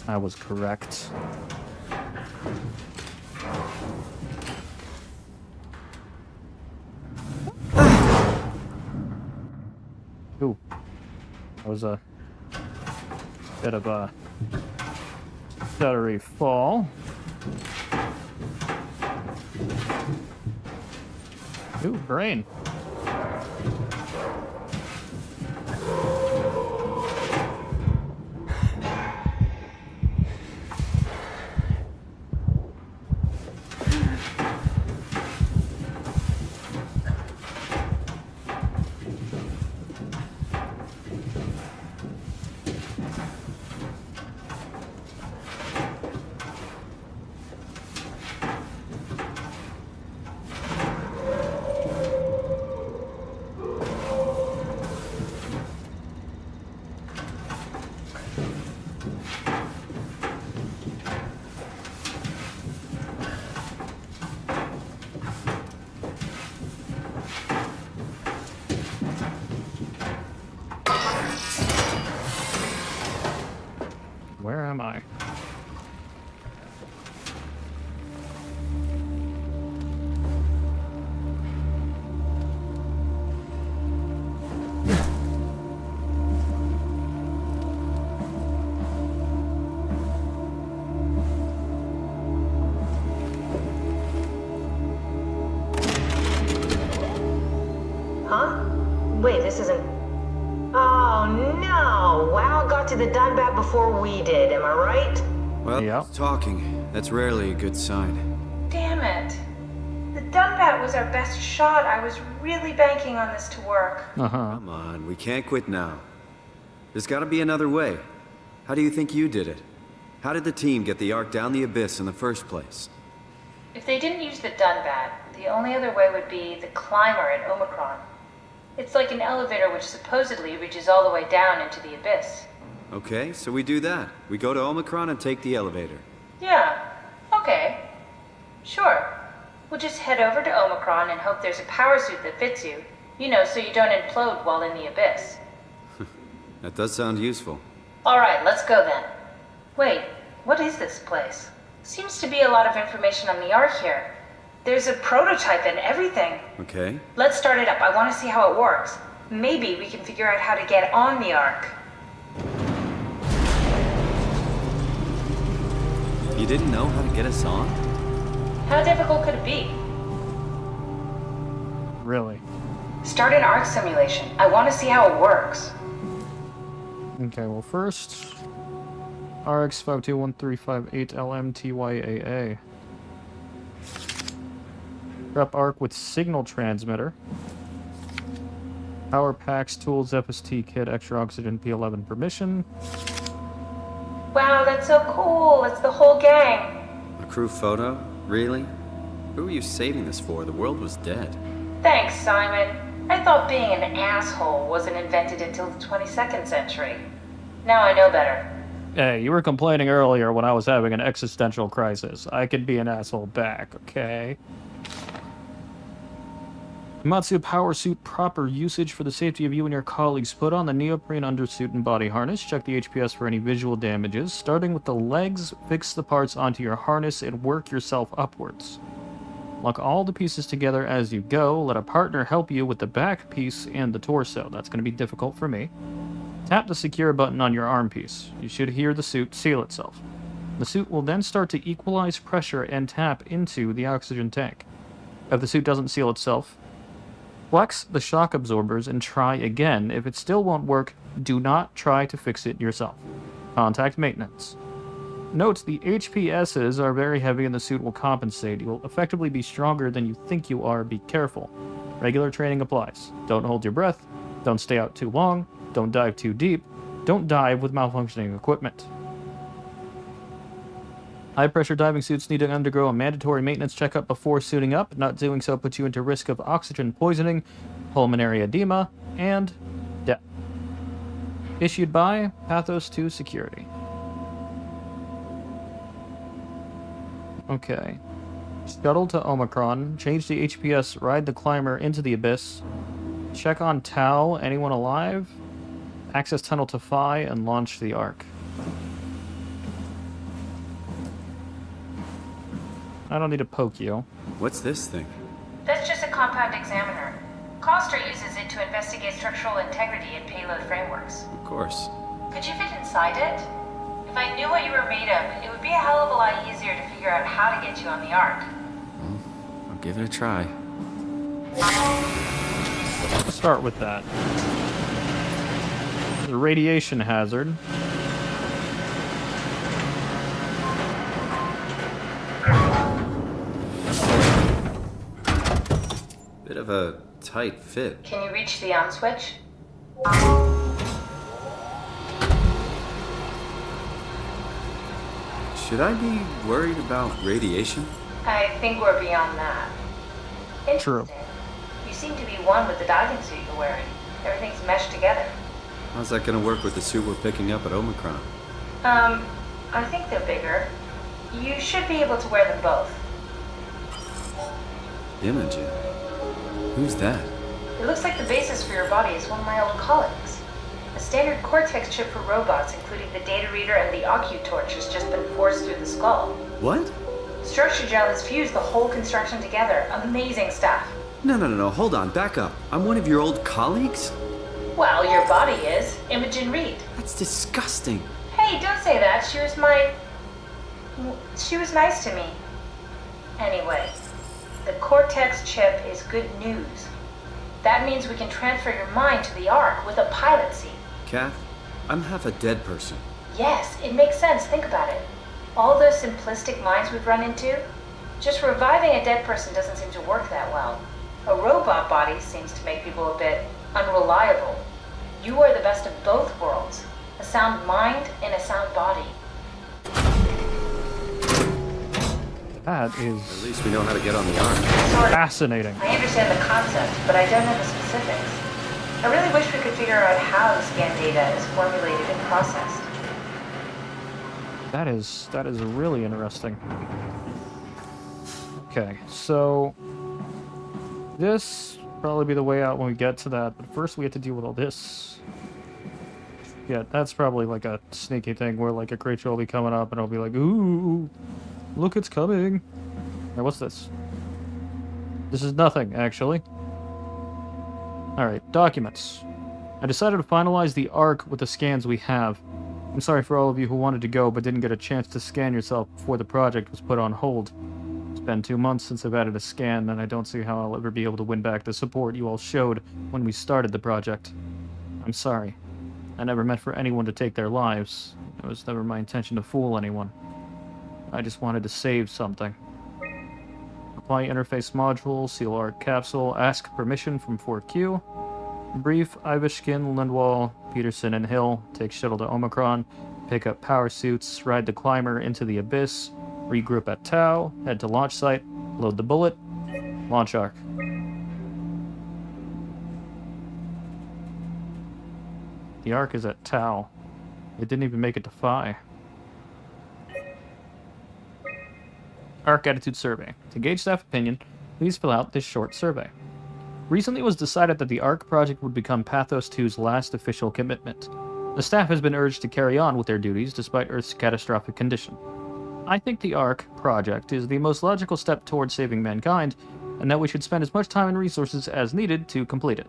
I was correct. Ooh. That was a bit of a stuttery fall. Ooh, brain. Where am I? Huh? Wait, this isn't... Oh, no! WoW got to the Dunbat before we did, am I right? Well, yeah. Talking. That's rarely a good sign. Damn it. The Dunbat was our best shot. I was really banking on this to work. Come on, we can't quit now. There's gotta be another way. How do you think you did it? How did the team get the Ark down the abyss in the first place? If they didn't use the Dunbat, the only other way would be the climber at Omicron. It's like an elevator which supposedly reaches all the way down into the abyss. Okay, so we do that. We go to Omicron and take the elevator. Yeah, okay. Sure. We'll just head over to Omicron and hope there's a power suit that fits you. You know, so you don't implode while in the abyss. That does sound useful. Alright, let's go then. Wait, what is this place? Seems to be a lot of information on the Ark here. There's a prototype and everything. Okay. Let's start it up. I want to see how it works. Maybe we can figure out how to get on the Ark. You didn't know how to get us on? How difficult could it be? Really? Start an Ark simulation. I want to see how it works. Okay, well first... RX 521358 LMTYAA. Prep Arc with signal transmitter. Power packs, tools, FST kit, extra oxygen, P11 permission. Wow, that's so cool. It's the whole gang. A crew photo? Really? Who are you saving this for? The world was dead. Thanks, Simon. I thought being an asshole wasn't invented until the 22nd century. Now I know better. Hey, you were complaining earlier when I was having an existential crisis. I could be an asshole back, okay? Matsu power suit proper usage for the safety of you and your colleagues. Put on the neoprene undersuit and body harness. Check the HPS for any visual damages. Starting with the legs, fix the parts onto your harness and work yourself upwards. Lock all the pieces together as you go. Let a partner help you with the back piece and the torso. That's going to be difficult for me. Tap the secure button on your arm piece. You should hear the suit seal itself. The suit will then start to equalize pressure and tap into the oxygen tank. If the suit doesn't seal itself, flex the shock absorbers and try again. If it still won't work, do not try to fix it yourself. Contact maintenance. Note, the HPSs are very heavy and the suit will compensate. You will effectively be stronger than you think you are. Be careful. Regular training applies. Don't hold your breath. Don't stay out too long. Don't dive too deep. Don't dive with malfunctioning equipment. High-pressure diving suits need to undergo a mandatory maintenance checkup before suiting up. Not doing so puts you into risk of oxygen poisoning, pulmonary edema, and death. Issued by Pathos 2 Security. Okay. Shuttle to Omicron. Change the HPS. Ride the climber into the abyss. Check on Tau. Anyone alive? Access tunnel to Phi and launch the Ark. I don't need to poke you. What's this thing? That's just a compound examiner. Coster uses it to investigate structural integrity in payload frameworks. Of course. Could you fit inside it? If I knew what you were made of, it would be a hell of a lot easier to figure out how to get you on the Ark. Well, I'll give it a try. Start with that. There's a radiation hazard. Bit of a tight fit. Can you reach the on switch? Should I be worried about radiation? I think we're beyond that. True. You seem to be one with the diving suit you're wearing. Everything's meshed together. How's that gonna work with the suit we're picking up at Omicron? I think they're bigger. You should be able to wear them both. Imogen? Who's that? It looks like the basis for your body is one of my old colleagues. A standard Cortex chip for robots, including the data reader and the OcuTorch, has just been forced through the skull. What? Structure gel has fused the whole construction together. Amazing stuff. No, hold on, back up. I'm one of your old colleagues? Well, your body is. Imogen Reed. That's disgusting. Hey, don't say that. She was nice to me. Anyway, the Cortex chip is good news. That means we can transfer your mind to the Ark with a pilot seat. Kath, I'm half a dead person. Yes, it makes sense. Think about it. All those simplistic minds we've run into, just reviving a dead person doesn't seem to work that well. A robot body seems to make people a bit unreliable. You are the best of both worlds. A sound mind and a sound body. That is... At least we know how to get on the Ark. Fascinating. I understand the concept, but I don't know the specifics. I really wish we could figure out how the scan data is formulated and processed. That is really interesting. Okay, so this will probably be the way out when we get to that, but first we have to deal with all this. Yeah, that's probably like a sneaky thing where like a creature will be coming up and it'll be like, ooh, look, it's coming. Now, what's this? This is nothing, actually. Alright, documents. I decided to finalize the Ark with the scans we have. I'm sorry for all of you who wanted to go but didn't get a chance to scan yourself before the project was put on hold. It's been 2 months since I've added a scan, and I don't see how I'll ever be able to win back the support you all showed when we started the project. I'm sorry. I never meant for anyone to take their lives. It was never my intention to fool anyone. I just wanted to save something. Apply interface module, seal Ark capsule, ask permission from 4Q. Brief Ivishkin, Lindwall, Peterson, and Hill. Take shuttle to Omicron. Pick up power suits. Ride the climber into the abyss. Regroup at Tau. Head to launch site. Load the bullet. Launch Ark. The Ark is at Tau. It didn't even make it to Phi. Ark Attitude Survey. To gauge staff opinion, please fill out this short survey. Recently it was decided that the Ark project would become Pathos 2's last official commitment. The staff has been urged to carry on with their duties despite Earth's catastrophic condition. I think the Ark project is the most logical step towards saving mankind, and that we should spend as much time and resources as needed to complete it.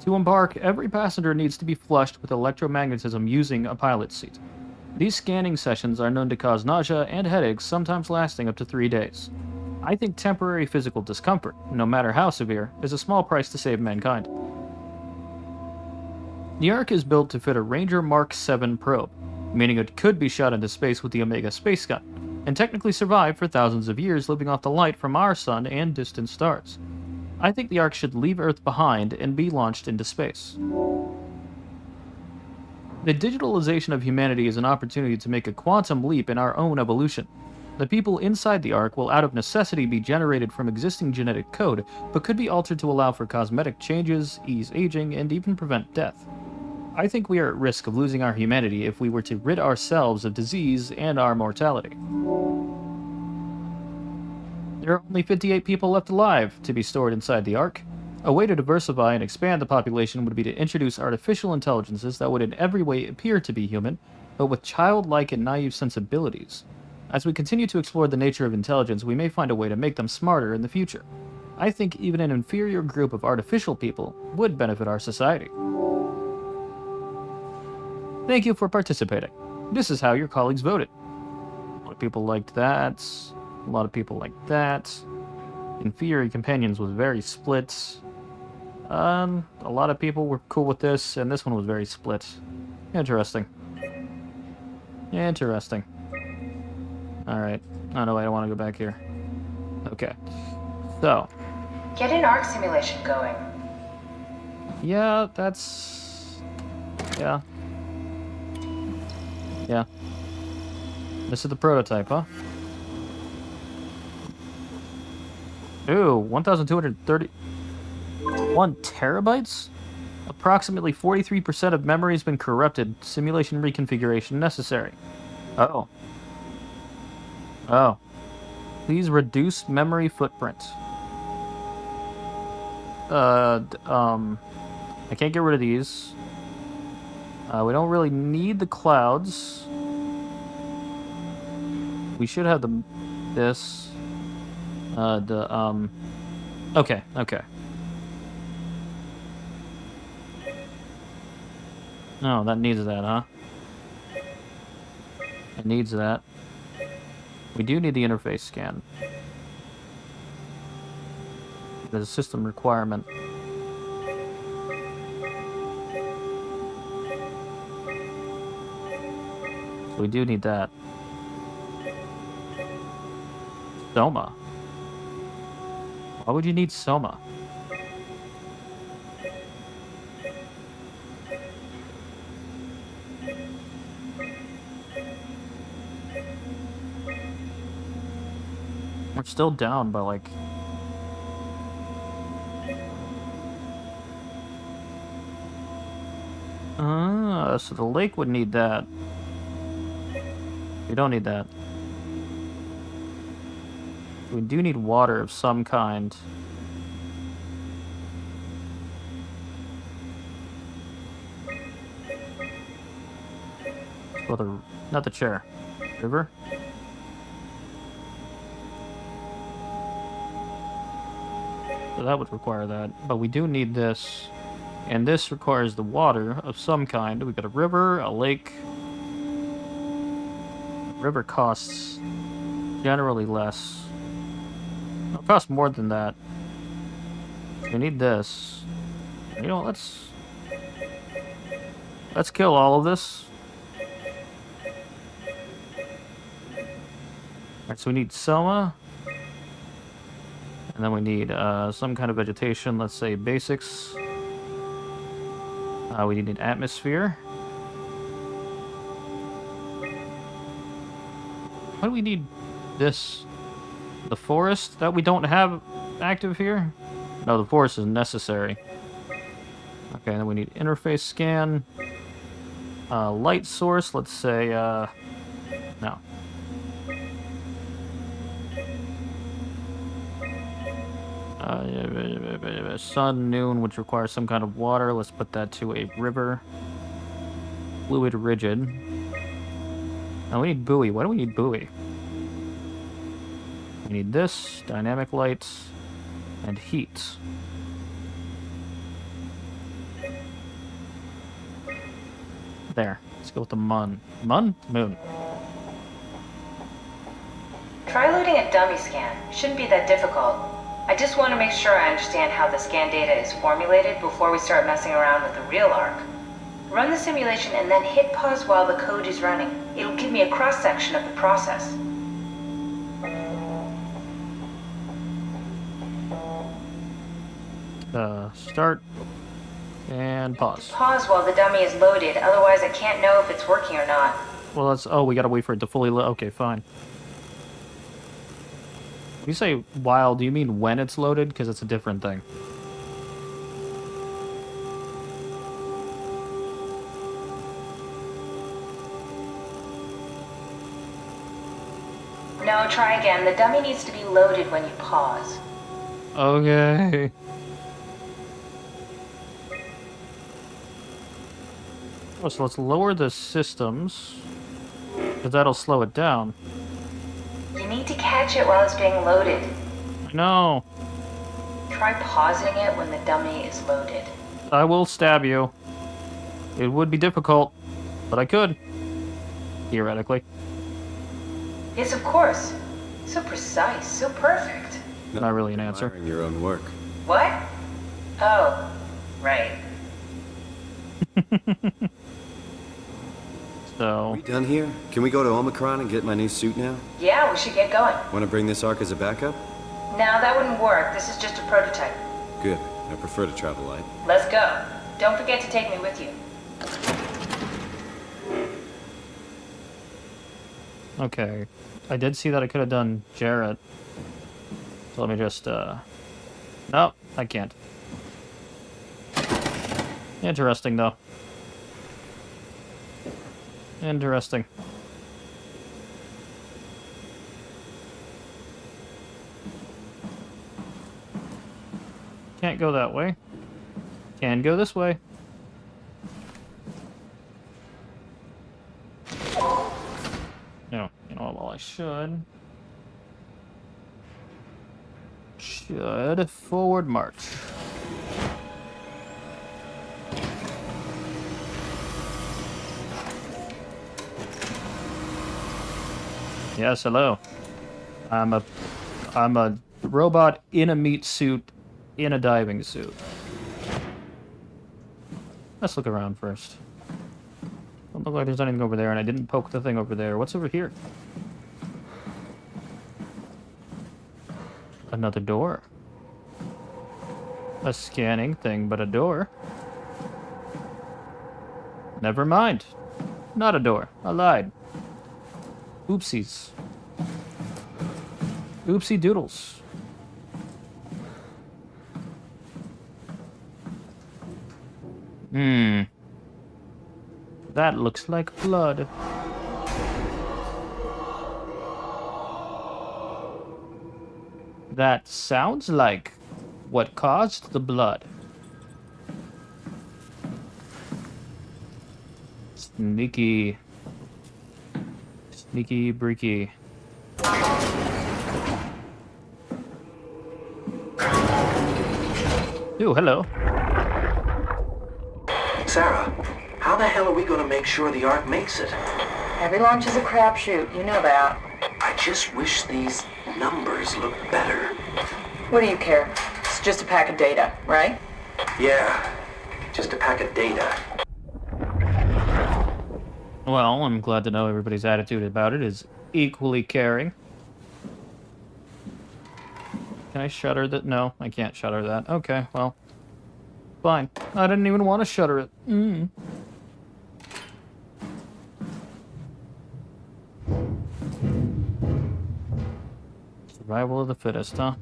To embark, every passenger needs to be flushed with electromagnetism using a pilot seat. These scanning sessions are known to cause nausea and headaches, sometimes lasting up to 3 days. I think temporary physical discomfort, no matter how severe, is a small price to save mankind. The Ark is built to fit a Ranger Mark 7 probe. meaning it could be shot into space with the Omega space gun, and technically survive for thousands of years living off the light from our sun and distant stars. I think the Ark should leave Earth behind and be launched into space. The digitalization of humanity is an opportunity to make a quantum leap in our own evolution. The people inside the Ark will out of necessity be generated from existing genetic code, but could be altered to allow for cosmetic changes, ease aging, and even prevent death. I think we are at risk of losing our humanity if we were to rid ourselves of disease and our mortality. There are only 58 people left alive to be stored inside the Ark. A way to diversify and expand the population would be to introduce artificial intelligences that would in every way appear to be human, but with childlike and naive sensibilities. As we continue to explore the nature of intelligence, we may find a way to make them smarter in the future. I think even an inferior group of artificial people would benefit our society. Thank you for participating. This is how your colleagues voted. A lot of people liked that. A lot of people liked that. Inferior Companions was very split. A lot of people were cool with this, and this one was very split. Interesting. Interesting. Alright. Oh no, I don't want to go back here. Okay. So. Get an Ark simulation going. Yeah, that's... Yeah. Yeah. This is the prototype, huh? Ooh, 1,231 terabytes? Approximately 43% of memory has been corrupted. Simulation reconfiguration necessary. Oh. Oh. Please reduce memory footprint. I can't get rid of these. We don't really need the clouds. We should have this. Okay, okay. Oh, that needs that, huh? It needs that. We do need the interface scan. There's a system requirement. So we do need that. SOMA. Why would you need SOMA? We're still down by like... so the lake would need that. We don't need that. We do need water of some kind. Well, not the chair. River? So that would require that. But we do need this. And this requires the water of some kind. We've got a river, a lake. River costs generally less. It'll cost more than that. We need this. You know, let's kill all of this. Alright, so we need SOMA. And then we need some kind of vegetation, let's say basics. We need an atmosphere. Why do we need this? The forest that we don't have active here? No, the forest is necessary. Okay, then we need interface scan. Light source, let's say, no. Sun, noon, which requires some kind of water. Let's put that to a river. Fluid, rigid. Now we need buoy. Why do we need buoy? We need this, dynamic lights, and heat. There. Let's go with the moon. Moon? Try loading a dummy scan. Shouldn't be that difficult. I just want to make sure I understand how the scan data is formulated before we start messing around with the real Ark. Run the simulation and then hit pause while the code is running. It'll give me a cross-section of the process. Start and pause. Pause while the dummy is loaded, otherwise I can't know if it's working or not. Well, that's... Oh, we gotta wait for it to fully load. Okay, fine. When you say while, do you mean when it's loaded? Because it's a different thing. No, try again. The dummy needs to be loaded when you pause. Okay. Oh, so let's lower the systems, because that'll slow it down. You need to catch it while it's being loaded. No. Try pausing it when the dummy is loaded. I will stab you. It would be difficult, but I could. Theoretically. Yes, of course. So precise, so perfect. Not really an answer. Admiring your own work. What? Oh, right. So... We done here? Can we go to Omicron and get my new suit now? Yeah, we should get going. Want to bring this arc as a backup? No, that wouldn't work. This is just a prototype. Good. I prefer to travel light. Let's go. Don't forget to take me with you. Okay. I did see that I could have done Jarrett. So let me just, No, I can't. Interesting, though. Interesting. Can't go that way. Can go this way. No, you know what, well, I should forward march. Yes, hello. I'm a robot in a meat suit in a diving suit. Let's look around first. Don't look like there's anything over there, and I didn't poke the thing over there. What's over here? Another door. A scanning thing, but a door. Never mind. Not a door. I lied. Oopsies. Oopsie doodles. That looks like blood. That sounds like what caused the blood. Sneaky. Sneaky breaky. Ooh, hello. Sarah, how the hell are we gonna make sure the Ark makes it? Every launch is a crapshoot, you know that. I just wish these numbers looked better. What do you care? It's just a pack of data, right? Yeah, just a pack of data. Well, I'm glad to know everybody's attitude about it is equally caring. Can I shutter that? No, I can't shutter that. Okay, well. Fine. I didn't even want to shutter it. Survival of the fittest, huh?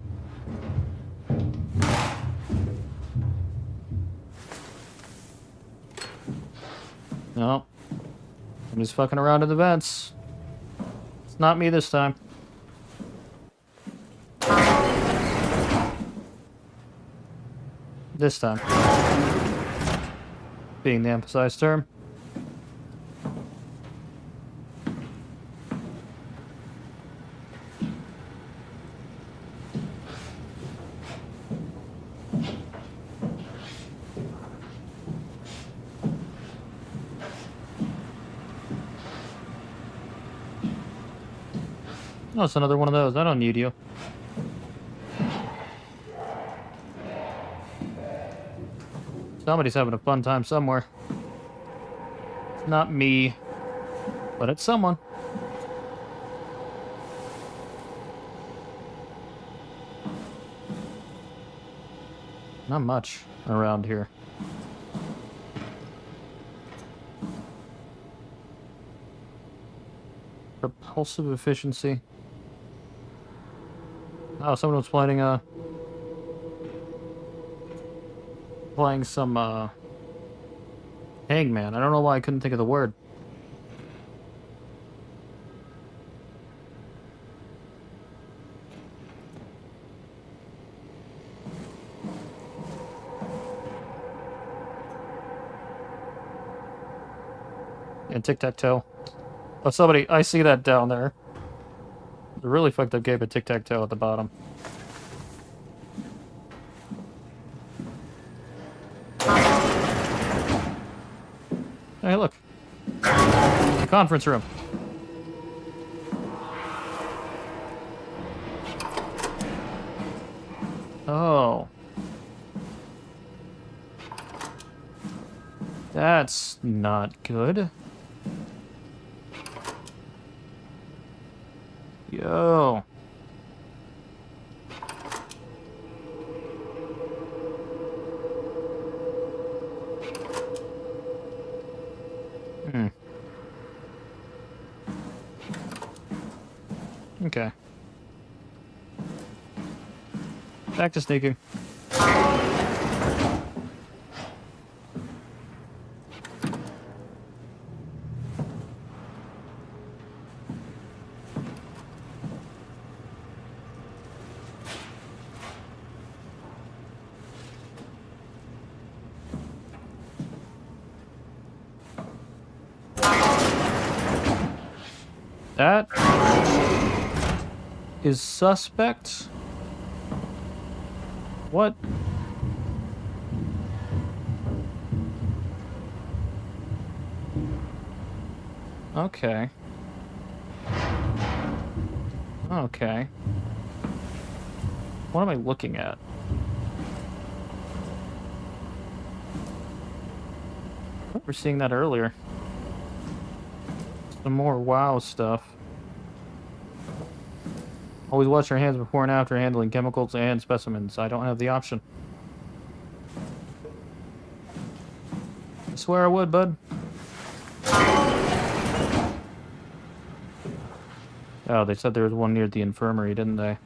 No. I'm just fucking around in the vents. It's not me this time. This time. Being the emphasized term. Oh, it's another one of those. I don't need you. Somebody's having a fun time somewhere. Not me, but it's someone. Not much around here. Propulsive efficiency. Oh, someone was playing some Hangman. I don't know why I couldn't think of the word. And tic-tac-toe. Oh, somebody, I see that down there. The really fucked up game of tic-tac-toe at the bottom. Hey, look. The conference room. Oh. That's not good. Yo. Okay. Back to sneaking. That is suspect. What? Okay. Okay. What am I looking at? I remember seeing that earlier. Some more WoW stuff. Always wash your hands before and after handling chemicals and specimens. I don't have the option. I swear I would, bud. Oh, they said there was one near the infirmary, didn't they?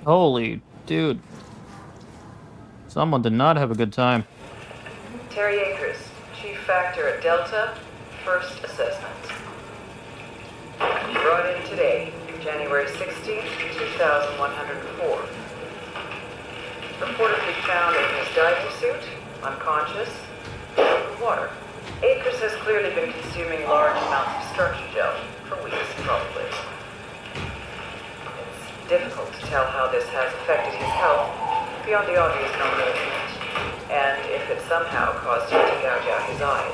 Holy dude. Someone did not have a good time. Terry Akers, Chief Factor at Delta, first assessment. Brought in today, January 16th, 2104. Reportedly found in his diving suit, unconscious, in water. Akers has clearly been consuming large amounts of structure gel, for weeks probably. It's difficult to tell how this has affected his health, beyond the obvious known limits, and if it somehow caused him to gouge out his eyes.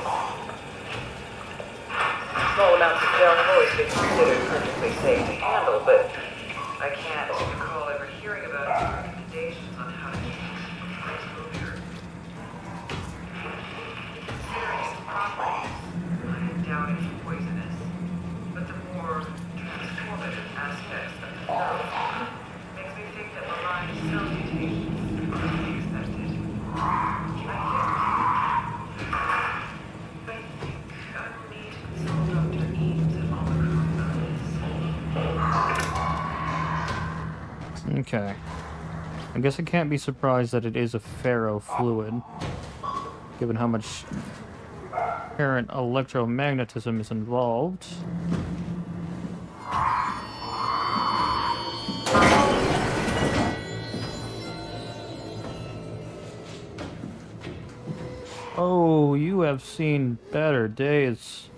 Small amounts of gel have always been considered perfectly safe to handle, but I can't recall ever hearing about recommendations on how to use exposure. Considering its properties, I doubt it's poisonous, but the more transformative aspects of the drug makes me think that malign cell mutations are being expected. Okay. I guess I can't be surprised that it is a ferrofluid, given how much apparent electromagnetism is involved. Oh, you have seen better days.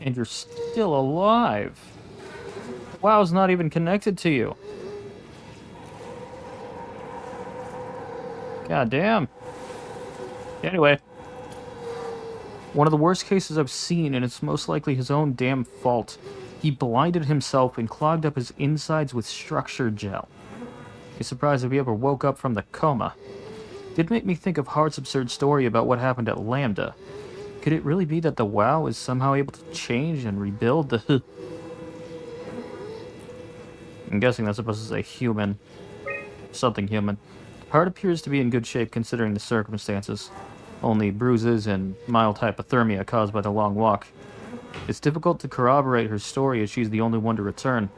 And you're still alive. WoW's not even connected to you. God damn. Anyway. One of the worst cases I've seen, and it's most likely his own damn fault. He blinded himself and clogged up his insides with structure gel. Be surprised if he ever woke up from the coma. Did make me think of Hart's absurd story about what happened at Lambda. Could it really be that the WoW is somehow able to change and rebuild the... I'm guessing that's supposed to say human. Something human. Hart appears to be in good shape considering the circumstances. Only bruises and mild hypothermia caused by the long walk. It's difficult to corroborate her story as she's the only one to return.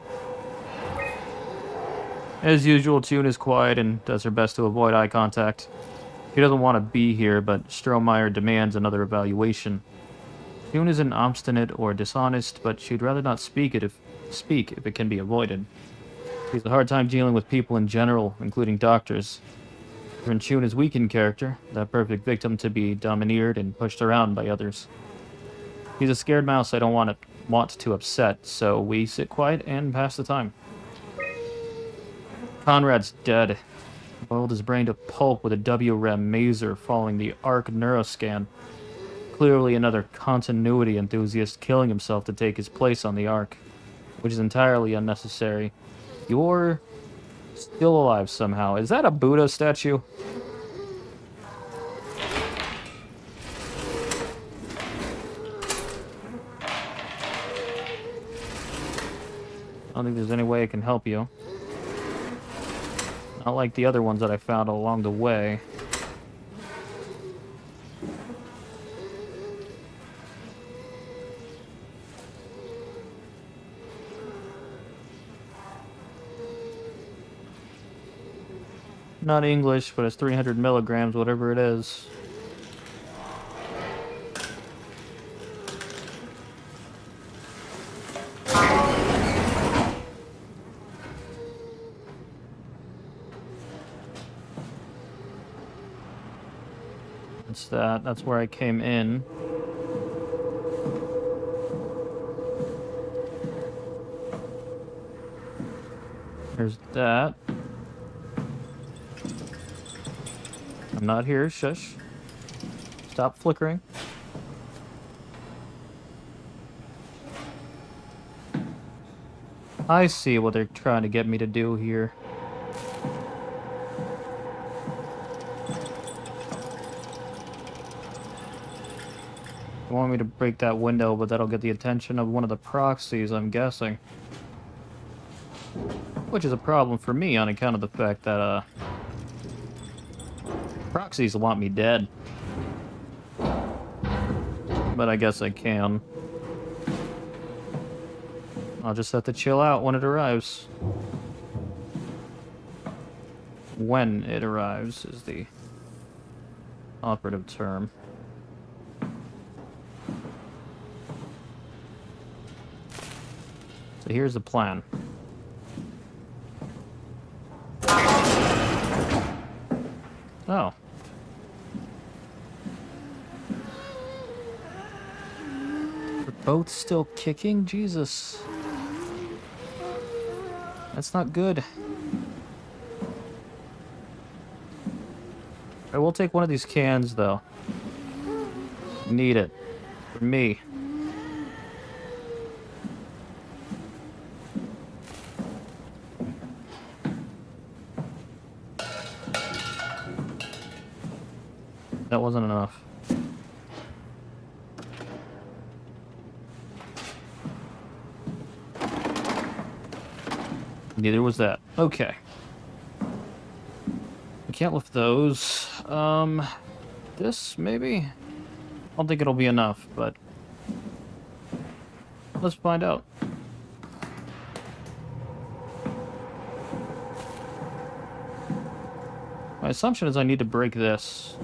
As usual, Tune is quiet and does her best to avoid eye contact. He doesn't want to be here, but ST0RY demands another evaluation. Tune isn't obstinate or dishonest, but she'd rather not speak if it can be avoided. She has a hard time dealing with people in general, including doctors. When Tune is weak in character, that perfect victim to be domineered and pushed around by others. He's a scared mouse I don't want to upset, so we sit quiet and pass the time. Conrad's dead. Boiled his brain to pulp with a WREM maser following the ARC neuroscan. Clearly another continuity enthusiast killing himself to take his place on the ARC, which is entirely unnecessary. You're still alive somehow. Is that a Buddha statue? I don't think there's any way I can help you. Not like the other ones that I found along the way. Not English, but it's 300 milligrams, whatever it is. That's where I came in. There's that. I'm not here, shush. Stop flickering. I see what they're trying to get me to do here. They want me to break that window, but that'll get the attention of one of the proxies, I'm guessing. Which is a problem for me on account of the fact that, proxies want me dead. But I guess I can. I'll just have to chill out when it arrives. When it arrives is the operative term. So here's the plan. Oh. We're both still kicking? Jesus. That's not good. I will take one of these cans, though. Need it. For me. That wasn't enough. Neither was that. Okay. I can't lift those. This, maybe? I don't think it'll be enough, but... let's find out. My assumption is I need to break this.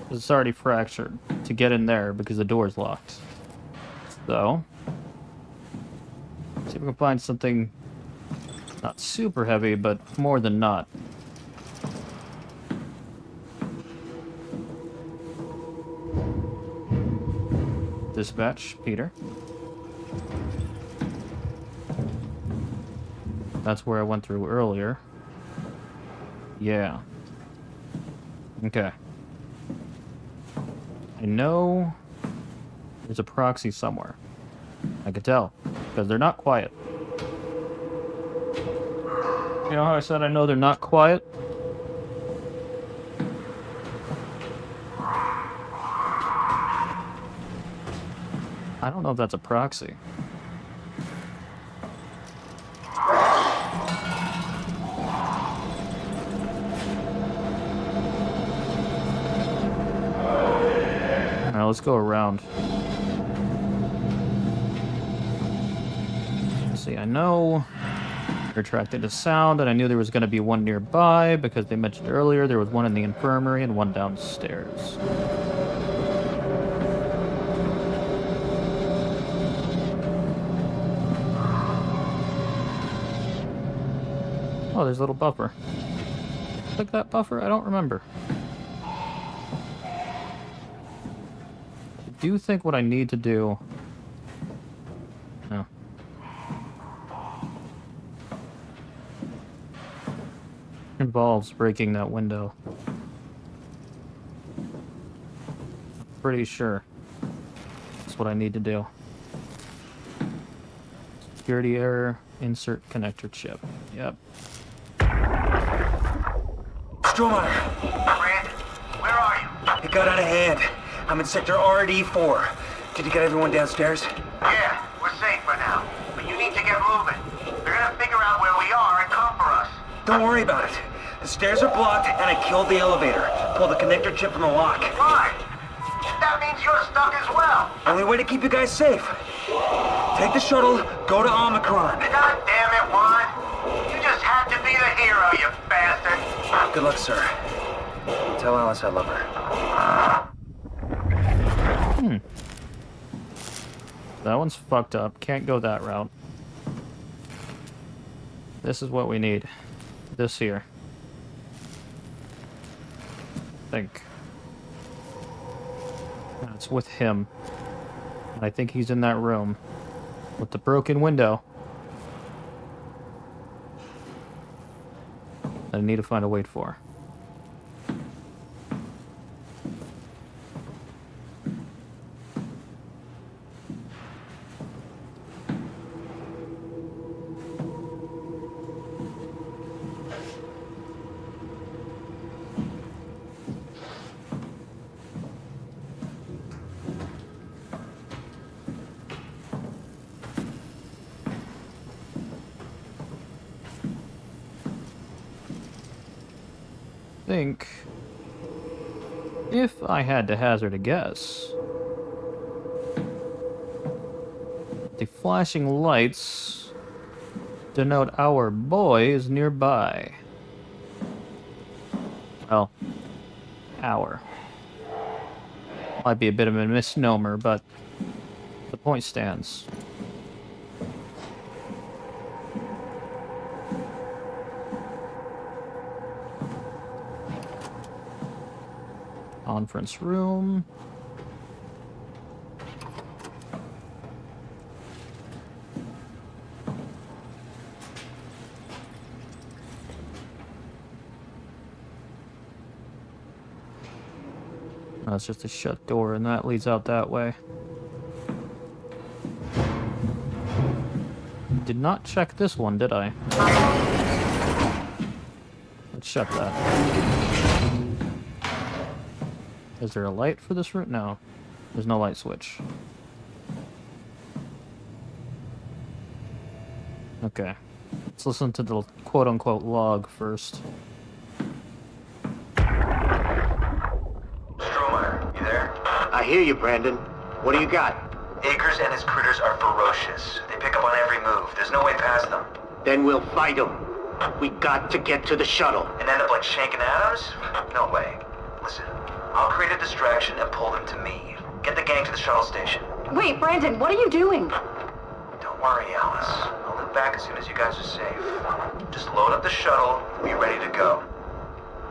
It's already fractured to get in there because the door's locked. So, see if we can find something not super heavy, but more than not. Dispatch, Peter. That's where I went through earlier. Yeah. Okay. I know there's a proxy somewhere. I could tell, because they're not quiet. You know how I said I know they're not quiet? I don't know if that's a proxy. Alright, let's go around. See, I know they're attracted to sound, and I knew there was going to be one nearby because they mentioned earlier there was one in the infirmary and one downstairs. Oh, there's a little buffer. Click that buffer? I don't remember. I do think what I need to do... No. Involves breaking that window. Pretty sure that's what I need to do. Security error, insert connector chip. Yep. ST0RY, Brand, where are you? it got out of hand. I'm in sector RD4. Did you get everyone downstairs? Yeah, we're safe for now. But you need to get moving. They're gonna figure out where we are and come for us. Don't worry about it. The stairs are blocked, and I killed the elevator. Pulled the connector chip from the lock. Why? That means you're stuck as well. Only way to keep you guys safe. Take the shuttle, go to Omicron. God damn it, Juan. You just had to be the hero, you bastard. Good luck, sir. Tell Alice I love her. That one's fucked up. Can't go that route. This is what we need. This here. I think. It's with him. And I think he's in that room. With the broken window. I need to find a wait for. Think if I had to hazard a guess, the flashing lights denote our boy is nearby. Well, our. Might be a bit of a misnomer, but the point stands. Conference room. No, it's just a shut door, and that leads out that way. Did not check this one, did I? Let's shut that. Is there a light for this room? No. There's no light switch. Okay. Let's listen to the quote-unquote log first. ST0RY, you there? I hear you, Brandon. What do you got? Akers and his critters are ferocious. They pick up on every move. There's no way past them. Then we'll fight them. We got to get to the shuttle. And end up like Shank and Adams? No way. Listen, I'll create a distraction and pull them to me. Get the gang to the shuttle station. Wait, Brandon, what are you doing? Don't worry, Alice. I'll look back as soon as you guys are safe. Just load up the shuttle and be ready to go.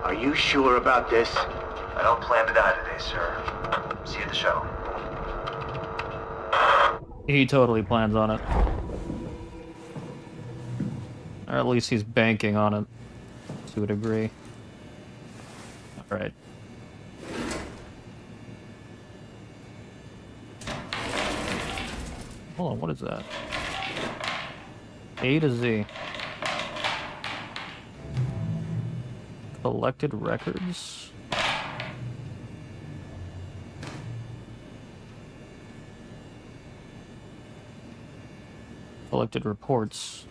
Are you sure about this? I don't plan to die today, sir. See you at the shuttle. He totally plans on it. Or at least he's banking on it. To a degree. Alright. Hold on, what is that? A to Z. Collected records. Collected reports.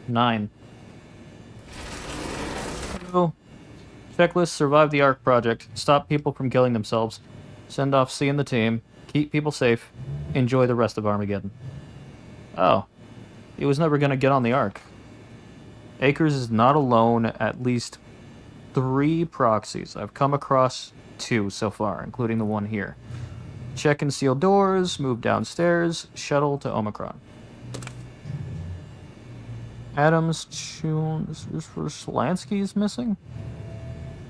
9. Hello. Checklist: survive the ARC project. Stop people from killing themselves. Send off C and the team. Keep people safe. Enjoy the rest of Armageddon. Oh. He was never gonna get on the ARC. Akers is not alone. At least 3 proxies. I've come across 2 so far, including the one here. Check and seal doors. Move downstairs. Shuttle to Omicron. Adams, Chun... Slansky is missing?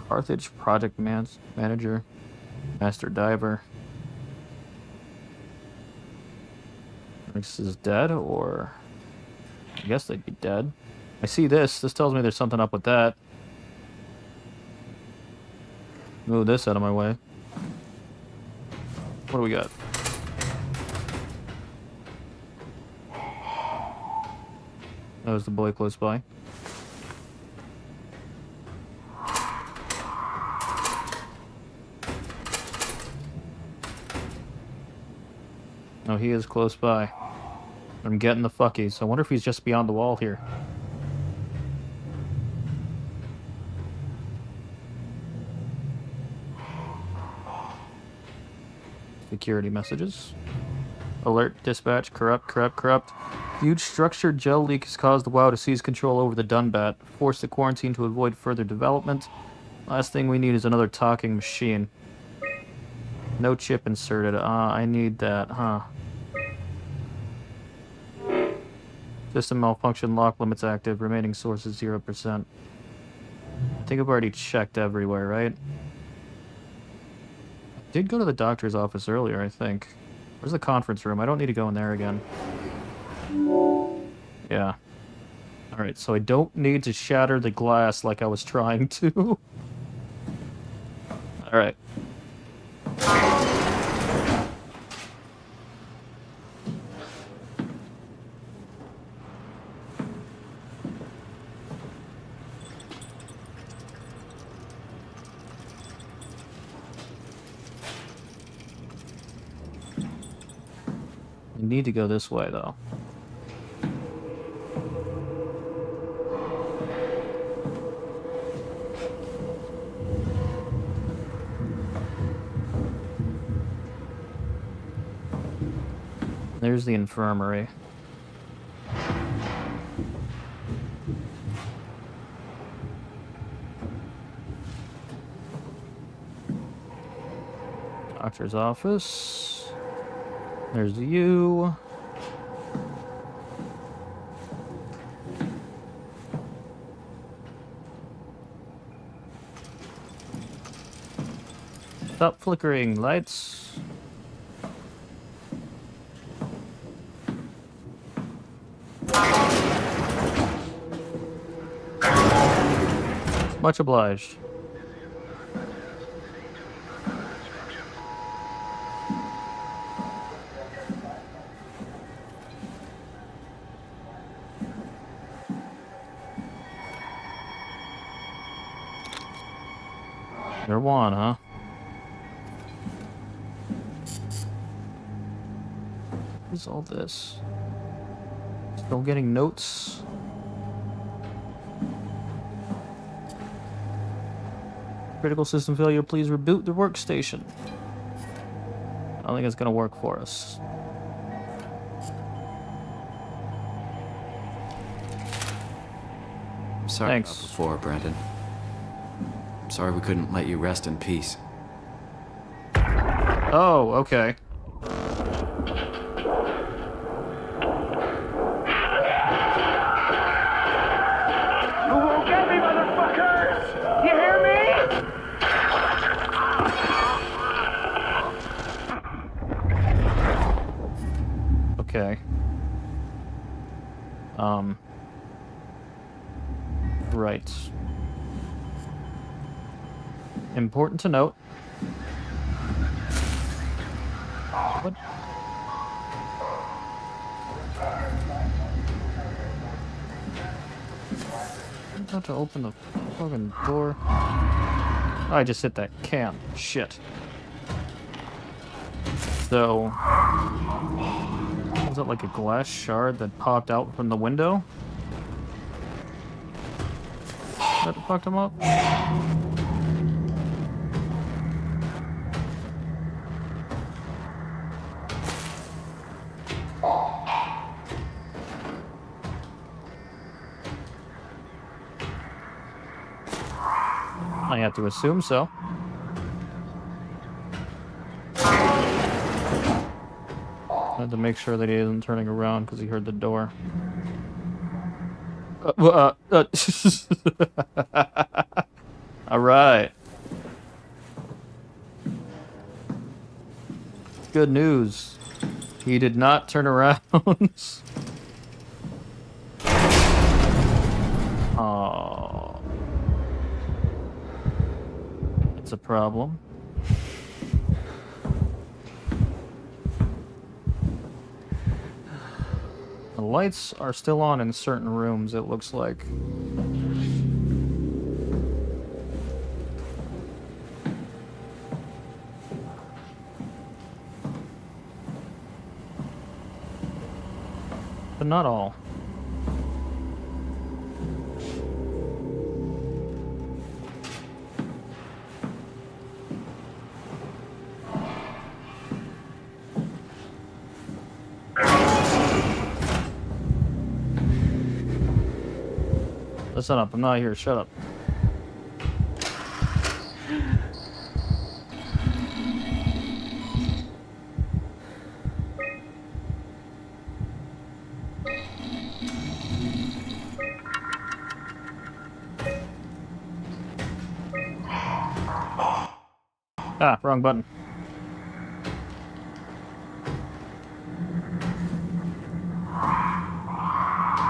Carthage, project manager. Master diver. This is dead, or... I guess they'd be dead. I see this. This tells me there's something up with that. Move this out of my way. What do we got? That was the boy close by. Oh, he is close by. I'm getting the fuckies. I wonder if he's just beyond the wall here. Security messages. Alert, dispatch, corrupt. Huge structured gel leak has caused the WoW to seize control over the Dunbat. Forced to quarantine to avoid further development. Last thing we need is another talking machine. No chip inserted. I need that, huh? System malfunction, lock limits active, remaining sources 0%. I think I've already checked everywhere, right? I did go to the doctor's office earlier, I think. Where's the conference room? I don't need to go in there again. Yeah. Alright, so I don't need to shatter the glass like I was trying to. Alright. You need to go this way, though. There's the infirmary. Doctor's office. There's you. Stop flickering lights. Much obliged. You're one, huh? What is all this? Still getting notes? Critical system failure, please reboot the workstation. I don't think it's gonna work for us. I'm sorry Thanks. about before, Brandon. I'm sorry we couldn't let you rest in peace. Oh, okay. You won't get me, motherfuckers! You hear me? Okay. Right. Important to note. What? I'm about to open the fucking door. I just hit that can. Shit. So... was it like a glass shard that popped out from the window? That fucked him up? I have to assume so. I had to make sure that he isn't turning around because he heard the door. All right. Good news. He did not turn around. Oh. It's a problem. The lights are still on in certain rooms, it looks like. But not all. Listen up, I'm not here, shut up. Ah, wrong button.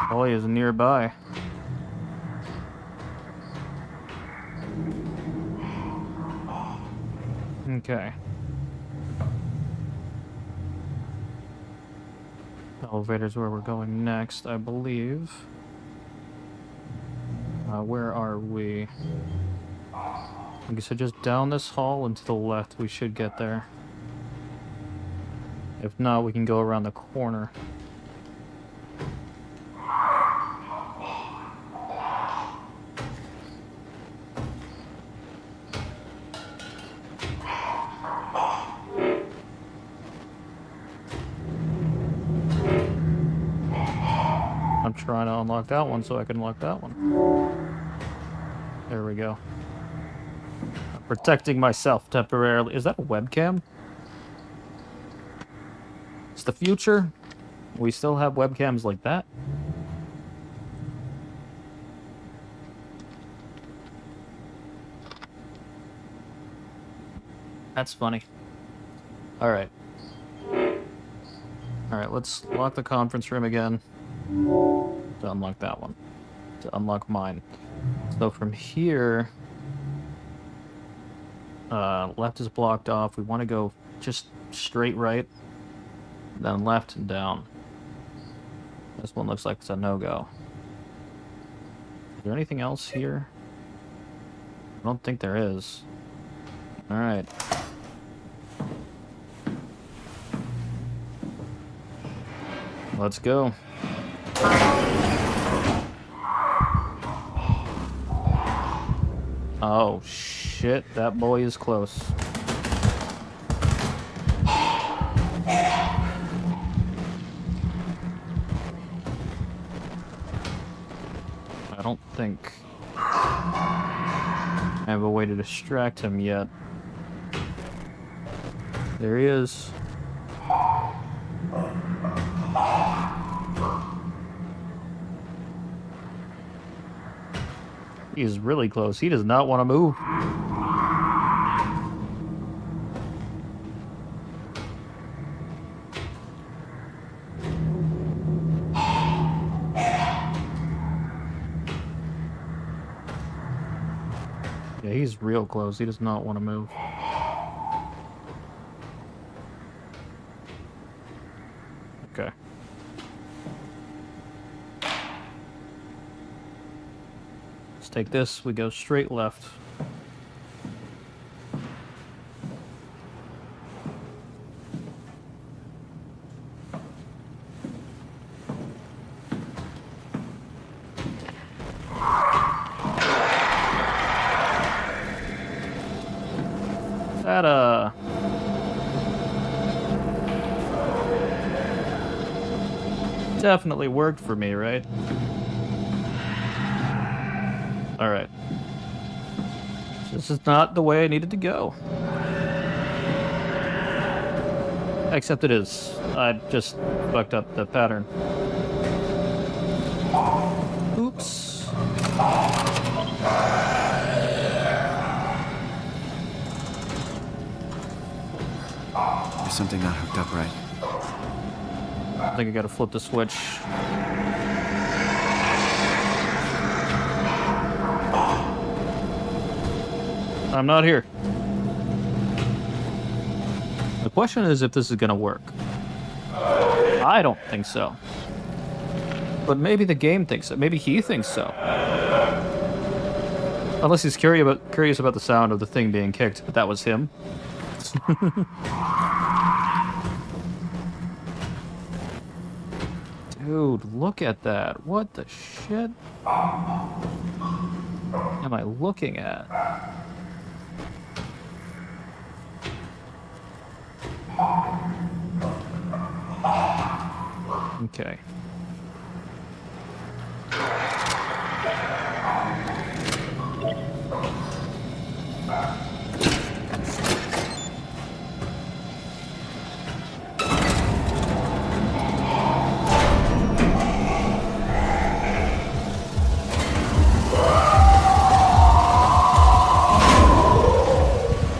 Boy is nearby. Okay. Elevator's where we're going next, I believe. Where are we? Like I said, just down this hall and to the left, we should get there. If not, we can go around the corner. I'm trying to unlock that one so I can unlock that one. There we go. I'm protecting myself temporarily. Is that a webcam? It's the future. We still have webcams like that. That's funny. Alright. Alright, let's lock the conference room again. To unlock that one. To unlock mine. So from here... left is blocked off. We want to go just straight right. Then left and down. This one looks like it's a no-go. Is there anything else here? I don't think there is. Alright. Let's go. Oh, shit. That boy is close. I don't think I have a way to distract him yet. There he is. He is really close. He does not want to move. Yeah, he's He's real close. He does not want to move. Okay. Let's take this. We go straight left. That, definitely worked for me, right? Alright. This is not the way I needed to go. Except it is. I just fucked up the pattern. Oops. There's something not hooked up right. I think I gotta flip the switch. I'm not here. The question is if this is gonna work. I don't think so. But maybe the game thinks so. Maybe he thinks so. Unless he's curious about the sound of the thing being kicked, but that was him. Dude, look at that. What the shit am I looking at? Okay.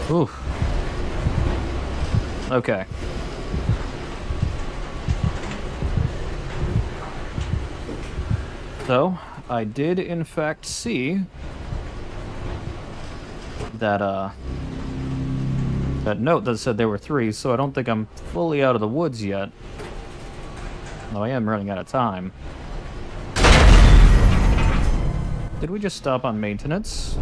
Oof. Okay. So, I did in fact see that, that note that said there were 3, so I don't think I'm fully out of the woods yet. Though I am running out of time. Did we just stop on maintenance?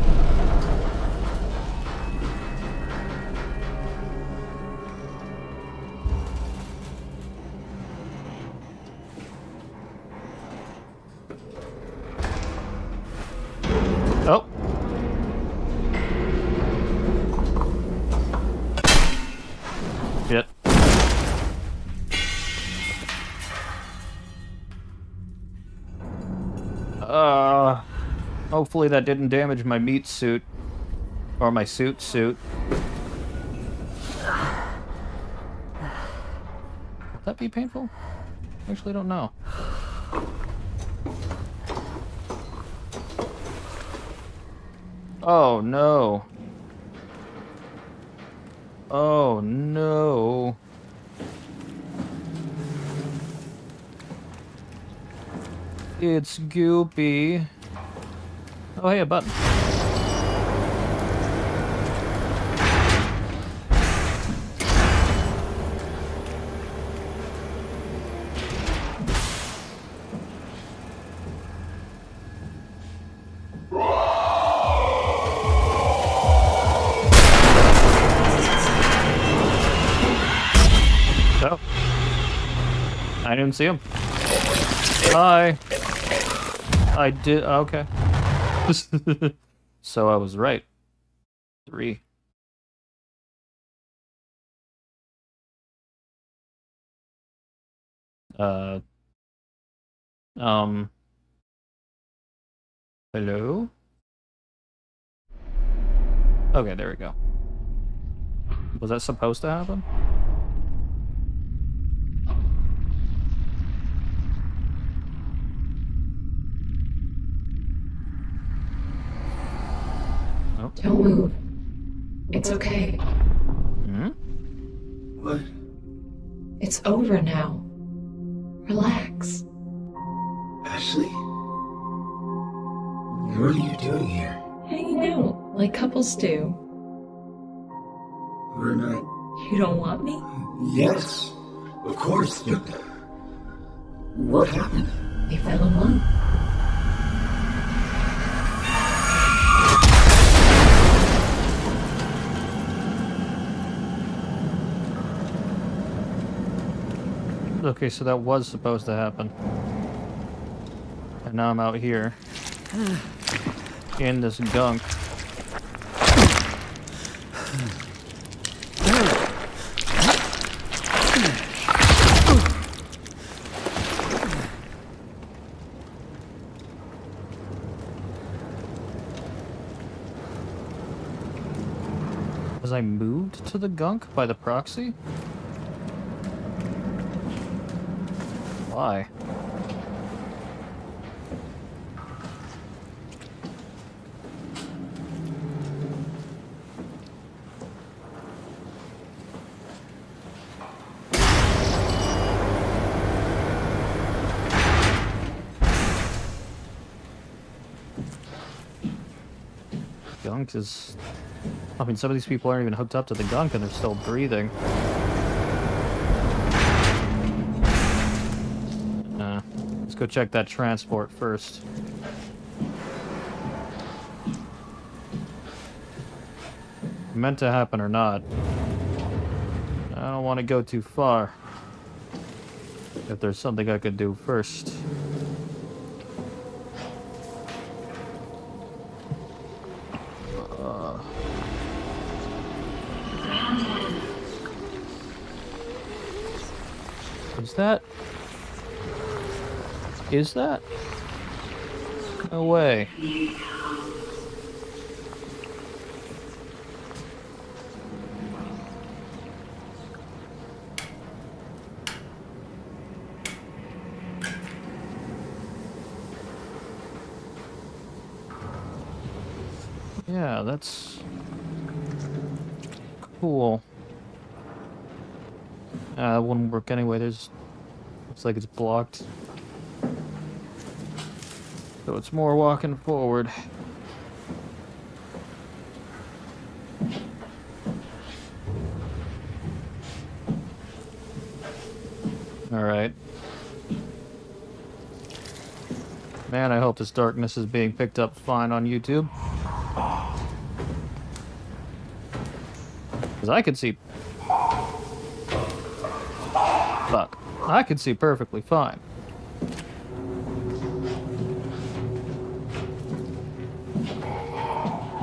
Oh. Shit. Hopefully that didn't damage my meat suit. Or my suit. Would that be painful? Actually, I don't know. Oh no. Oh no. It's goopy. Oh hey, a button. Oh. I didn't see him. Hi. I did. Okay. So I was right. 3. Hello? Okay, there we go. Was that supposed to happen? Oh. Don't move. It's okay. Hmm? What? It's over now. Relax. Ashley? What are you doing here? Hanging out. Like couples do. We're not... You don't want me? Yes, of course. What happened? We fell in love. Okay, so that was supposed to happen. And now I'm out here. In this gunk. Was I moved to the gunk by the proxy? Why? Gunk is... I mean, some of these people aren't even hooked up to the gunk and they're still breathing. Let's go check that transport first. Meant to happen or not. I don't want to go too far. If there's something I could do first. Is that? No way. Yeah, that's cool. That wouldn't work anyway. Looks like it's blocked. So it's more walking forward. Alright. Man, I hope this darkness is being picked up fine on YouTube. Because I could see... Fuck. I could see perfectly fine.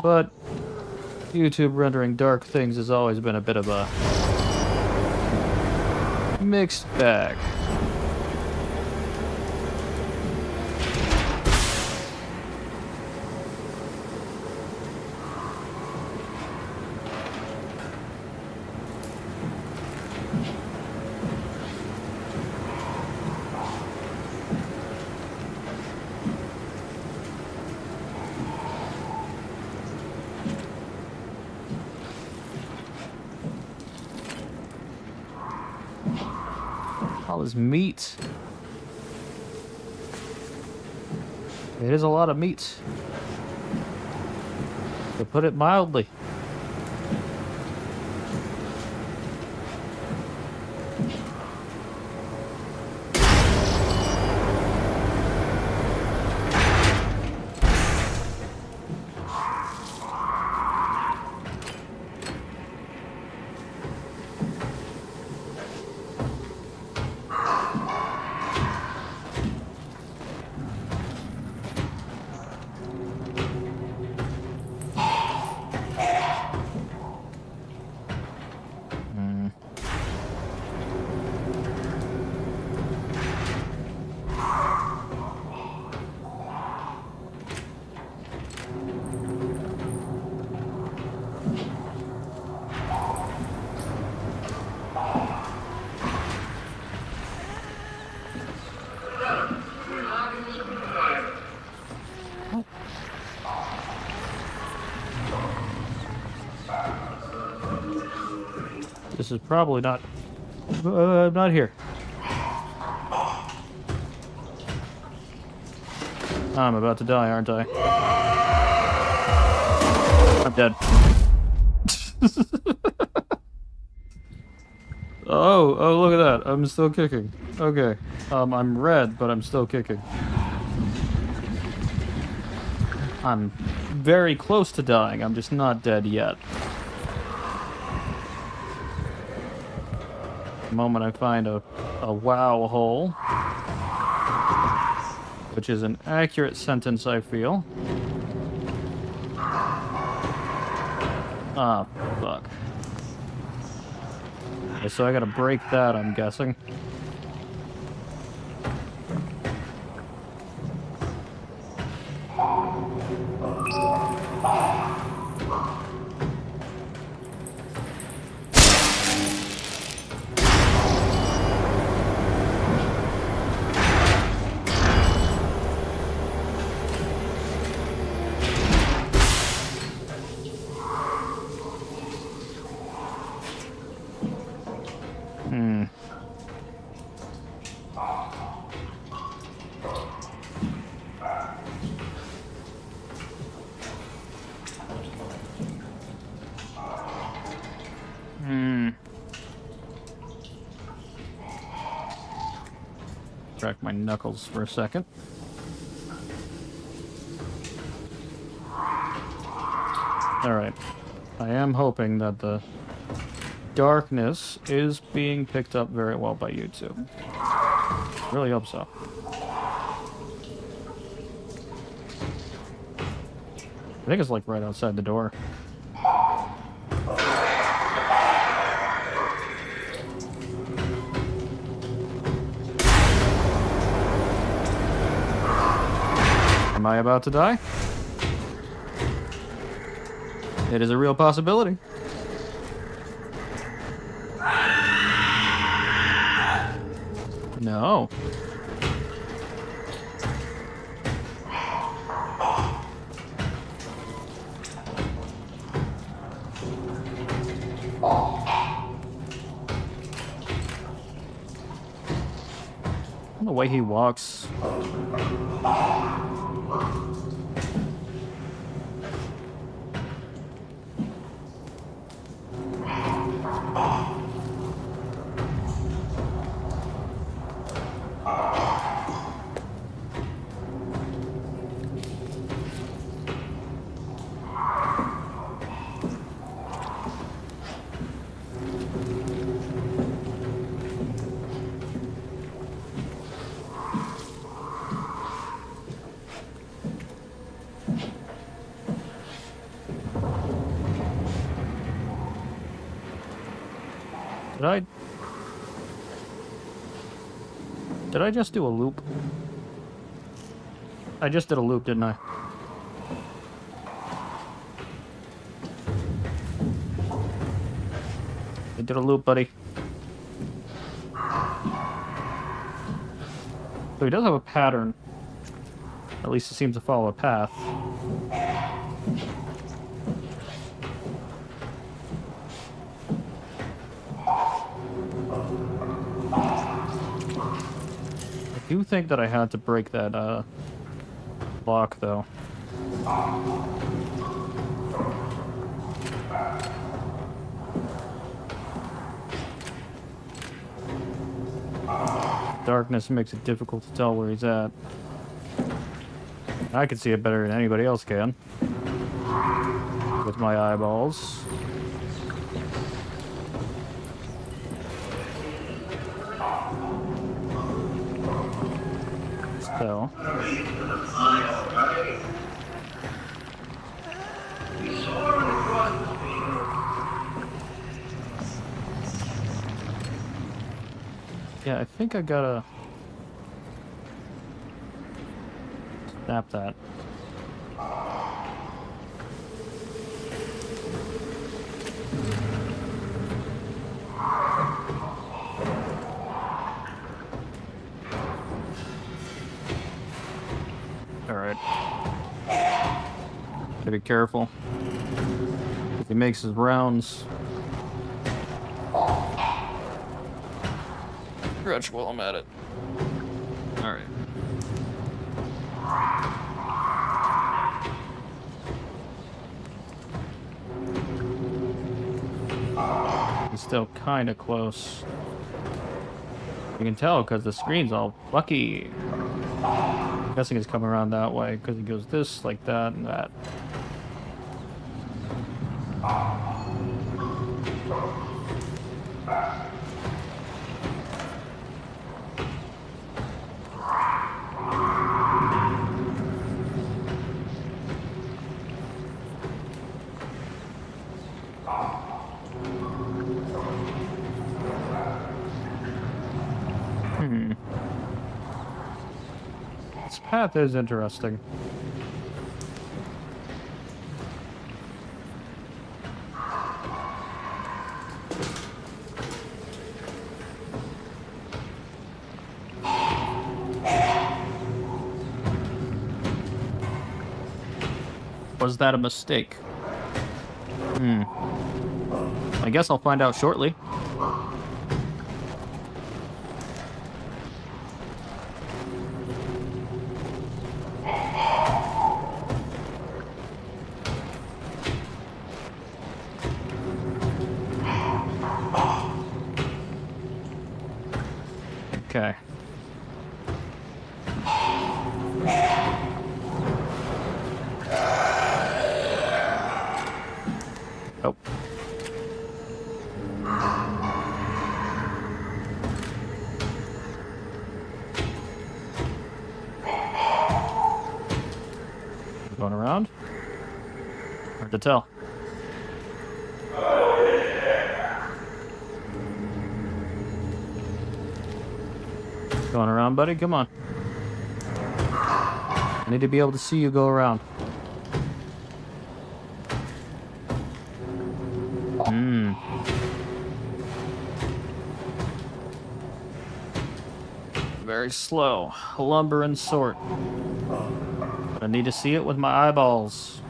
But YouTube rendering dark things has always been a bit of a mixed bag. All this meat. It is a lot of meat, to put it mildly. This is probably not... I'm not here. I'm about to die, aren't I? I'm dead. Oh, look at that. I'm still kicking. Okay. I'm red, but I'm still kicking. I'm very close to dying. I'm just not dead yet. The moment I find a wow hole, which is an accurate sentence, I feel. Ah, fuck. Okay, so I gotta break that, I'm guessing. Crack my knuckles for a second. Alright. I am hoping that the darkness is being picked up very well by YouTube. Really hope so. I think it's like right outside the door. Am I about to die? It is a real possibility. No. The way he walks. Did I just do a loop? I just did a loop, didn't I? I did a loop, buddy. So he does have a pattern. At least he seems to follow a path. I do think that I had to break that block, though. Darkness makes it difficult to tell where he's at. I can see it better than anybody else can. With my eyeballs. So. Yeah, I think I gotta snap that. Alright. Gotta be careful. If he makes his rounds. Stretch while I'm at it. Alright. He's still kind of close. You can tell because the screen's all fucky. I'm guessing he's coming around that way because he goes this, like that, and that. This path is interesting. Was that a mistake? I guess I'll find out shortly. Okay. Oh. Going around? Hard to tell. Going around, buddy? Come on. I need to be able to see you go around. Very slow. Lumber and sort. But I need to see it with my eyeballs.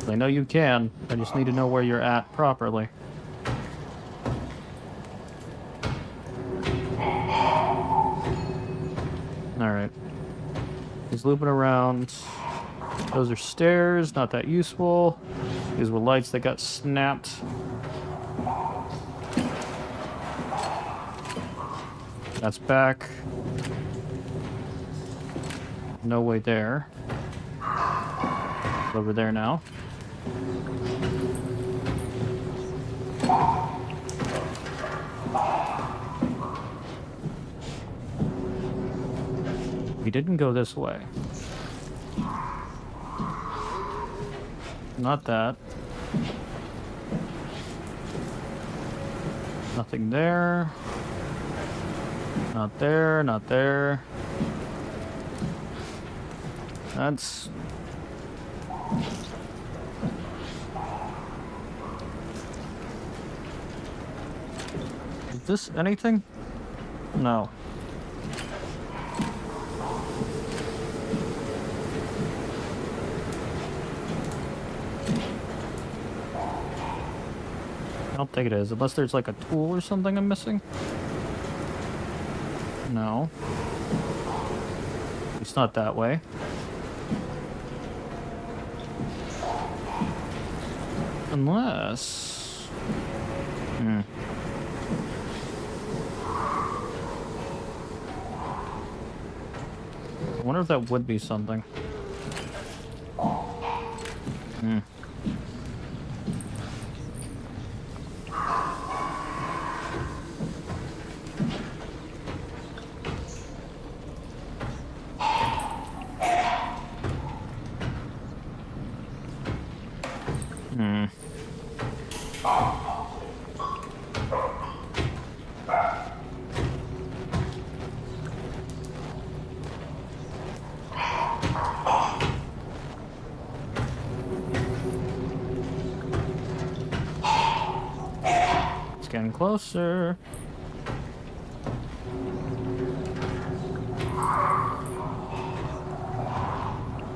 I know you can. I just need to know where you're at properly. Alright. He's looping around. Those are stairs, not that useful. These were lights that got snapped. That's back. No way there. Over there now. We didn't go this way. Not that. Nothing there. Not there, not there. That's... Is this anything? No. I don't think it is, unless there's like a tool or something I'm missing. No. It's not that way. Unless... I wonder if that would be something. Getting closer.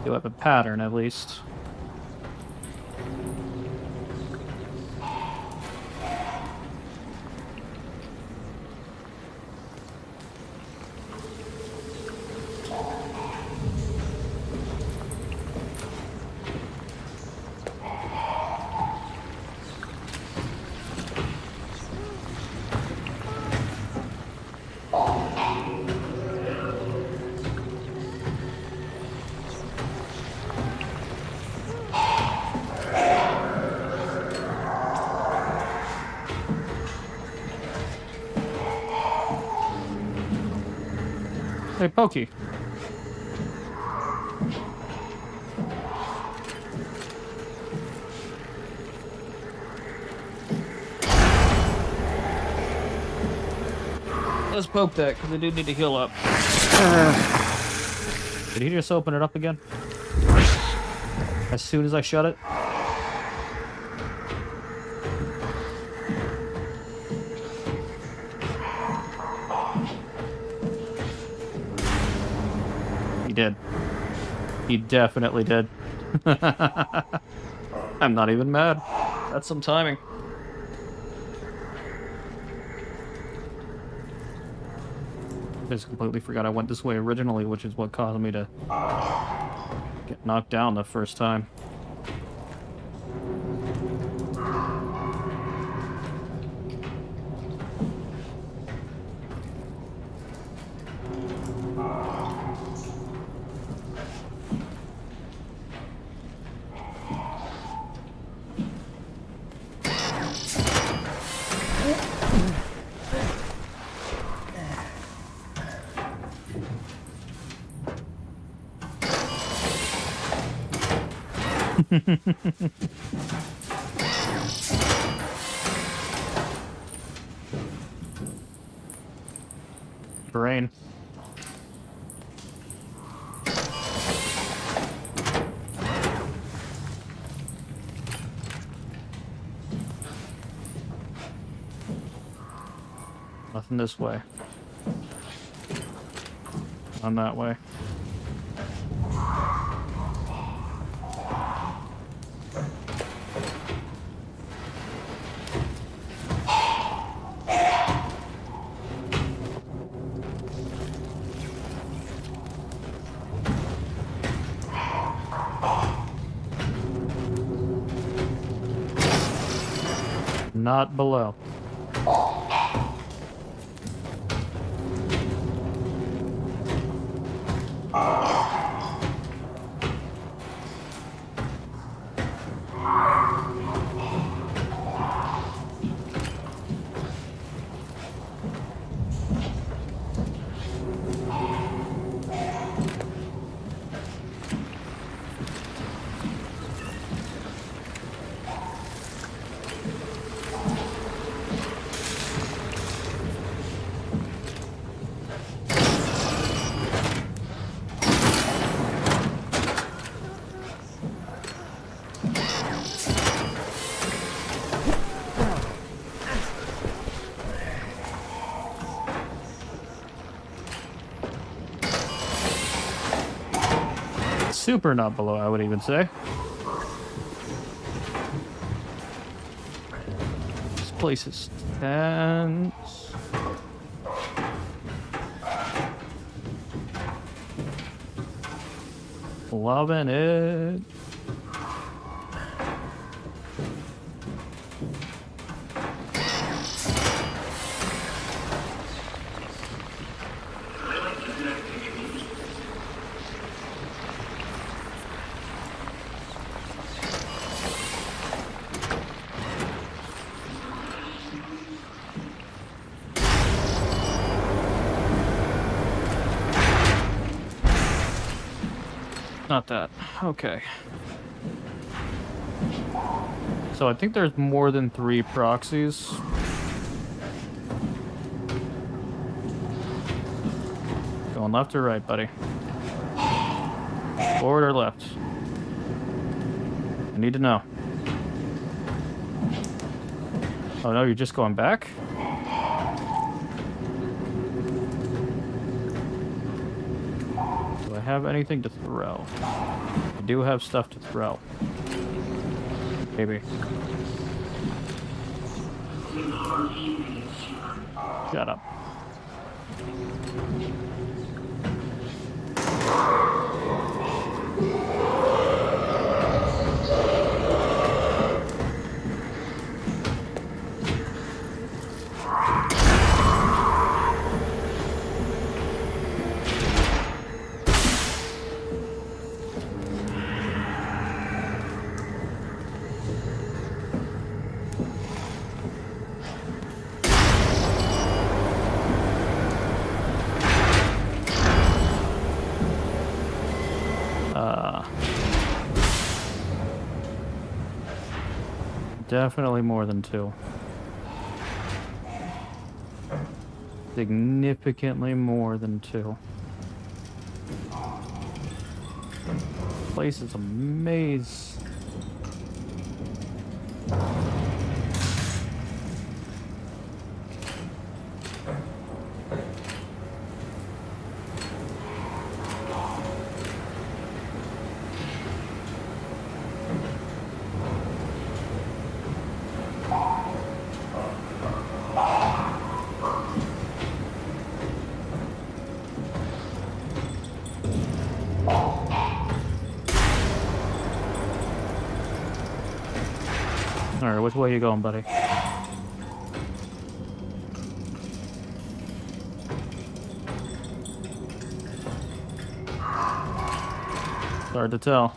Do have a pattern at least. Hey, Pokey. Let's poke that, because I do need to heal up. Did he just open it up again? As soon as I shut it? He did. He definitely did. I'm not even mad. That's some timing. I just completely forgot I went this way originally, which is what caused me to get knocked down the first time. Brain. Nothing this way. On that way. Not below. Super not below, I would even say. This place is tense. Loving it. Not that. Okay. So I think there's more than 3 proxies. Going left or right, buddy? Forward or left? I need to know. Oh no, you're just going back? Do I have anything to throw? I do have stuff to throw. Maybe. Shut up. Definitely more than 2. Significantly more than 2. Place is a maze. Alright, which way you going, buddy? Hard to tell.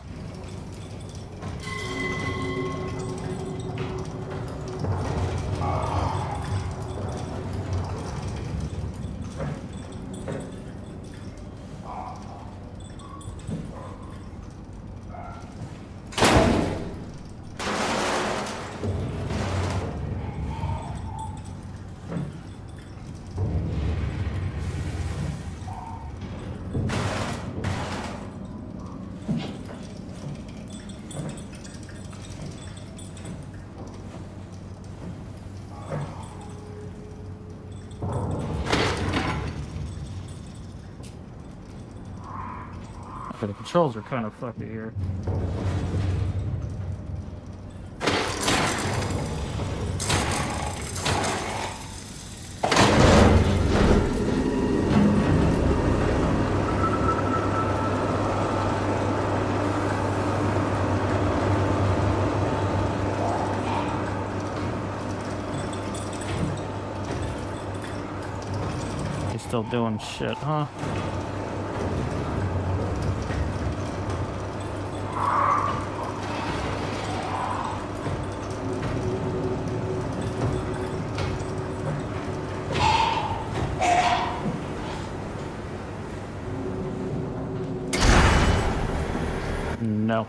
Okay, the controls are kind of fucky here. He's still doing shit, huh? No.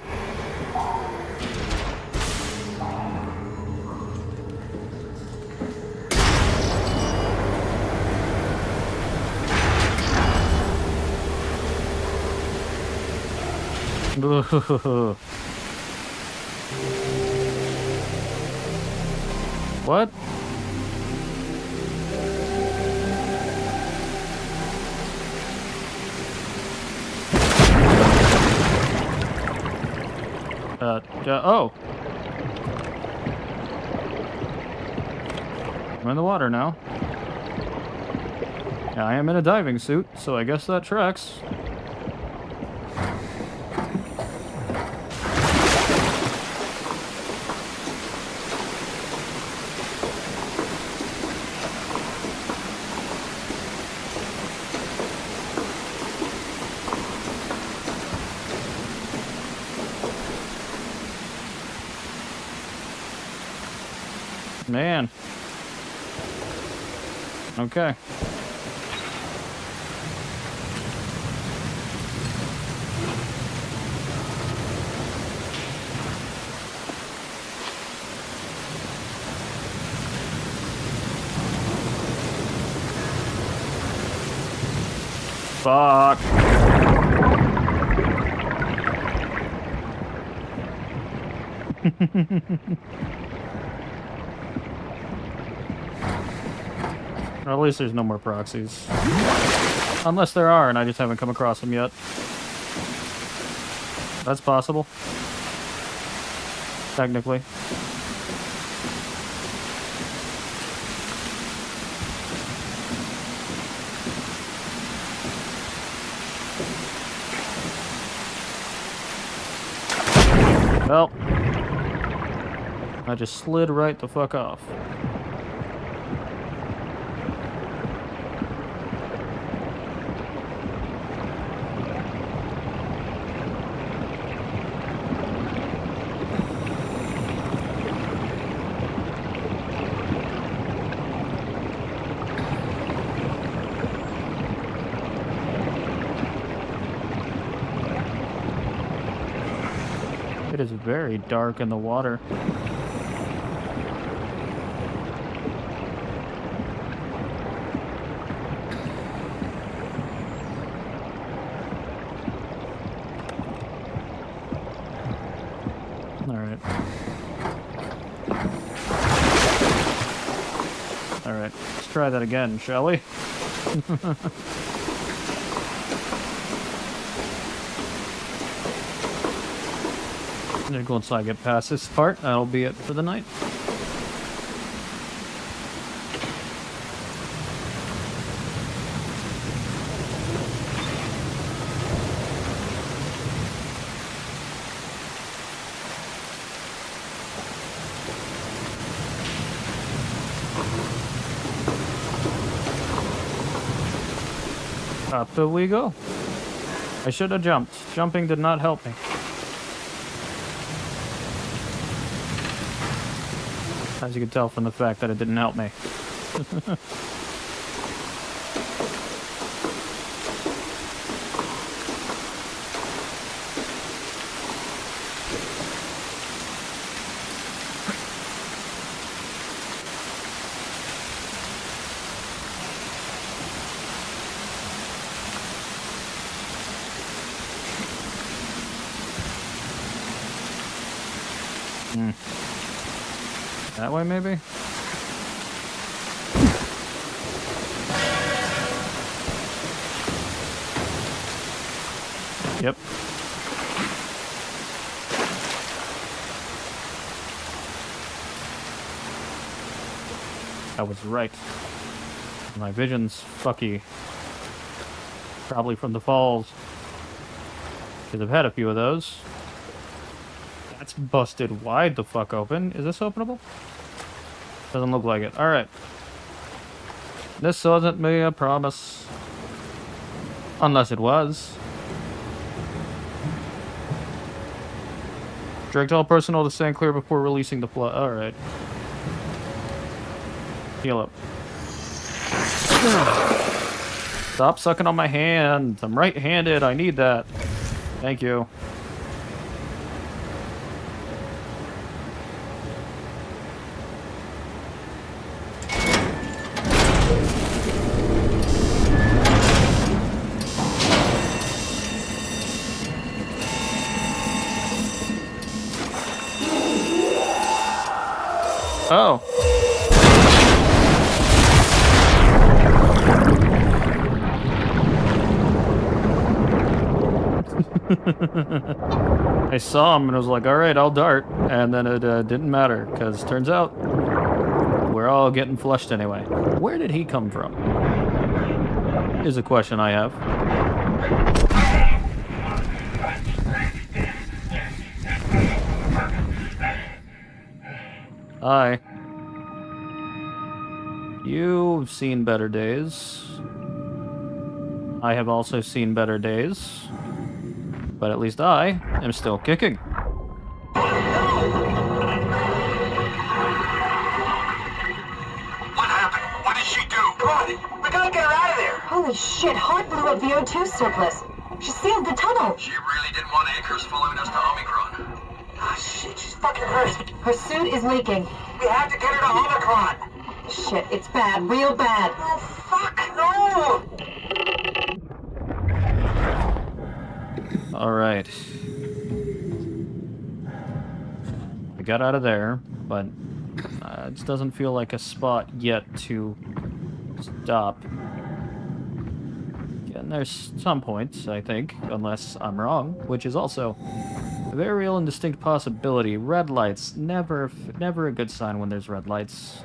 What? Oh. I'm in the water now. Yeah, I am in a diving suit, so I guess that tracks. Man. Okay. Fuck. Or at least there's no more proxies. Unless there are, and I just haven't come across them yet. That's possible. Technically. Well, I just slid right the fuck off. It is very dark in the water. Alright. Alright, let's try that again, shall we? I'm gonna go inside, get past this part. That'll be it for the night. Up we go. I should have jumped. Jumping did not help me. As you can tell from the fact that it didn't help me. That way, maybe? Yep. I was right. My vision's fucky. Probably from the falls. Because I've had a few of those. That's busted wide the fuck open. Is this openable? Doesn't look like it. Alright. This wasn't me, I promise. Unless it was. Direct all personnel to stand clear before releasing the flood. Alright. Heal up. Stop sucking on my hand. I'm right-handed. I need that. Thank you. Oh. I saw him and I was like, alright, I'll dart. And then it didn't matter, because turns out we're all getting flushed anyway. Where did he come from? Is a question I have. Hi. You've seen better days. I have also seen better days. But at least I am still kicking. What happened? What did she do? Come on, we gotta get her out of there. Holy shit, Hart blew up the O2 surplus. She sealed the tunnel. She really didn't want Icarus following us to Omicron. Ah, shit, she's fucking hurt. Her suit is leaking. We have to get her to Omicron. Shit, it's bad, real bad. Oh, fuck, no! Alright. I got out of there, but it doesn't feel like a spot yet to stop. And there's some points, I think, unless I'm wrong, which is also a very real and distinct possibility. Red lights, never a good sign when there's red lights.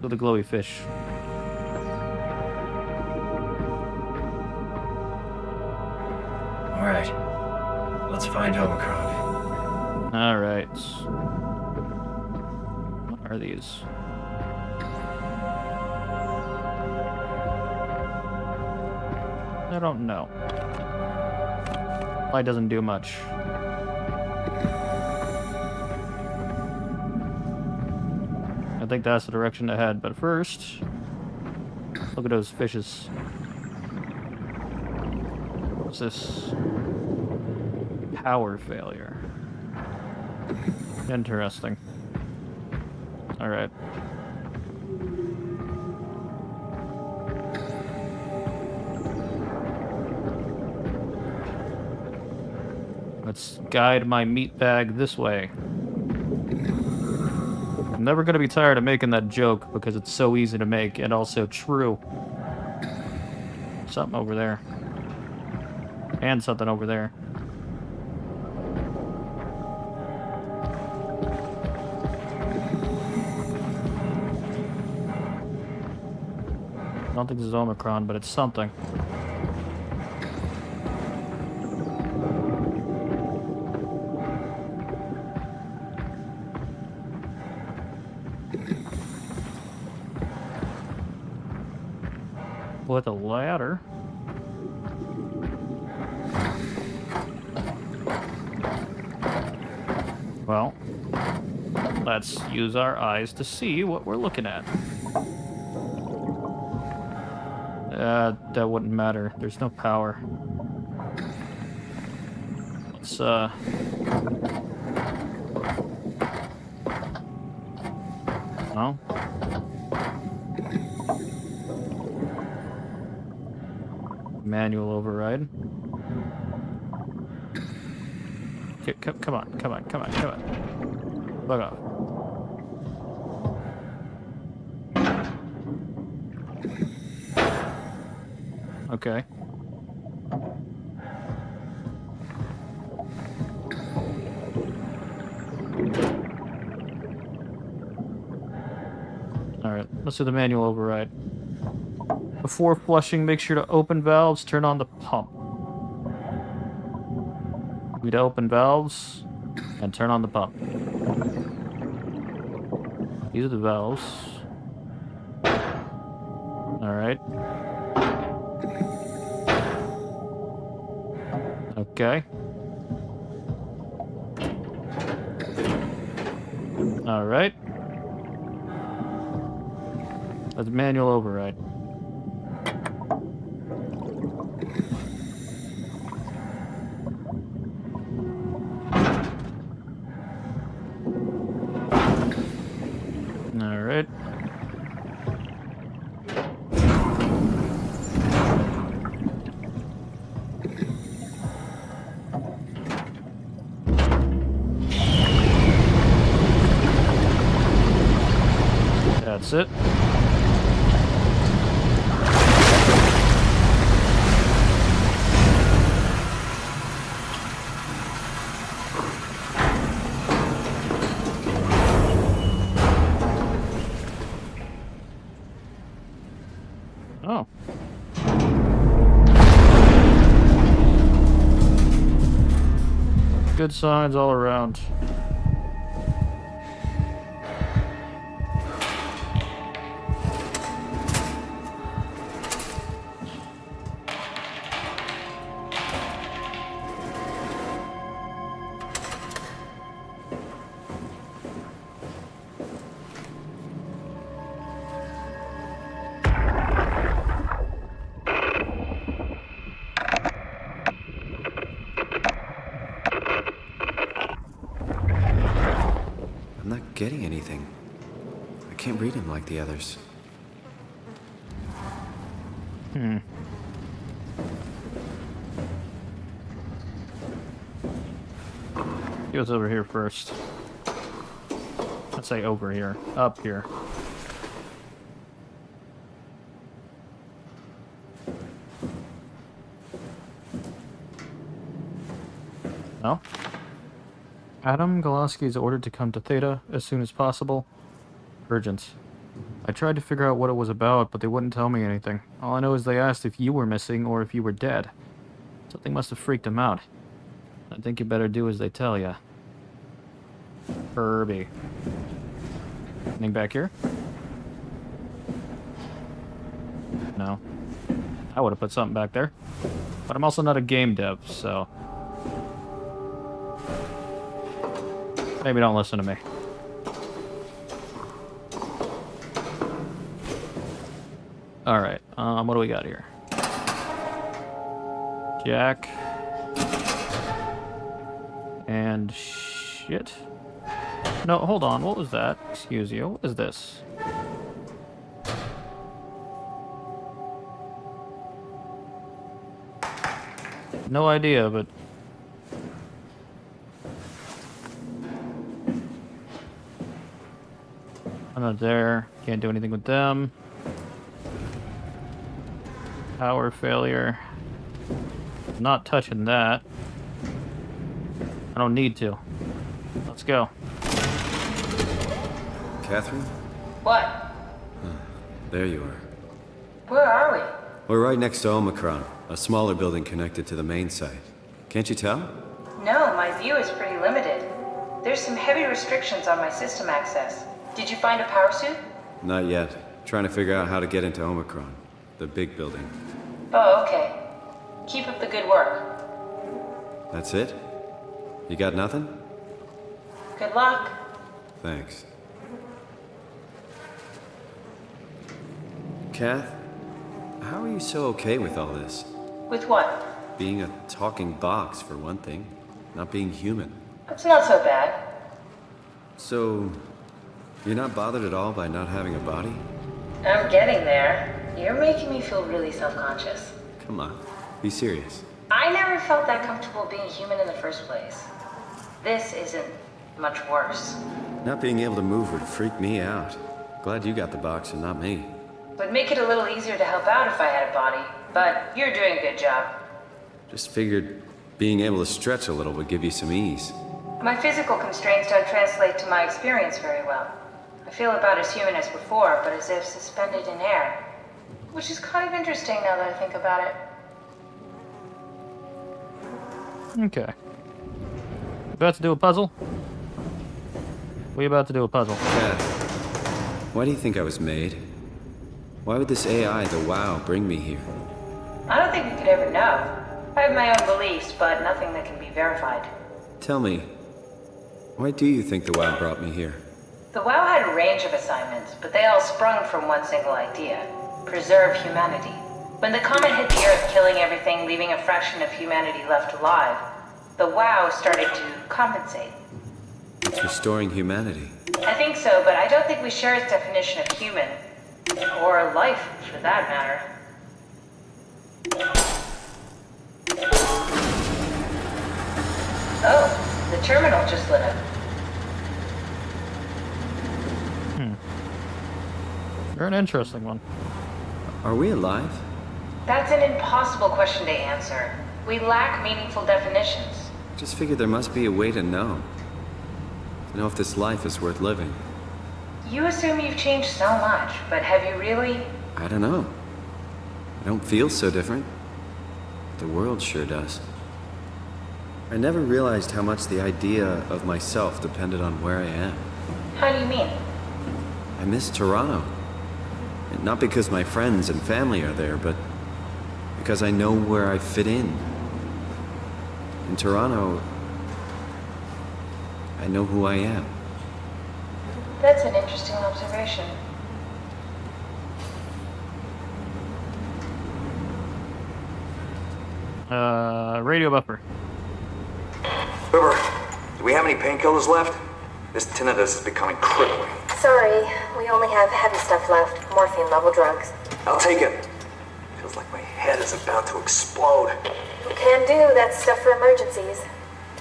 With the glowy fish. Alright. Let's find Omicron. Alright. What are these? I don't know. Light doesn't do much. I think that's the direction to head, but first, look at those fishes. What's this? Power failure. Interesting. Alright. Let's guide my meat bag this way. I'm never gonna be tired of making that joke because it's so easy to make and also true. Something over there. And something over there. I don't think this is Omicron, but it's something. With a ladder. Well, let's use our eyes to see what we're looking at. That wouldn't matter. There's no power. Let's, no? Manual override. Okay, come on. Bug off. Okay. Alright, let's do the manual override. Before flushing, make sure to open valves, turn on the pump. We need to open valves and turn on the pump. These are the valves. Alright. Okay. Alright. That's manual override. Alright. That's it. Oh. Good signs all around. Getting anything. I can't read him like the others. He goes over here first. Let's say over here. Up here. No? Adam Goloski is ordered to come to Theta as soon as possible. Urgent. I tried to figure out what it was about, but they wouldn't tell me anything. All I know is they asked if you were missing or if you were dead. Something must have freaked them out. I think you better do as they tell ya. Kirby. Anything back here? No. I would have put something back there. But I'm also not a game dev, so... maybe don't listen to me. Alright, what do we got here? Jack. And shit. No, hold on, what was that? Excuse you, what is this? No idea, but I'm not there. Can't do anything with them. Power failure. Not touching that. I don't need to. Let's go. Catherine? What? There you are. Where are we? We're right next to Omicron, a smaller building connected to the main site. Can't you tell? No, my view is pretty limited. There's some heavy restrictions on my system access. Did you find a power suit? Not yet. Trying to figure out how to get into Omicron, the big building. Oh, okay. Keep up the good work. That's it? You got nothing? Good luck. Thanks. Kath, how are you so okay with all this? With what? Being a talking box, for one thing. Not being human. It's not so bad. So, you're not bothered at all by not having a body? I'm getting there. You're making me feel really self-conscious. Come on, be serious. I never felt that comfortable being human in the first place. This isn't much worse. Not being able to move would freak me out. Glad you got the box and not me. Would make it a little easier to help out if I had a body, but you're doing a good job. Just figured being able to stretch a little would give you some ease. My physical constraints don't translate to my experience very well. I feel about as human as before, but as if suspended in air. Which is kind of interesting now that I think about it. Okay. About to do a puzzle? We about to do a puzzle. Kath, why do you think I was made? Why would this AI, the WoW, bring me here? I don't think we could ever know. I have my own beliefs, but nothing that can be verified. Tell me, why do you think the WoW brought me here? The WoW had a range of assignments, but they all sprung from one single idea. Preserve humanity. When the comet hit the Earth, killing everything, leaving a fraction of humanity left alive, the WoW started to compensate. It's restoring humanity. I think so, but I don't think we share its definition of human. Or life, for that matter. Oh, the terminal just lit up. You're an interesting one. Are we alive? That's an impossible question to answer. We lack meaningful definitions. Just figured there must be a way to know. To know if this life is worth living. You assume you've changed so much, but have you really? I don't know. I don't feel so different. The world sure does. I never realized how much the idea of myself depended on where I am. How do you mean? I miss Toronto. And not because my friends and family are there, but because I know where I fit in. In Toronto, I know who I am. That's an interesting observation. Radio buffer. River, do we have any painkillers left? This tinnitus is becoming crippling. Sorry, we only have heavy stuff left. Morphine level drugs. I'll take it. Feels like my head is about to explode. Can do, that's stuff for emergencies.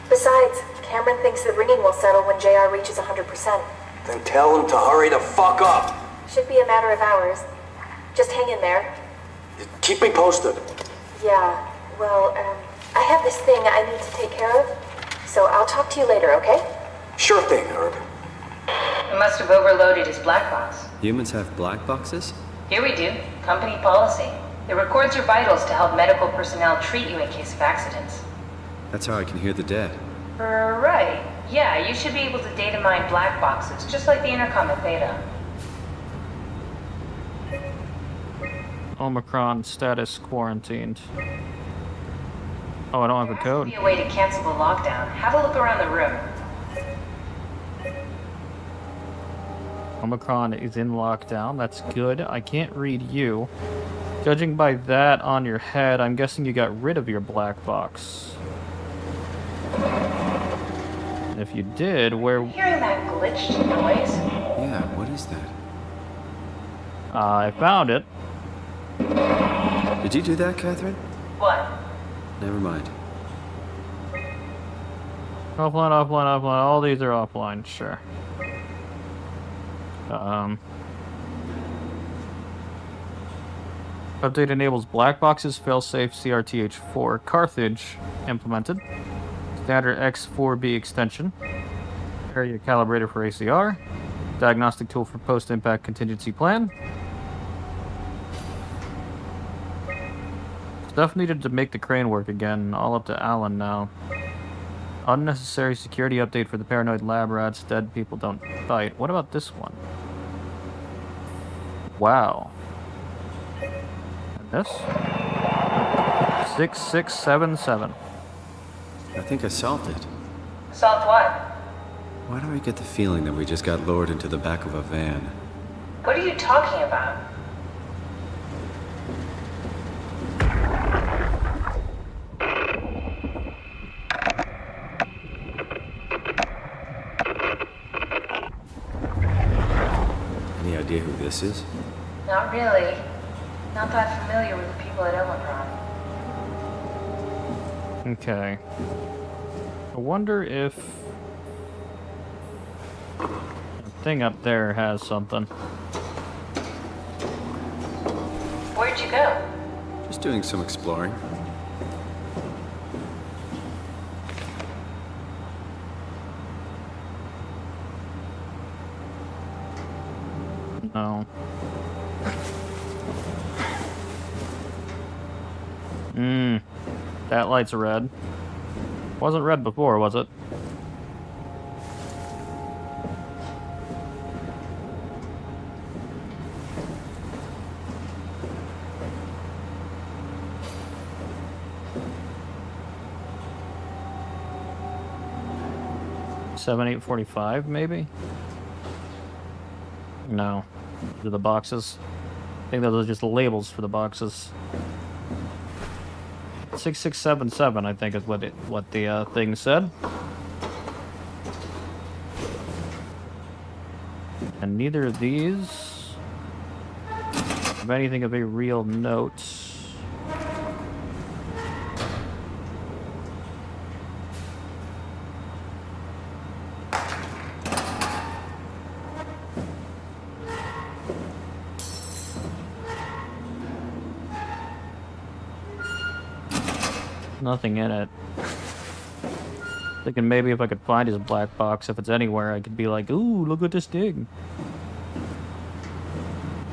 Besides, Cameron thinks the ringing will settle when JR reaches 100%. Then tell him to hurry the fuck up. Should be a matter of hours. Just hang in there. Keep me posted. Yeah, well, I have this thing I need to take care of, so I'll talk to you later, okay? Sure thing, Herb. It must have overloaded his black box. Humans have black boxes? Here we do. Company policy. It records your vitals to help medical personnel treat you in case of accidents. That's how I can hear the dead. Right. Yeah, you should be able to data mine black boxes, just like the intercom at Theta. Omicron status quarantined. Oh, I don't have a code. There has to be a way to cancel the lockdown. Have a look around the room. Omicron is in lockdown. That's good. I can't read you. Judging by that on your head, I'm guessing you got rid of your black box. And if you did, where... Hearing that glitched noise? Yeah, what is that? I found it. Did you do that, Catherine? What? Never mind. Offline, offline, offline. All these are offline, sure. Update enables black boxes, failsafe CRTH4 Carthage implemented. Standard X4B extension. Area calibrator for ACR. Diagnostic tool for post-impact contingency plan. Stuff needed to make the crane work again. All up to Alan now. Unnecessary security update for the paranoid lab rats. Dead people don't bite. What about this one? Wow. And this? 6677. I think I solved it. Solved what? Why do I get the feeling that we just got lured into the back of a van? What are you talking about? Any idea who this is? Not really. Not that familiar with the people at Omicron. Okay. I wonder if the thing up there has something. Where'd you go? Just doing some exploring. No. That light's red. Wasn't red before, was it? $78.45, maybe? No. These are the boxes. I think those are just labels for the boxes. 6677, I think, is what the thing said. And neither of these have anything of a real note. Nothing in it. Thinking maybe if I could find his black box, if it's anywhere, I could be like, ooh, look at this thing.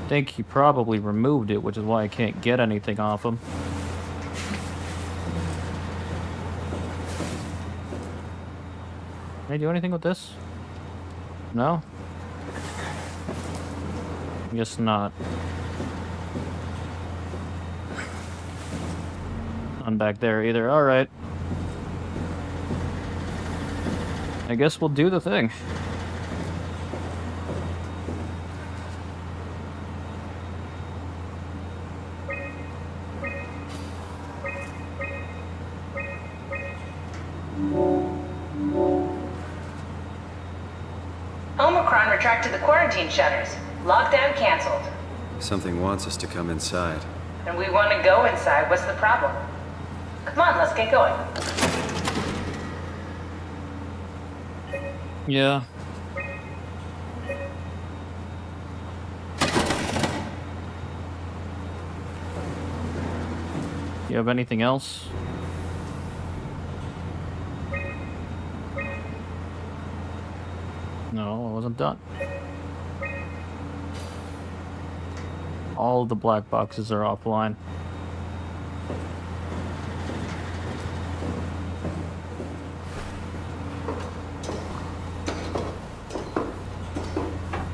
I think he probably removed it, which is why I can't get anything off him. Can I do anything with this? No? Guess not. None back there either. Alright. I guess we'll do the thing. Omicron retracted the quarantine shutters. Lockdown canceled. Something wants us to come inside. And we want to go inside. What's the problem? Come on, let's get going. Yeah. You have anything else? No, I wasn't done. All of the black boxes are offline.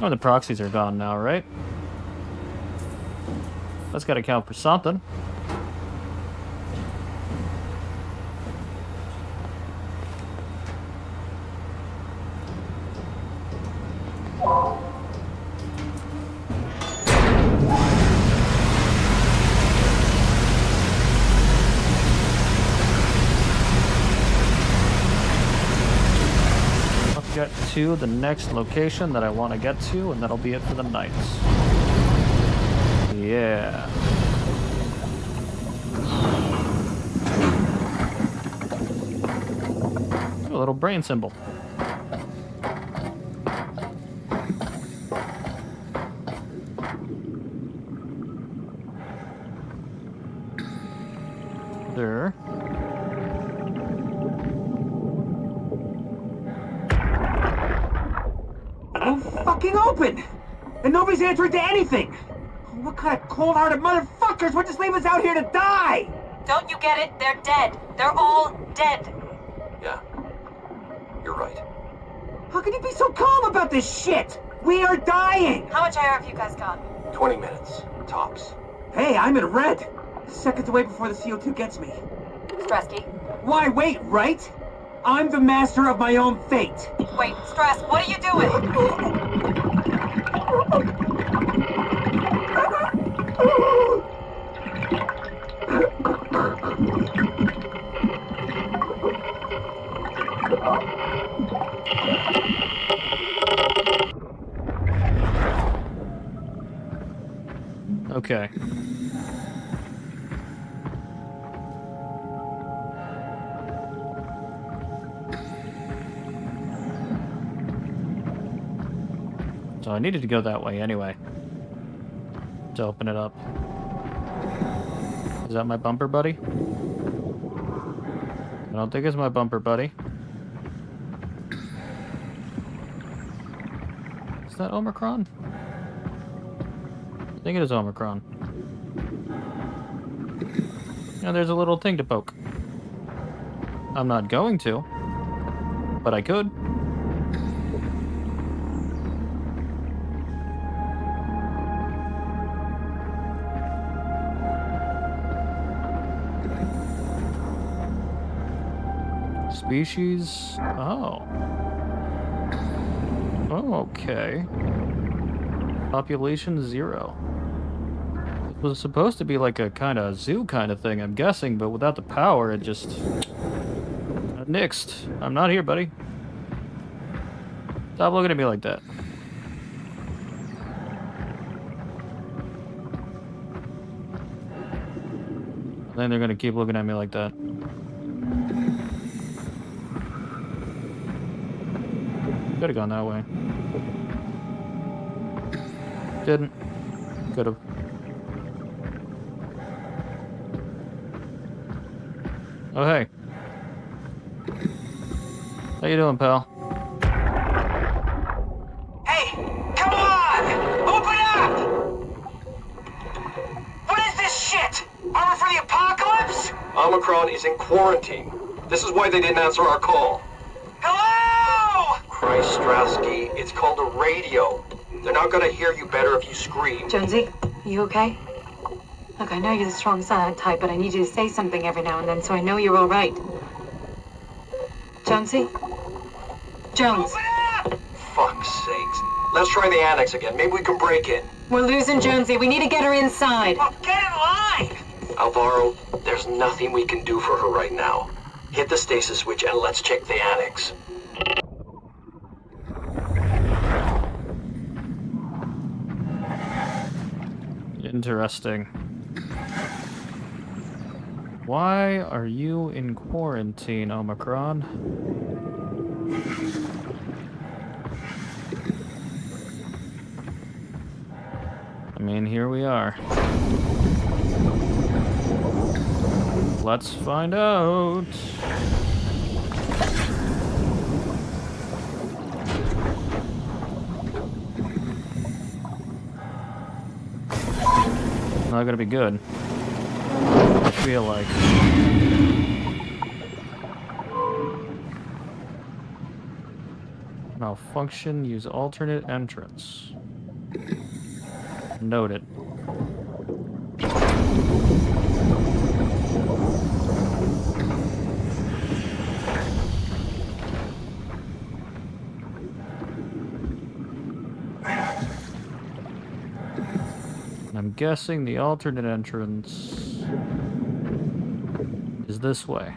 Oh, the proxies are gone now, right? That's gotta count for something. Get to the next location that I want to get to, and that'll be it for the night. Yeah. Ooh, a little brain symbol. won't fucking open! And nobody's answering to anything! What kind of cold-hearted motherfuckers would just leave us out here to die? Don't you get it? They're dead. They're all dead. Yeah. You're right. How can you be so calm about this shit? We are dying! How much air have you guys got? 20 minutes. Tops. Hey, I'm in red! Seconds away before the CO2 gets me. Stresky. Why wait, right? I'm the master of my own fate. Wait, Stress, what are you doing? Okay. So I needed to go that way anyway. To open it up. Is that my bumper buddy? I don't think it's my bumper buddy. Is that Omicron? I think it is Omicron. Now there's a little thing to poke. I'm not going to, but I could. Species? Oh. Oh, okay. Population 0. It was supposed to be like a kind of zoo kind of thing, I'm guessing, but without the power, it just... nixed. I'm not here, buddy. Stop looking at me like that. Then they're gonna keep looking at me like that. Could have gone that way. Didn't. Could have. Oh, hey. How you doing, pal? Hey, come on! Open up! What is this shit? Armor for the apocalypse? Omicron is in quarantine. This is why they didn't answer our call. Hello! Christ, Strasky, it's called a radio. They're not gonna hear you better if you scream. Jonesy, you okay? Look, I know you're the strong silent type, but I need you to say something every now and then so I know you're all right. Jonesy? Jones. Fuck's sakes. Let's try the annex again. Maybe we can break in. We're losing Jonesy. We need to get her inside. Well, get in line! Alvaro, there's nothing we can do for her right now. Hit the stasis switch and let's check the annex. Interesting. Why are you in quarantine, Omicron? I mean, here we are. Let's find out. Not gonna be good. I feel like. Malfunction, use alternate entrance. Noted. I'm guessing the alternate entrance is this way.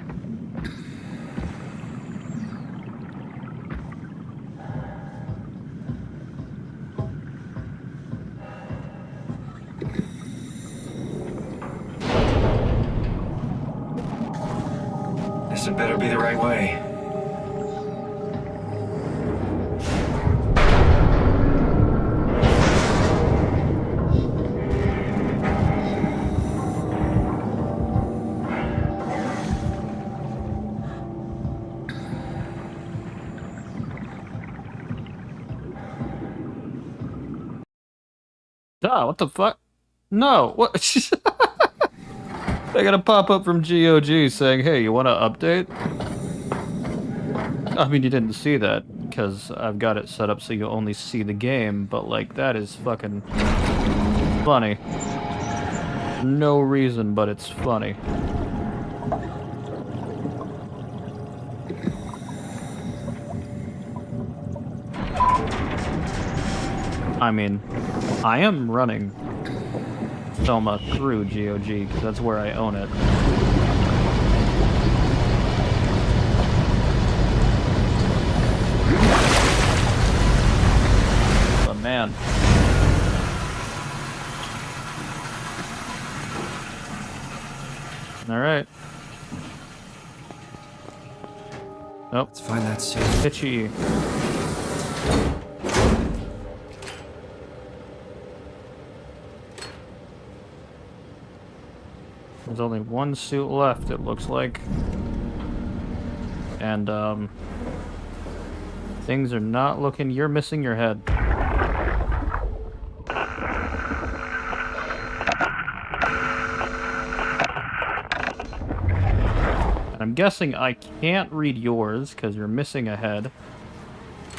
This had better be the right way. Ah, what the fuck? No, what? I got a pop-up from GOG saying, hey, you want to update? I mean, you didn't see that, because I've got it set up so you only see the game, but, like, that is fucking funny. No reason, but it's funny. I mean, I am running SOMA through GOG, because that's where I own it. But man. Alright. Nope. Let's find that suit. Pitchy. There's only one suit left, it looks like. And, things are not looking... You're missing your head. And I'm guessing I can't read yours, because you're missing a head.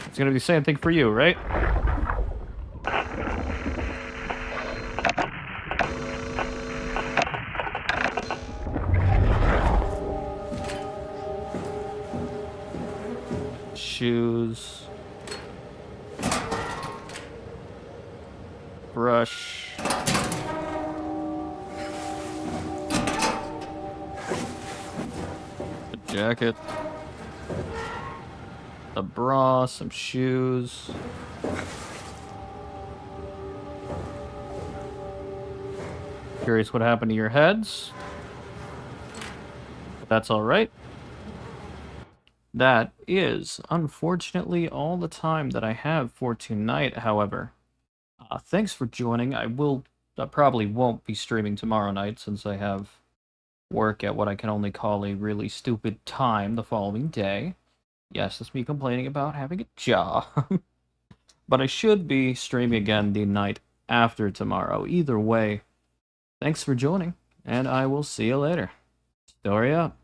It's gonna be the same thing for you, right? Shoes. Brush. A jacket. A bra, some shoes. Curious what happened to your heads. But that's alright. That is, unfortunately, all the time that I have for tonight, however. Thanks for joining. I probably won't be streaming tomorrow night since I have work at what I can only call a really stupid time the following day. Yes, that's me complaining about having a job. But I should be streaming again the night after tomorrow. Either way, thanks for joining, and I will see you later. Story up.